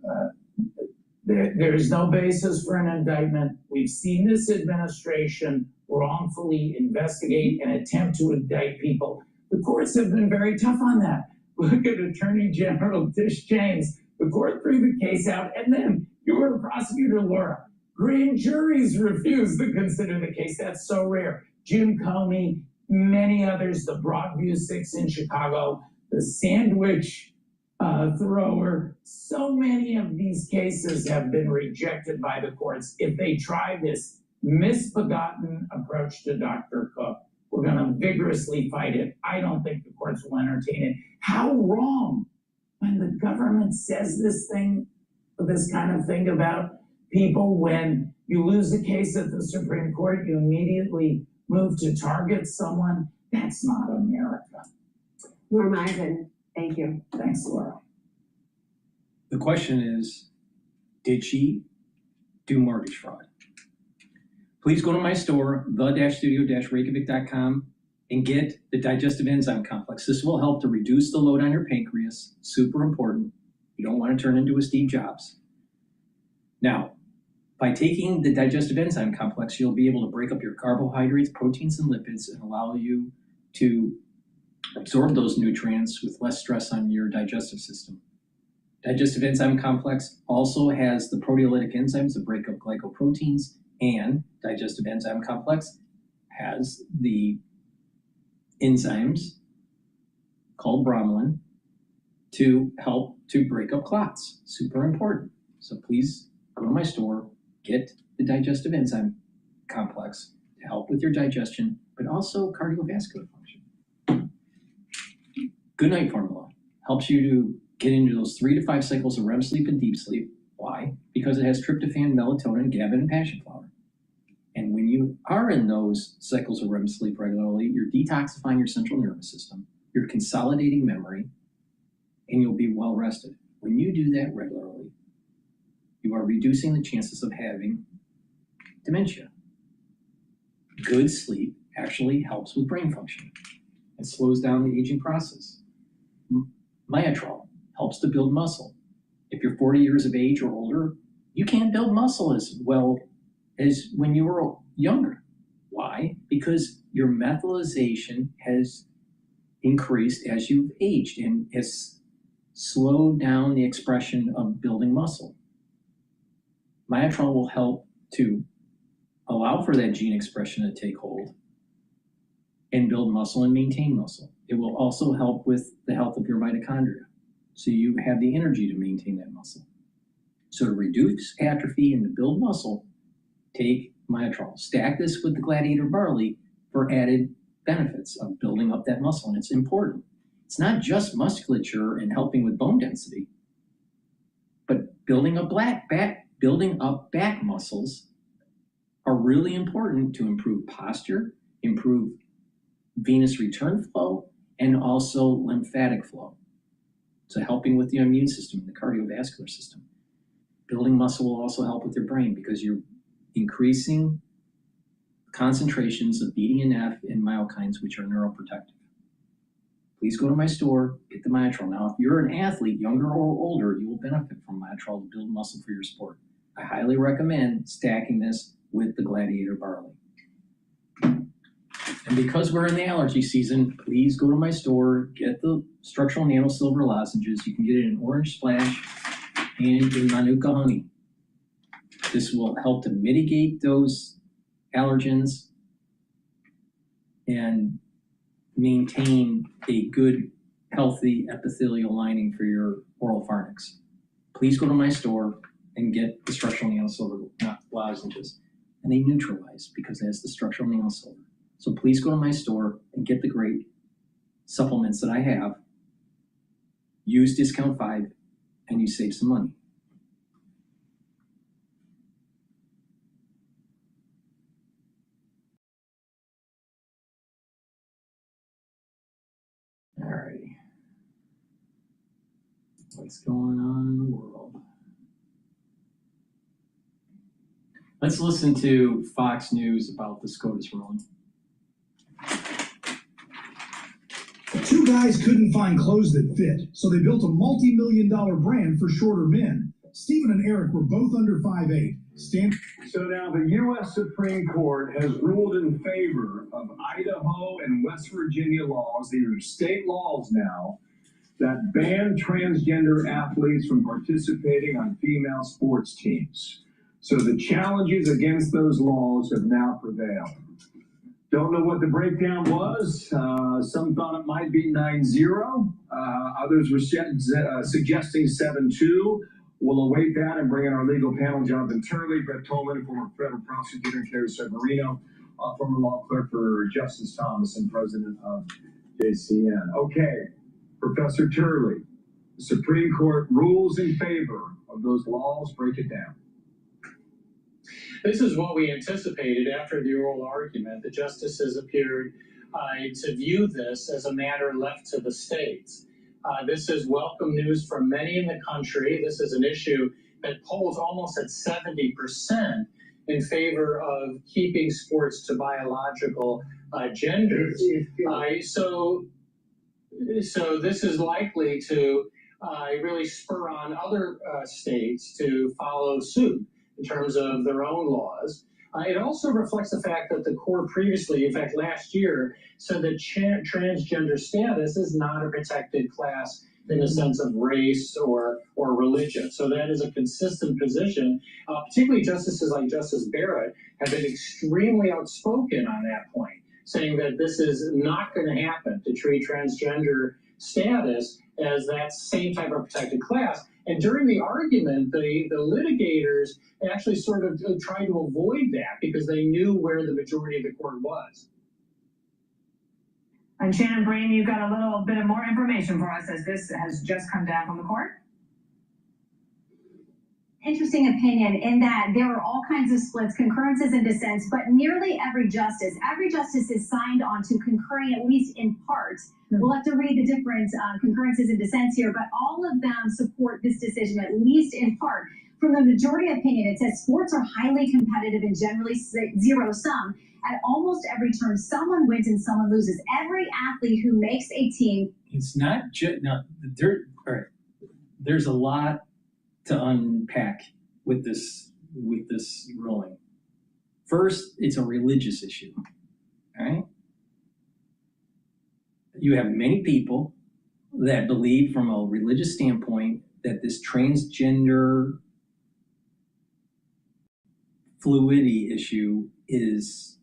There is no basis for an indictment. We've seen this administration wrongfully investigate and attempt to indict people. The courts have been very tough on that. Look at Attorney General Tish James. The court threw the case out, and then you were a prosecutor, Laura. Grand juries refused to consider the case. That's so rare. Jim Comey, many others, the Broadview Six in Chicago, the sandwich thrower. So many of these cases have been rejected by the courts. If they try this misbegotten approach to Dr. Cook, we're going to vigorously fight it. I don't think the courts will entertain it. How wrong when the government says this kind of thing about people. When you lose a case at the Supreme Court, you immediately move to target someone. That's not America. Norma Eisen, thank you. Thanks, Laura. The question is, did she do mortgage fraud? Please go to my store, the-studio-reykjavik.com, and get the digestive enzyme complex. This will help to reduce the load on your pancreas. Super important. You don't want to turn into a Steve Jobs. Now, by taking the digestive enzyme complex, you'll be able to break up your carbohydrates, proteins, and lipids and allow you to absorb those nutrients with less stress on your digestive system. Digestive enzyme complex also has the proteolytic enzymes that break up glycoproteins, and digestive enzyme complex has the enzymes called bromelain to help to break up clots. Super important. So please go to my store, get the digestive enzyme complex to help with your digestion, but also cardiovascular function. Good night formula helps you to get into those 3 to 5 cycles of REM sleep and deep sleep. Why? Because it has tryptophan, melatonin, GABA, and passion flower. And when you are in those cycles of REM sleep regularly, you're detoxifying your central nervous system, you're consolidating memory, and you'll be well rested. When you do that regularly, you are reducing the chances of having dementia. Good sleep actually helps with brain function. It slows down the aging process. Myotrol helps to build muscle. If you're 40 years of age or older, you can't build muscle as well as when you were younger. Why? Because your methylation has increased as you've aged and has slowed down the expression of building muscle. Myotrol will help to allow for that gene expression to take hold and build muscle and maintain muscle. It will also help with the health of your mitochondria, so you have the energy to maintain that muscle. So to reduce atrophy and to build muscle, take Myotrol. Stack this with the Gladiator barley for added benefits of building up that muscle, and it's important. It's not just musculature and helping with bone density, but building up back muscles are really important to improve posture, improve venous return flow, and also lymphatic flow. So helping with the immune system and the cardiovascular system. Building muscle will also help with your brain because you're increasing concentrations of BDNF and myokines, which are neuroprotective. Please go to my store, get the Myotrol. Now, if you're an athlete, younger or older, you will benefit from Myotrol to build muscle for your sport. I highly recommend stacking this with the Gladiator barley. And because we're in the allergy season, please go to my store, get the structural nano silver lozenges. You can get it in orange splash and in Manuka honey. This will help to mitigate those allergens and maintain a good, healthy epithelial lining for your oral pharynx. Please go to my store and get the structural nano silver lozenges. And they neutralize because it has the structural nano silver. So please go to my store and get the great supplements that I have. Use discount 5 and you save some money. Alrighty. What's going on in the world? Let's listen to Fox News about the SCOTUS ruling. 2 guys couldn't find clothes that fit, so they built a multi-million-dollar brand for shorter men. Stephen and Eric were both under 5'8". So now the U.S. Supreme Court has ruled in favor of Idaho and West Virginia laws, these are state laws now, that ban transgender athletes from participating on female sports teams. So the challenges against those laws have now prevailed. Don't know what the breakdown was. Some thought it might be 9-0. Others were suggesting 7-2. We'll await that and bring in our legal panel, Jonathan Turley, Brett Tolman, former federal prosecutor, and Carrie Severino, former law clerk for Justice Thomas and president of JCN. Okay, Professor Turley, the Supreme Court rules in favor of those laws. Break it down. This is what we anticipated after the oral argument. The justices appeared to view this as a matter left to the states. This is welcome news for many in the country. This is an issue that polls almost at 70% in favor of keeping sports to biological genders. So this is likely to really spur on other states to follow suit in terms of their own laws. It also reflects the fact that the court previously, in fact last year, said that transgender status is not a protected class in the sense of race or religion. So that is a consistent position. Particularly justices like Justice Barrett have been extremely outspoken on that point, saying that this is not going to happen, to treat transgender status as that same type of protected class. And during the argument, the litigators actually sort of tried to avoid that because they knew where the majority of the court was. And Shannon Breen, you've got a little bit of more information for us as this has just come down from the court. Interesting opinion in that there were all kinds of splits, concurrences and dissents, but nearly every justice is signed on to concurring at least in part. We'll have to read the different concurrences and dissents here, but all of them support this decision at least in part. From the majority opinion, it says sports are highly competitive and generally zero-sum. At almost every turn, someone wins and someone loses. Every athlete who makes a team. It's not just, all right, there's a lot to unpack with this ruling. First, it's a religious issue, all right? You have many people that believe from a religious standpoint that this transgender fluidity issue is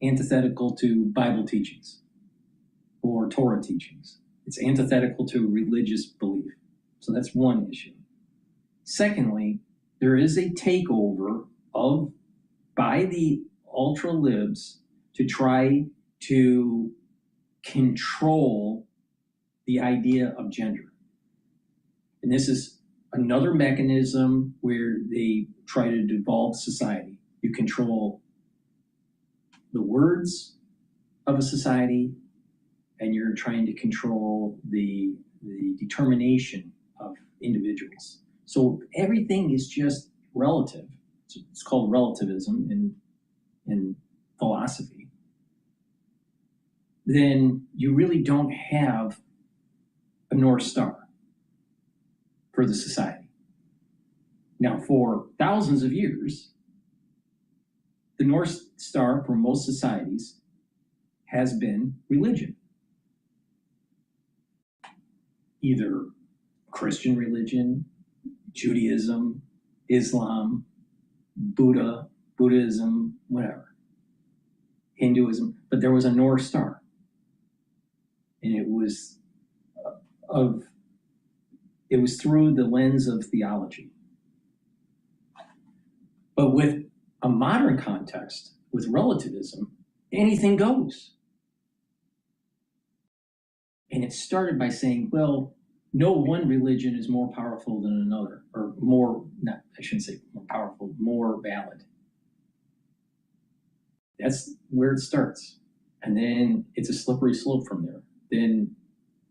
antithetical to Bible teachings or Torah teachings. It's antithetical to religious belief. So that's one issue. Secondly, there is a takeover by the ultra libs to try to control the idea of gender. And this is another mechanism where they try to devolve society. You control the words of a society, and you're trying to control the determination of individuals. So everything is just relative. It's called relativism in philosophy. Then you really don't have a North Star for the society. Now, for thousands of years, the North Star for most societies has been religion. Either Christian religion, Judaism, Islam, Buddhism, whatever, Hinduism, but there was a North Star. And it was through the lens of theology. But with a modern context, with relativism, anything goes. And it started by saying, well, no one religion is more powerful than another, or I shouldn't say more powerful, more valid. That's where it starts. And then it's a slippery slope from there. Then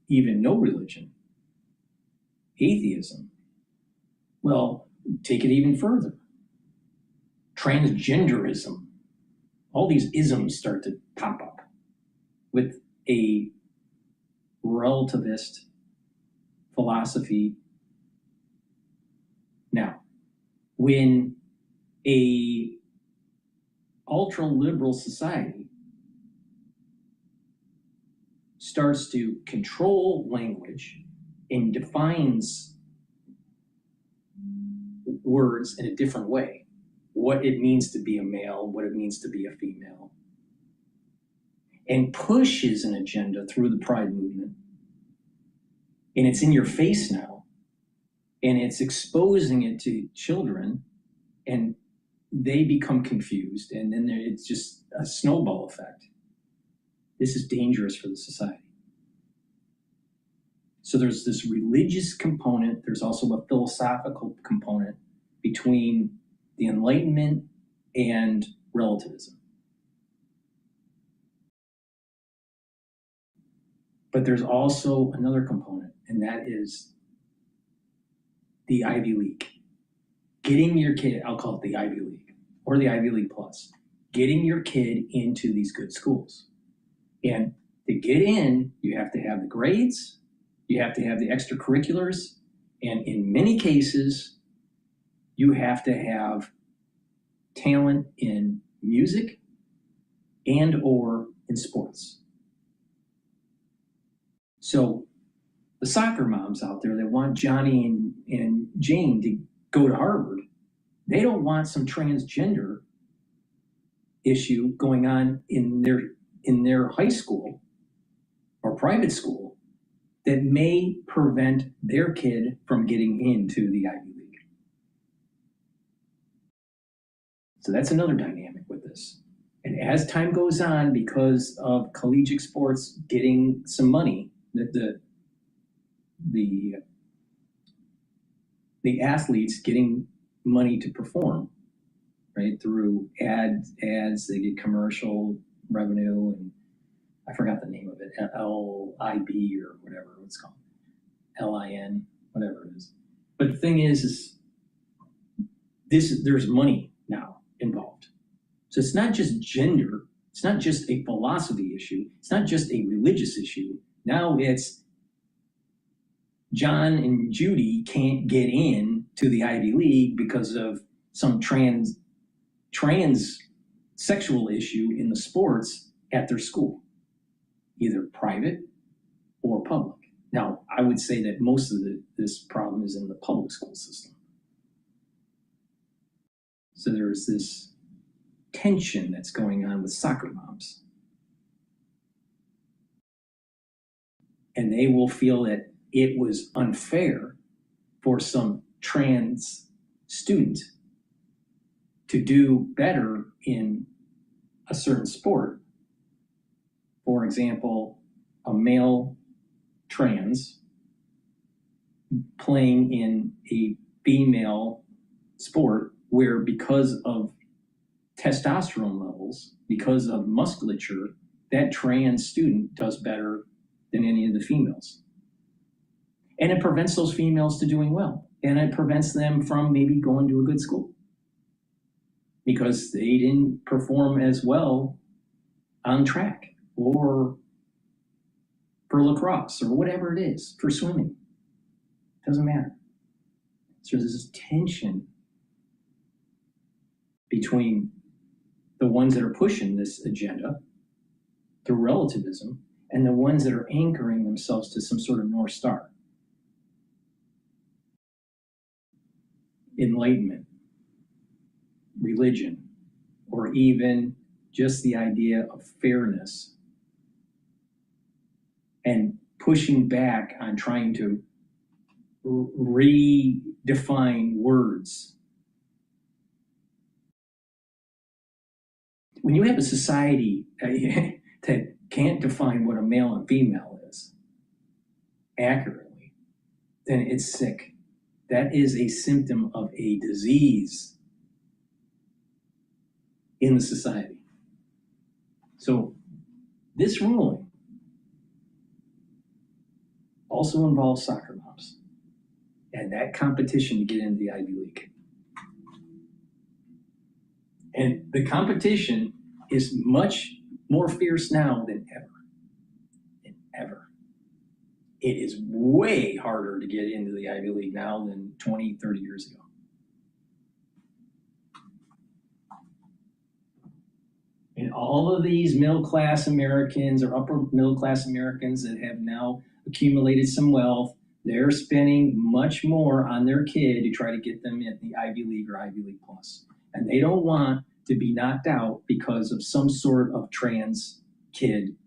even no religion, atheism. Well, take it even further. Transgenderism. All these isms start to pop up with a relativist philosophy. Now, when a ultra-liberal society starts to control language and defines words in a different way, what it means to be a male, what it means to be a female, and pushes an agenda through the Pride movement, and it's in your face now, and it's exposing it to children, and they become confused, and then it's just a snowball effect. This is dangerous for the society. So there's this religious component, there's also a philosophical component between the Enlightenment and relativism. But there's also another component, and that is the Ivy League. Getting your kid, I'll call it the Ivy League, or the Ivy League Plus, getting your kid into these good schools. And to get in, you have to have the grades, you have to have the extracurriculars, and in many cases, you have to have talent in music and or in sports. So the soccer moms out there that want Johnny and Jane to go to Harvard, they don't want some transgender issue going on in their high school or private school that may prevent their kid from getting into the Ivy League. So that's another dynamic with this. And as time goes on, because of collegiate sports getting some money, the athletes getting money to perform, right, through ads, they get commercial revenue, and I forgot the name of it, LIB or whatever it's called, LIN, whatever it is. But the thing is there's money now involved. So it's not just gender, it's not just a philosophy issue, it's not just a religious issue. Now it's John and Judy can't get in to the Ivy League because of some trans sexual issue in the sports at their school, either private or public. Now, I would say that most of this problem is in the public school system. So there's this tension that's going on with soccer moms. And they will feel that it was unfair for some trans student to do better in a certain sport. For example, a male trans playing in a female sport where, because of testosterone levels, because of musculature, that trans student does better than any of the females. And it prevents those females to doing well. And it prevents them from maybe going to a good school because they didn't perform as well on track or for lacrosse or whatever it is, for swimming. Doesn't matter. So there's this tension between the ones that are pushing this agenda through relativism and the ones that are anchoring themselves to some sort of North Star. Enlightenment, religion, or even just the idea of fairness, and pushing back on trying to redefine words. When you have a society that can't define what a male and female is accurately, then it's sick. That is a symptom of a disease in the society. So this ruling also involves soccer moms and that competition to get into the Ivy League. And the competition is much more fierce now than ever. It is way harder to get into the Ivy League now than 20, 30 years ago. And all of these middle-class Americans or upper middle-class Americans that have now accumulated some wealth, they're spending much more on their kid to try to get them in the Ivy League or Ivy League Plus. And they don't want to be knocked out because of some sort of trans kid.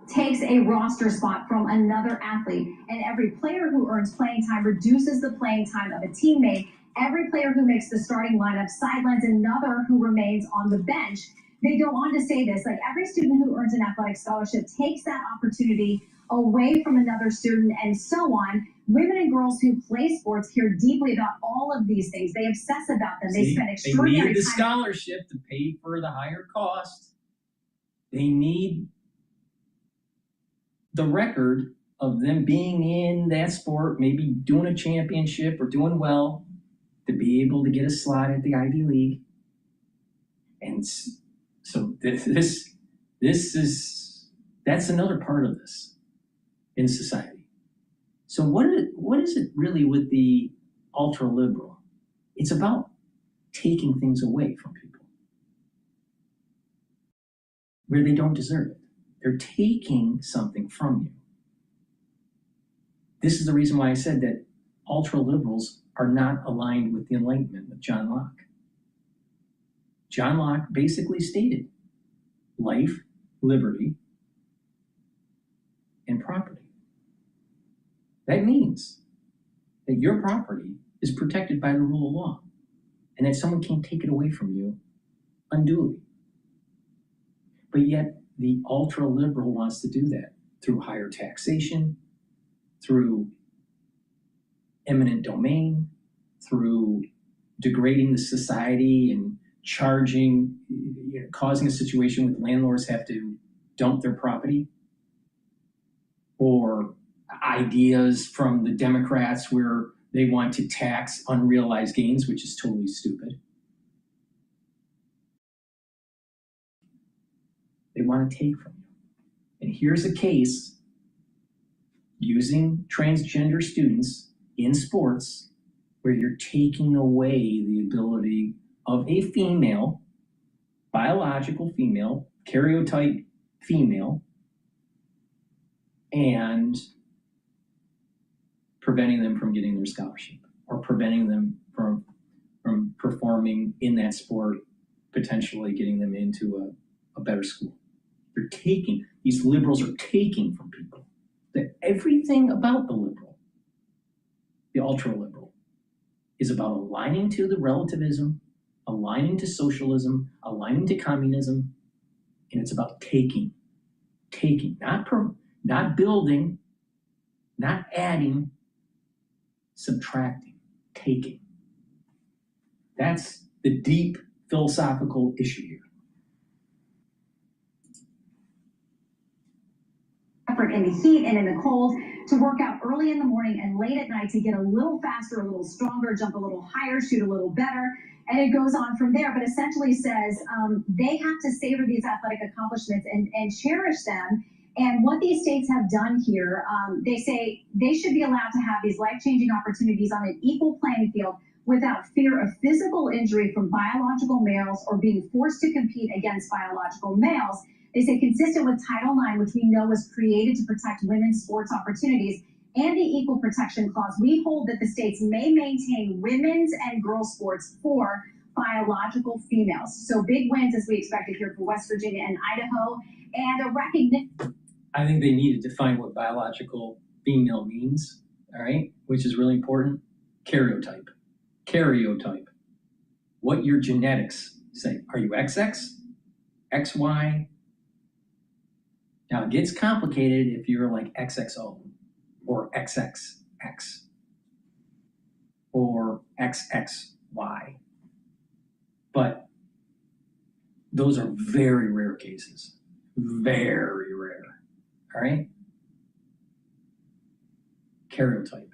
Takes a roster spot from another athlete, and every player who earns playing time reduces the playing time of a teammate. Every player who makes the starting lineup sidelines another who remains on the bench. They go on to say this, like every student who earns an athletic scholarship takes that opportunity away from another student, and so on. Women and girls who play sports care deeply about all of these things. They obsess about them. They spend extraordinary They need the time. scholarship to pay for the higher cost. They need the record of them being in that sport, maybe doing a championship or doing well, to be able to get a slot at the Ivy League. And so that's another part of this in society. So what is it really with the ultra liberal? It's about taking things away from people where they don't deserve it. They're taking something from you. This is the reason why I said that ultra liberals are not aligned with the Enlightenment of John Locke. John Locke basically stated life, liberty, and property. That means that your property is protected by the rule of law and that someone can't take it away from you unduly. But yet the ultra liberal wants to do that through higher taxation, through eminent domain, through degrading the society and charging, causing a situation where landlords have to dump their property, or ideas from the Democrats where they want to tax unrealized gains, which is totally stupid. They want to take from you. And here's a case using transgender students in sports where you're taking away the ability of a female, biological female, karyotype female, and preventing them from getting their scholarship or preventing them from performing in that sport, potentially getting them into a better school. They're taking, these liberals are taking from people. That everything about the liberal, the ultra liberal, is about aligning to the relativism, aligning to socialism, aligning to communism, and it's about taking, not building, not adding, subtracting, taking. That's the deep philosophical issue here. Effort in the heat and in the cold, to work out early in the morning and late at night to get a little faster, a little stronger, jump a little higher, shoot a little better, and it goes on from there. But essentially says they have to savor these athletic accomplishments and cherish them. And what these states have done here, they say they should be allowed to have these life-changing opportunities on an equal playing field without fear of physical injury from biological males or being forced to compete against biological males. They say consistent with Title IX, which we know was created to protect women's sports opportunities, and the Equal Protection Clause, we hold that the states may maintain women's and girls' sports for biological females. So big wins as we expected here for West Virginia and Idaho, and a recognition. I think they need to define what biological female means, all right, which is really important. Karyotype. What your genetics say. Are you XX, XY? Now it gets complicated if you're like XXO or XXX or XXY. But those are very rare cases. Very rare. All right? Karyotype.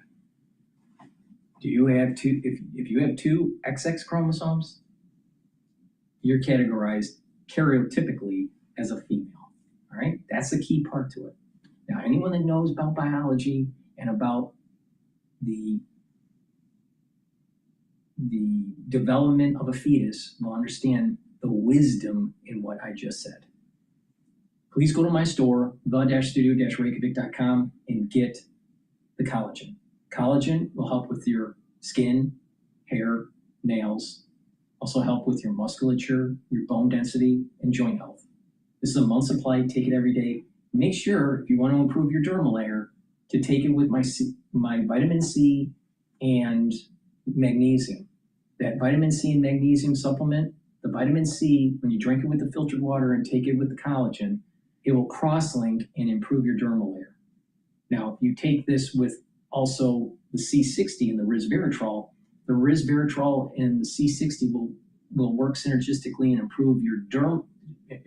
Do you have two, if you have two XX chromosomes, you're categorized karyotypically as a female. All right? That's the key part to it. Now, anyone that knows about biology and about the development of a fetus will understand the wisdom in what I just said. Please go to my store, the-studio-reykjavik.com, and get the collagen. Collagen will help with your skin, hair, nails, also help with your musculature, your bone density, and joint health. This is a month supply. Take it every day. Make sure, if you want to improve your dermal layer, to take it with my vitamin C and magnesium. That vitamin C and magnesium supplement, the vitamin C, when you drink it with the filtered water and take it with the collagen, it will cross-link and improve your dermal layer. Now, if you take this with also the C60 and the resveratrol and the C60 will work synergistically and improve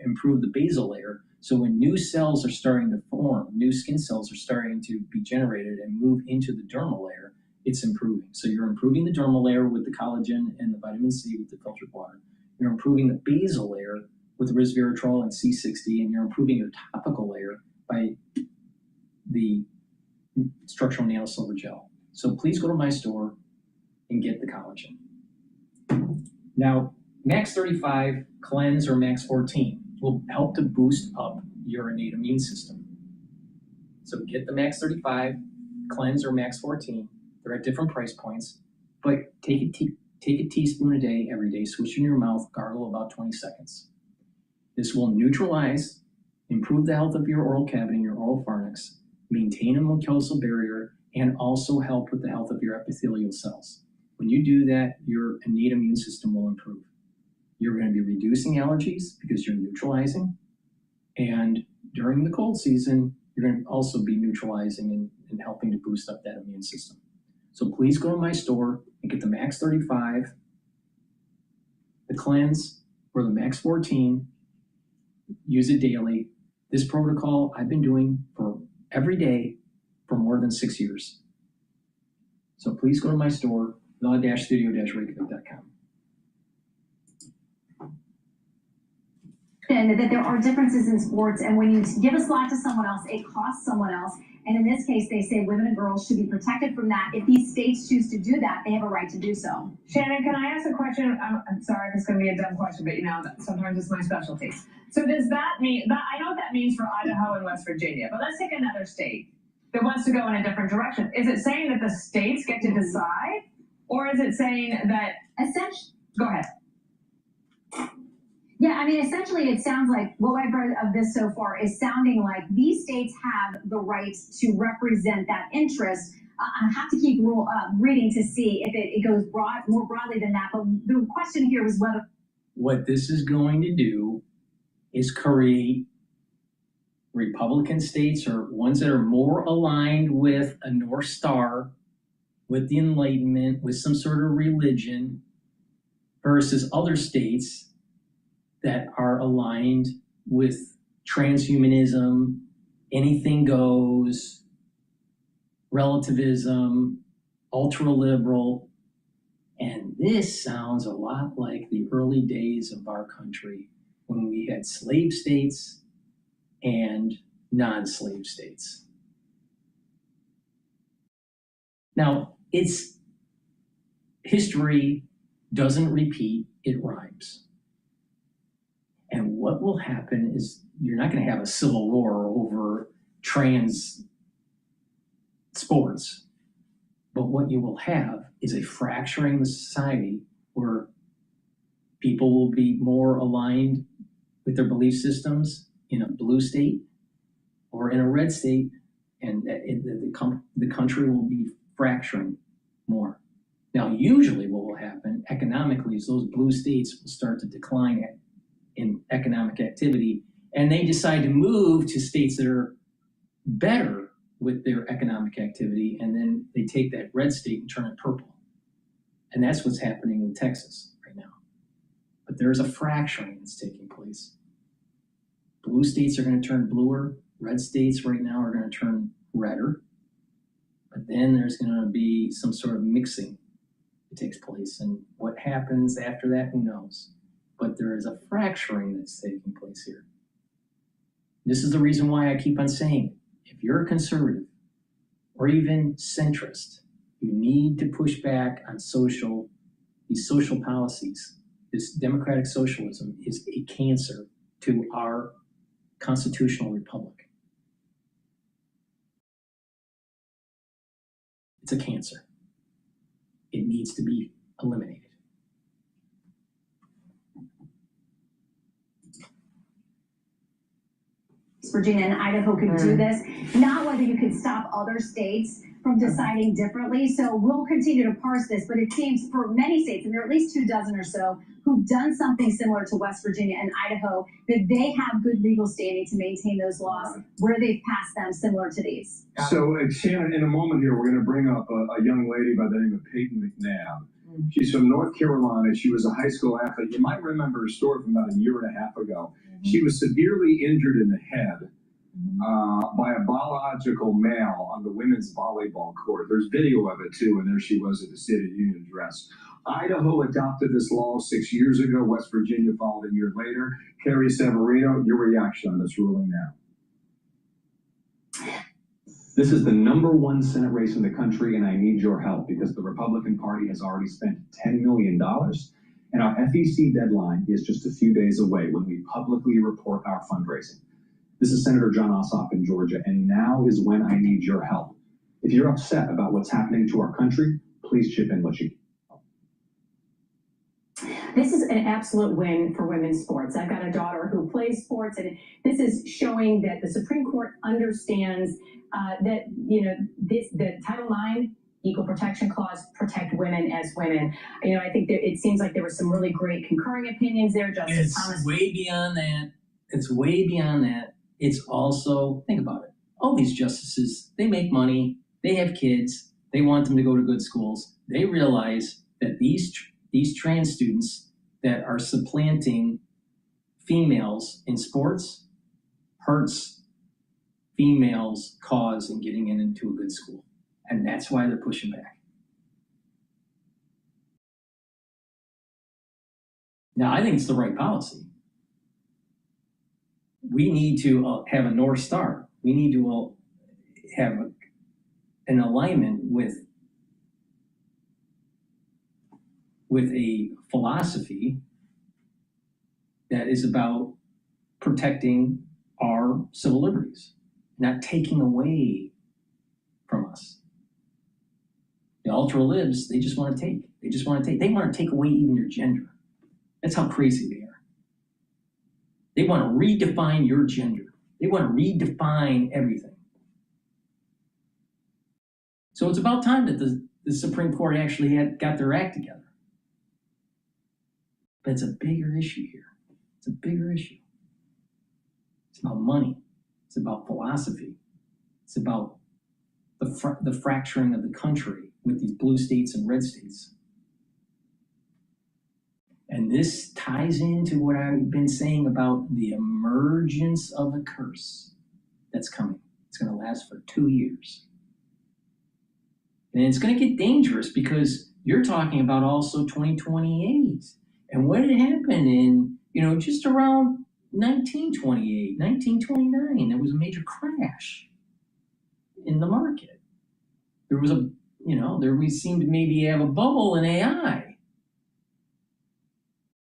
improve the basal layer. So when new cells are starting to form, new skin cells are starting to be generated and move into the dermal layer, it's improving. So you're improving the dermal layer with the collagen and the vitamin C with the filtered water. You're improving the basal layer with resveratrol and C60, and you're improving your topical layer by the structural nanosilver gel. So please go to my store and get the collagen. Now, Max 35 Cleanse or Max 14 will help to boost up your innate immune system. So get the Max 35 Cleanse or Max 14. They're at different price points, but take a teaspoon a day every day, switch in your mouth, gargle about 20 seconds. This will neutralize, improve the health of your oral cavity and your oral pharynx, maintain a mucosal barrier, and also help with the health of your epithelial cells. When you do that, your innate immune system will improve. You're going to be reducing allergies because you're neutralizing. And during the cold season, you're going to also be neutralizing and helping to boost up that immune system. So please go to my store and get the Max 35, the Cleanse, or the Max 14. Use it daily. This protocol I've been doing for every day for more than 6 years. So please go to my store, the-studio-reykjavik.com. And that there are differences in sports, and when you give a slot to someone else, it costs someone else. And in this case, they say women and girls should be protected from that. If these states choose to do that, they have a right to do so. Shannon, can I ask a question? I'm sorry if it's going to be a dumb question, but you know, sometimes it's my specialty. So does that mean, I know what that means for Idaho and West Virginia, but let's take another state that wants to go in a different direction. Is it saying that the states get to decide? Or is it saying that, essentially, go ahead. Yeah, I mean, essentially, it sounds like what I've read of this so far is sounding like these states have the right to represent that interest. I have to keep reading to see if it goes more broadly than that. But the question here was whether what this is going to do is create Republican states or ones that are more aligned with a North Star, with the Enlightenment, with some sort of religion, versus other states that are aligned with transhumanism, anything goes, relativism, ultra-liberal. And this sounds a lot like the early days of our country when we had slave states and non-slave states. Now, it's history doesn't repeat, it rhymes. And what will happen is you're not going to have a civil war over trans sports, but what you will have is a fracturing the society where people will be more aligned with their belief systems in a blue state or in a red state, and the country will be fracturing more. Now, usually what will happen economically is those blue states will start to decline in economic activity, and they decide to move to states that are better with their economic activity, and then they take that red state and turn it purple. And that's what's happening in Texas right now. But there's a fracturing that's taking place. Blue states are going to turn bluer, red states right now are going to turn redder, but then there's going to be some sort of mixing that takes place, and what happens after that, who knows? But there is a fracturing that's taking place here. This is the reason why I keep on saying, if you're a conservative or even centrist, you need to push back on these social policies. This democratic socialism is a cancer to our constitutional republic. It's a cancer. It needs to be eliminated. Virginia and Idaho could do this, not whether you could stop other states from deciding differently. So we'll continue to parse this, but it seems for many states, and there are at least 24 or so, who've done something similar to West Virginia and Idaho, that they have good legal standing to maintain those laws where they've passed them similar to these. So, Shannon, in a moment here, we're going to bring up a young lady by the name of Peyton McNabb. She's from North Carolina. She was a high school athlete. You might remember her story from about a year and a half ago. She was severely injured in the head by a biological male on the women's volleyball court. There's video of it too, and there she was at the State of the Union address. Idaho adopted this law 6 years ago. West Virginia followed a year later. Carrie Severino, your reaction on this ruling now? This is the #1 Senate race in the country, and I need your help because the Republican Party has already spent $10 million, and our FEC deadline is just a few days away when we publicly report our fundraising. This is Senator John Ossoff in Georgia, and now is when I need your help. If you're upset about what's happening to our country, please chip in what you can. This is an absolute win for women's sports. I've got a daughter who plays sports, and this is showing that the Supreme Court understands that, the Title IX Equal Protection Clause protect women as women. I think that it seems like there were some really great concurring opinions there. Justice Thomas. It's way beyond that. It's way beyond that. It's also, think about it. All these justices, they make money, they have kids, they want them to go to good schools. They realize that these trans students that are supplanting females in sports hurts females' cause in getting into a good school. And that's why they're pushing back. Now, I think it's the right policy. We need to have a North Star. We need to have an alignment with a philosophy that is about protecting our civil liberties, not taking away from us. The ultra-libs, they just want to take. They just want to take. They want to take away even your gender. That's how crazy they are. They want to redefine your gender. They want to redefine everything. So it's about time that the Supreme Court actually got their act together. But it's a bigger issue here. It's a bigger issue. It's about money. It's about philosophy. It's about the fracturing of the country with these blue states and red states. And this ties into what I've been saying about the emergence of a curse that's coming. It's going to last for 2 years. And it's going to get dangerous because you're talking about also 2028. And what had happened in, just around 1928, 1929, there was a major crash in the market. There was we seemed to maybe have a bubble in AI.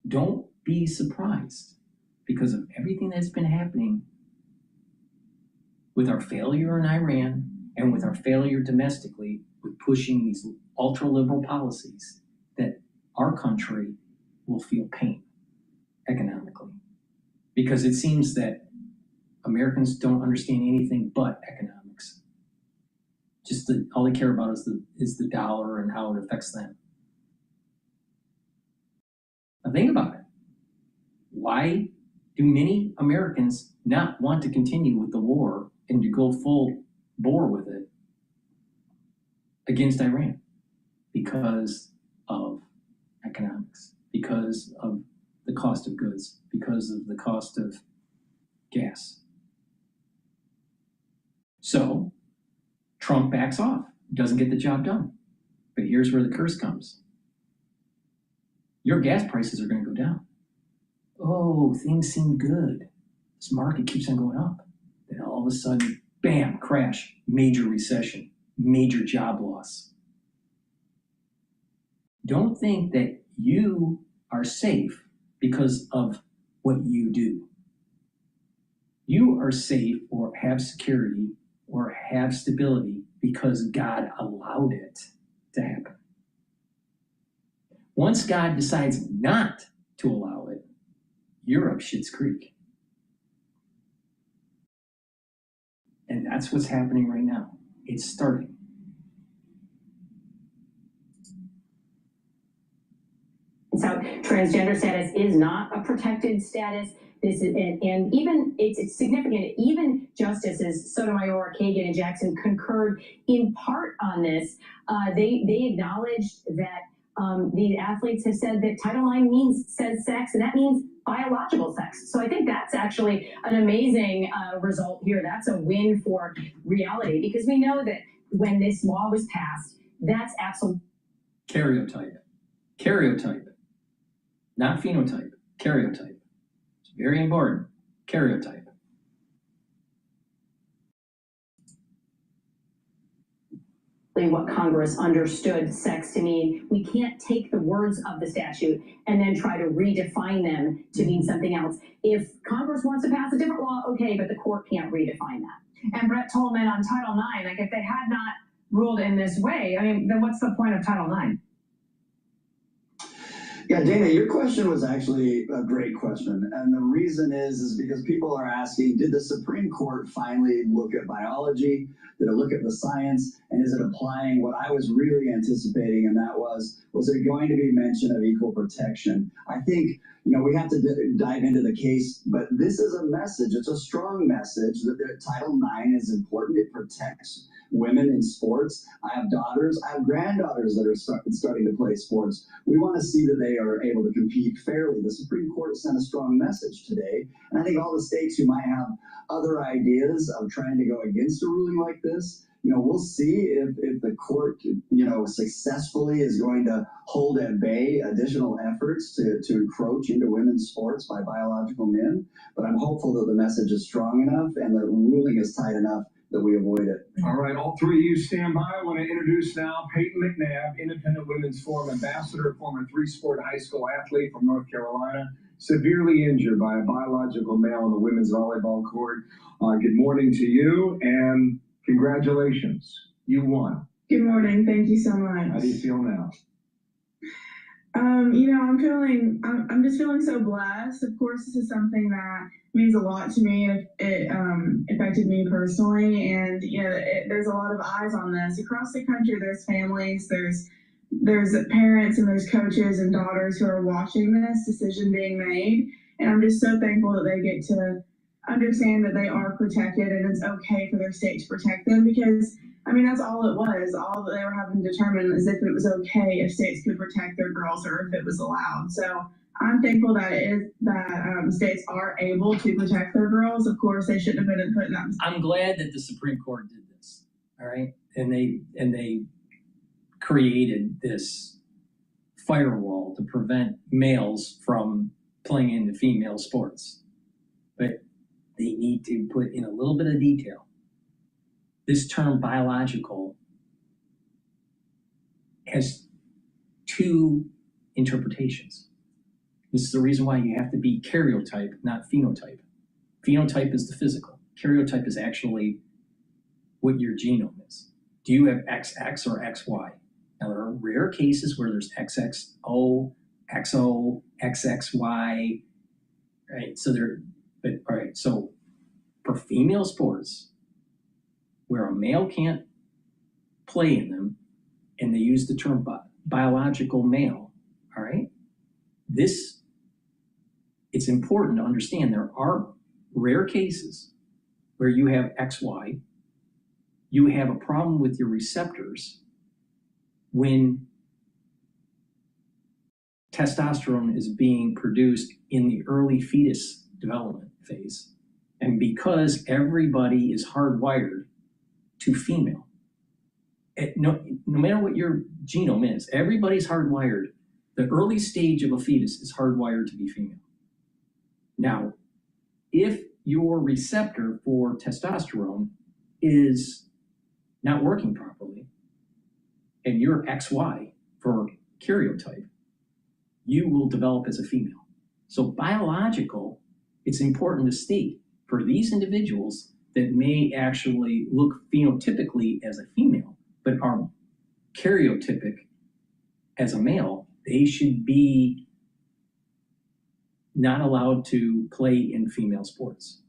Don't be surprised because of everything that's been happening with our failure in Iran and with our failure domestically with pushing these ultra-liberal policies that our country will feel pain economically. Because it seems that Americans don't understand anything but economics. All they care about is the dollar and how it affects them. Now think about it. Why do many Americans not want to continue with the war and to go full bore with it against Iran? Because of economics, because of the cost of goods, because of the cost of gas. So Trump backs off, doesn't get the job done. But here's where the curse comes. Your gas prices are going to go down. Oh, things seem good. This market keeps on going up. Then all of a sudden, bam, crash, major recession, major job loss. Don't think that you are safe because of what you do. You are safe or have security or have stability because God allowed it to happen. Once God decides not to allow it, you're up Schitt's Creek. And that's what's happening right now. It's starting. So transgender status is not a protected status. This is, and even it's significant. Even Justices Sotomayor, Kagan, and Jackson concurred in part on this. They acknowledged that the athletes have said that Title IX says sex, and that means biological sex. So I think that's actually an amazing result here. That's a win for reality, because we know that when this law was passed, that's absolute Karyotype, not phenotype, karyotype. It's very important, karyotype. what Congress understood sex to mean. We can't take the words of the statute and then try to redefine them to mean something else. If Congress wants to pass a different law, okay, but the court can't redefine that. And Brett Tolman on Title IX, like if they had not ruled in this way, I mean, then what's the point of Title IX? Yeah, Dana, your question was actually a great question. And the reason is because people are asking, did the Supreme Court finally look at biology? Did it look at the science? And is it applying what I was really anticipating? And that was there going to be mention of equal protection? I think, we have to dive into the case, but this is a message. It's a strong message that Title IX is important. It protects women in sports. I have daughters, I have granddaughters that are starting to play sports. We want to see that they are able to compete fairly. The Supreme Court sent a strong message today, and I think all the states who might have other ideas of trying to go against a ruling like this, we'll see if the court, successfully is going to hold at bay additional efforts to encroach into women's sports by biological men. But I'm hopeful that the message is strong enough and the ruling is tight enough that we avoid it. All right, all three of you stand by. I want to introduce now Peyton McNabb, Independent Women's Forum Ambassador, former three-sport high school athlete from North Carolina, severely injured by a biological male on the women's volleyball court. Good morning to you, and congratulations. You won. Good morning. Thank you so much. How do you feel now? I'm just feeling so blessed. Of course, this is something that means a lot to me. It affected me personally, and there's a lot of eyes on this across the country. There's families, there's parents, and there's coaches and daughters who are watching this decision being made. And I'm just so thankful that they get to understand that they are protected, and it's okay for their state to protect them, because that's all it was. All that they were having to determine is if it was okay if states could protect their girls or if it was allowed. So I'm thankful that states are able to protect their girls. Of course, they shouldn't have been put in that. I'm glad that the Supreme Court did this. All right, and they created this firewall to prevent males from playing into female sports, but they need to put in a little bit of detail. This term biological has two interpretations. This is the reason why you have to be karyotype, not phenotype. Phenotype is the physical. Karyotype is actually what your genome is. Do you have XX or XY? Now, there are rare cases where there's XXO, XO, XXY, right? So for female sports, where a male can't play in them, and they use the term biological male, all right? It's important to understand there are rare cases where you have XY, you have a problem with your receptors when testosterone is being produced in the early fetus development phase. And because everybody is hardwired to female, no matter what your genome is, everybody's hardwired. The early stage of a fetus is hardwired to be female. Now, if your receptor for testosterone is not working properly, and you're XY for karyotype, you will develop as a female. So biological, it's important to state for these individuals that may actually look phenotypically as a female, but are karyotypic as a male, they should be not allowed to play in female sports.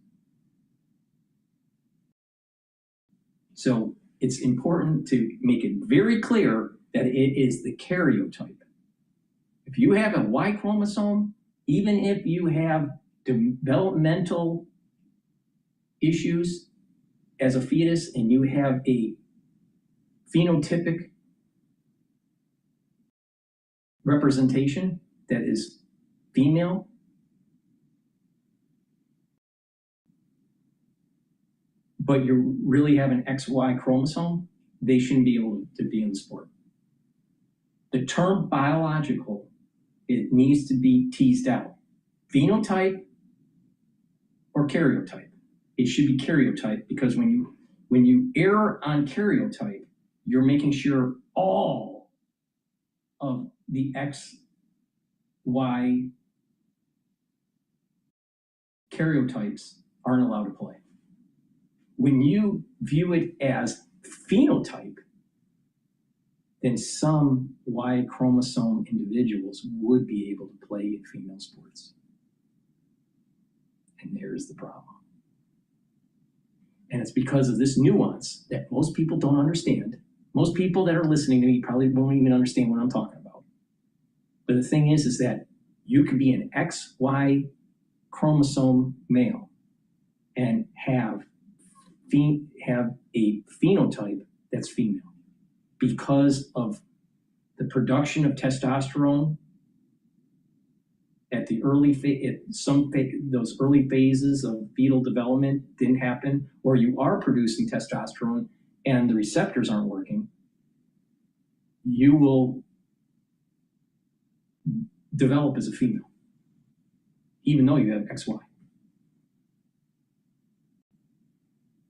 So it's important to make it very clear that it is the karyotype. If you have a Y chromosome, even if you have developmental issues as a fetus and you have a phenotypic representation that is female, but you really have an XY chromosome, they shouldn't be able to be in the sport. The term biological, it needs to be teased out. Phenotype or karyotype. It should be karyotype, because when you err on karyotype, you're making sure all of the XY karyotypes aren't allowed to play. When you view it as phenotype, then some Y chromosome individuals would be able to play in female sports. And there's the problem. And it's because of this nuance that most people don't understand. Most people that are listening to me probably won't even understand what I'm talking about. But the thing is that you could be an XY chromosome male and have a phenotype that's female because of the production of testosterone at the early those early phases of fetal development didn't happen, or you are producing testosterone and the receptors aren't working, you will develop as a female, even though you have XY.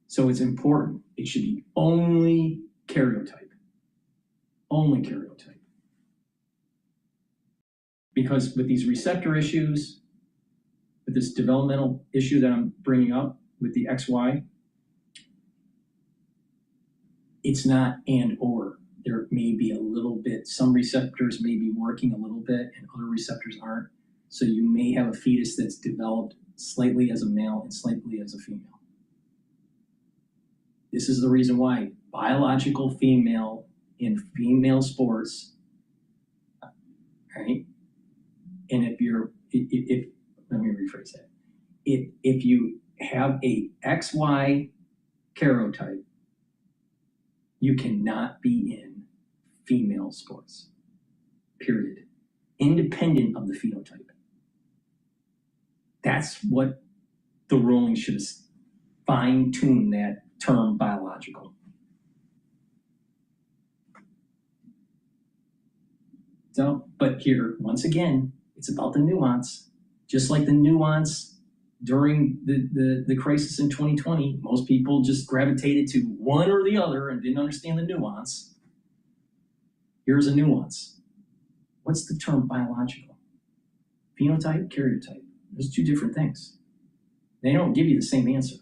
So it's important. It should be only karyotype. Only karyotype. Because with these receptor issues, with this developmental issue that I'm bringing up with the XY, it's not and or. There may be a little bit, some receptors may be working a little bit and other receptors aren't. So you may have a fetus that's developed slightly as a male and slightly as a female. This is the reason why biological female in female sports, right? And if let me rephrase that. If you have a XY karyotype, you cannot be in female sports, period. Independent of the phenotype. That's what the ruling should have fine-tuned that term biological. So, but here, once again, it's about the nuance. Just like the nuance during the crisis in 2020, most people just gravitated to one or the other and didn't understand the nuance. Here's a nuance. What's the term biological? Phenotype, karyotype. Those two different things. They don't give you the same answer.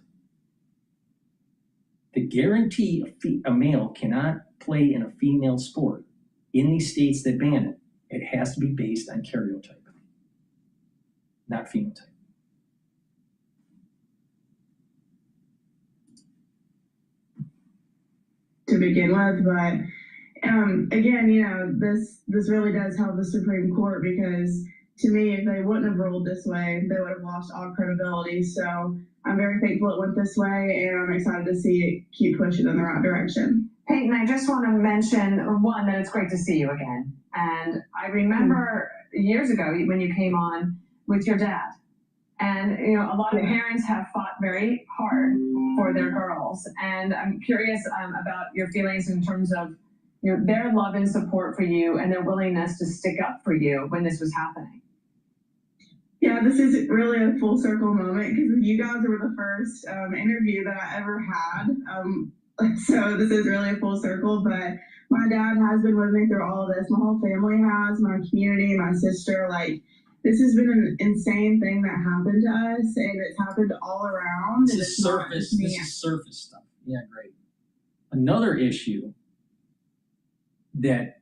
To guarantee a male cannot play in a female sport in these states that ban it, it has to be based on karyotype, not phenotype. To begin with, but again, you know, this really does help the Supreme Court, because to me, if they wouldn't have ruled this way, they would have lost all credibility. So I'm very thankful it went this way, and I'm excited to see it keep pushing in the right direction. Peyton, I just want to mention, one, that it's great to see you again. And I remember years ago when you came on with your dad. And, you know, a lot of parents have fought very hard for their girls. And I'm curious about your feelings in terms of, you know, their love and support for you and their willingness to stick up for you when this was happening. Yeah, this is really a full circle moment, because you guys were the first interview that I ever had. So this is really a full circle, but my dad has been with me through all of this. My whole family has, my community, my sister, like, this has been an insane thing that happened to us, and it's happened all around. This is surface stuff. Yeah, great. Another issue that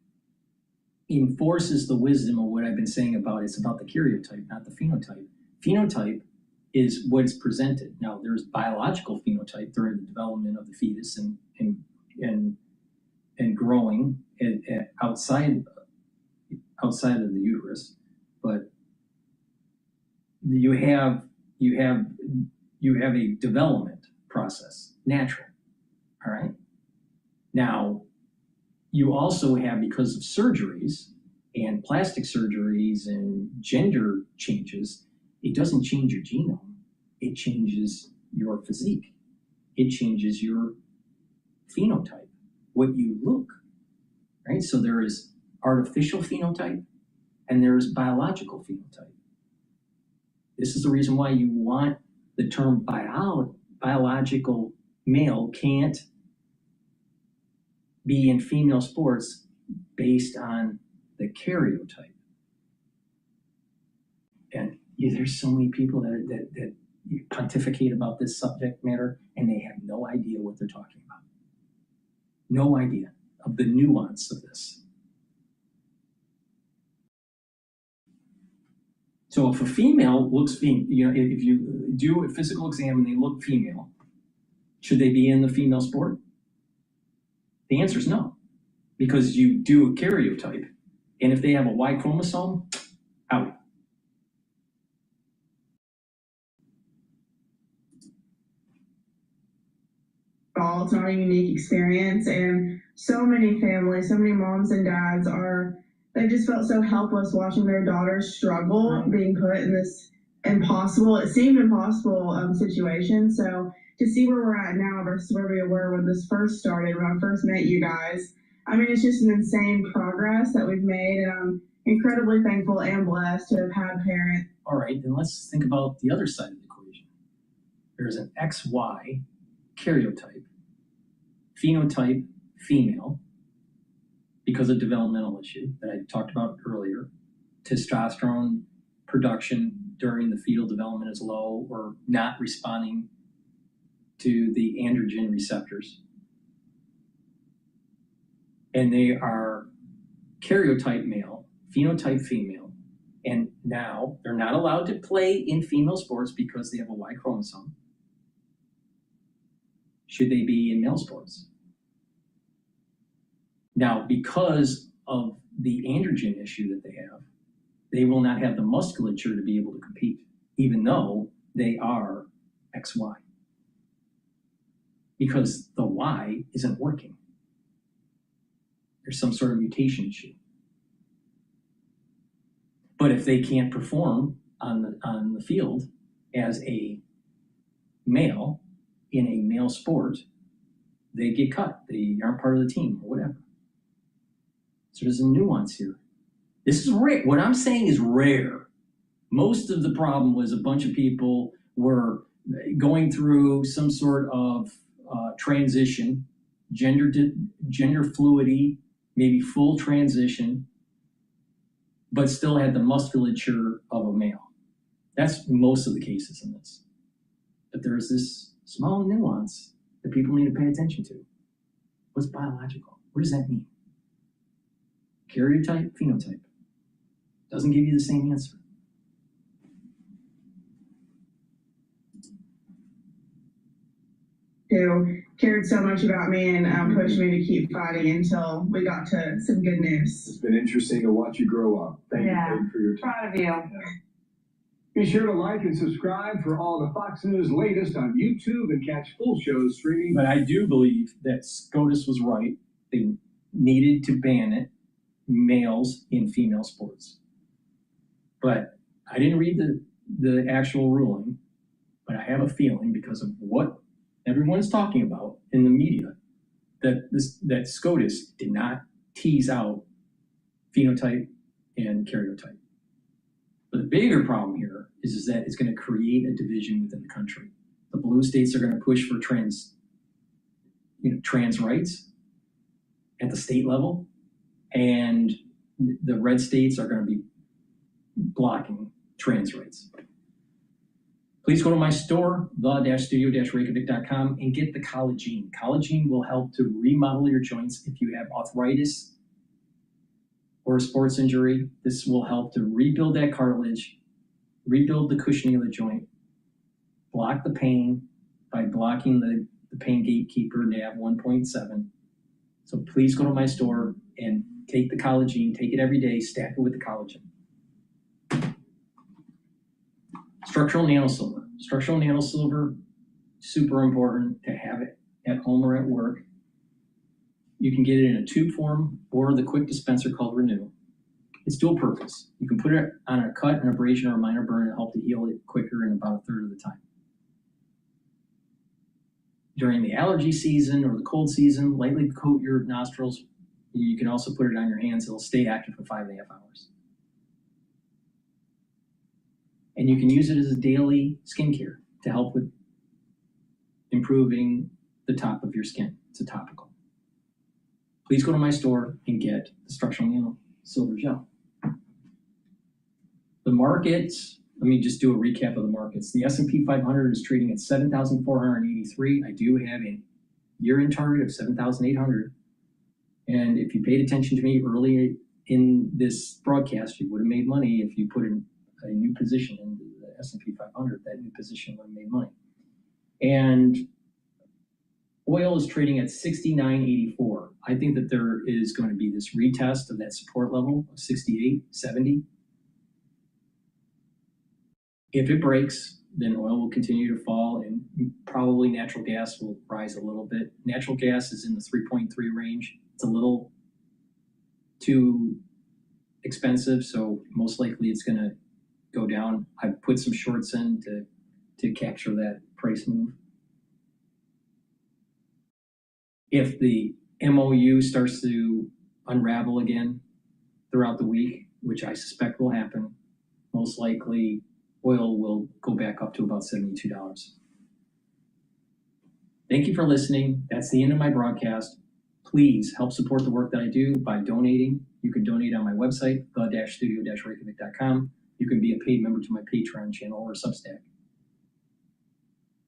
enforces the wisdom of what I've been saying about it's about the karyotype, not the phenotype. Phenotype is what's presented. Now, there's biological phenotype during the development of the fetus and growing outside of the uterus, but you have a development process, natural, all right? Now, you also have, because of surgeries and plastic surgeries and gender changes, it doesn't change your genome, it changes your physique. It changes your phenotype, what you look, right? So there is artificial phenotype and there is biological phenotype. This is the reason why you want the term biological male can't be in female sports based on the karyotype. And there's so many people that pontificate about this subject matter and they have no idea what they're talking about. No idea of the nuance of this. So if a female looks female, if you do a physical exam and they look female, should they be in the female sport? The answer is no, because you do a karyotype, and if they have a Y chromosome, out. It's not a unique experience, and so many families, so many moms and dads they just felt so helpless watching their daughters struggle, being put in this it seemed impossible situation. So to see where we're at now versus where we were when this first started, when I first met you guys, I mean, it's just an insane progress that we've made, and I'm incredibly thankful and blessed to have had parents. All right, then let's think about the other side of the equation. There's an XY karyotype, phenotype female, because of developmental issue that I talked about earlier. Testosterone production during the fetal development is low or not responding to the androgen receptors. And they are karyotype male, phenotype female, and now they're not allowed to play in female sports because they have a Y chromosome. Should they be in male sports? Now, because of the androgen issue that they have, they will not have the musculature to be able to compete, even though they are XY. Because the Y isn't working. There's some sort of mutation issue. But if they can't perform on the field as a male in a male sport, they get cut. They aren't part of the team or whatever. So there's a nuance here. This is rare. What I'm saying is rare. Most of the problem was a bunch of people were going through some sort of transition, gender fluidity, maybe full transition, but still had the musculature of a male. That's most of the cases in this. But there's this small nuance that people need to pay attention to. What's biological? What does that mean? Karyotype, phenotype. Doesn't give you the same answer. Who cared so much about me and pushed me to keep fighting until we got to some good news. It's been interesting to watch you grow up. Thank you for your time. Proud of you. Yeah. Be sure to like and subscribe for all the Fox News latest on YouTube and catch full shows streaming. But I do believe that SCOTUS was right. They needed to ban it, males in female sports. But I didn't read the actual ruling, but I have a feeling because of what everyone's talking about in the media, that SCOTUS did not tease out phenotype and karyotype. But the bigger problem here is that it's going to create a division within the country. The blue states are going to push for trans rights at the state level, and the red states are going to be blocking trans rights. Please go to my store, the-studio-reykjavik.com, and get the collagen. Collagen will help to remodel your joints if you have arthritis or a sports injury. This will help to rebuild that cartilage, rebuild the cushioning of the joint, block the pain by blocking the pain gatekeeper NAV 1.7. So please go to my store and take the collagen, take it every day, stack it with the collagen. Structural nanosilver. Structural nanosilver, super important to have it at home or at work. You can get it in a tube form or the quick dispenser called Renew. It's dual purpose. You can put it on a cut, an abrasion, or a minor burn and help to heal it quicker in about a third of the time. During the allergy season or the cold season, lightly coat your nostrils. You can also put it on your hands. It'll stay active for 5.5 hours. And you can use it as a daily skincare to help with improving the top of your skin. It's a topical. Please go to my store and get the structural nano silver gel. The markets, let me just do a recap of the markets. The S&P 500 is trading at 7,483. I do have a year-end target of 7,800. And if you paid attention to me early in this broadcast, you would have made money if you put in a new position in the S&P 500. That new position would have made money. And oil is trading at 69.84. I think that there is going to be this retest of that support level of 68.70. If it breaks, then oil will continue to fall and probably natural gas will rise a little bit. Natural gas is in the 3.3 range. It's a little too expensive, so most likely it's going to go down. I've put some shorts in to capture that price move. If the MOU starts to unravel again throughout the week, which I suspect will happen, most likely oil will go back up to about $72. Thank you for listening. That's the end of my broadcast. Please help support the work that I do by donating. You can donate on my website, the-studio-reykjavik.com. You can be a paid member to my Patreon channel or Substack.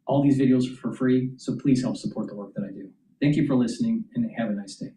All these videos are for free, so please help support the work that I do. Thank you for listening, and have a nice day.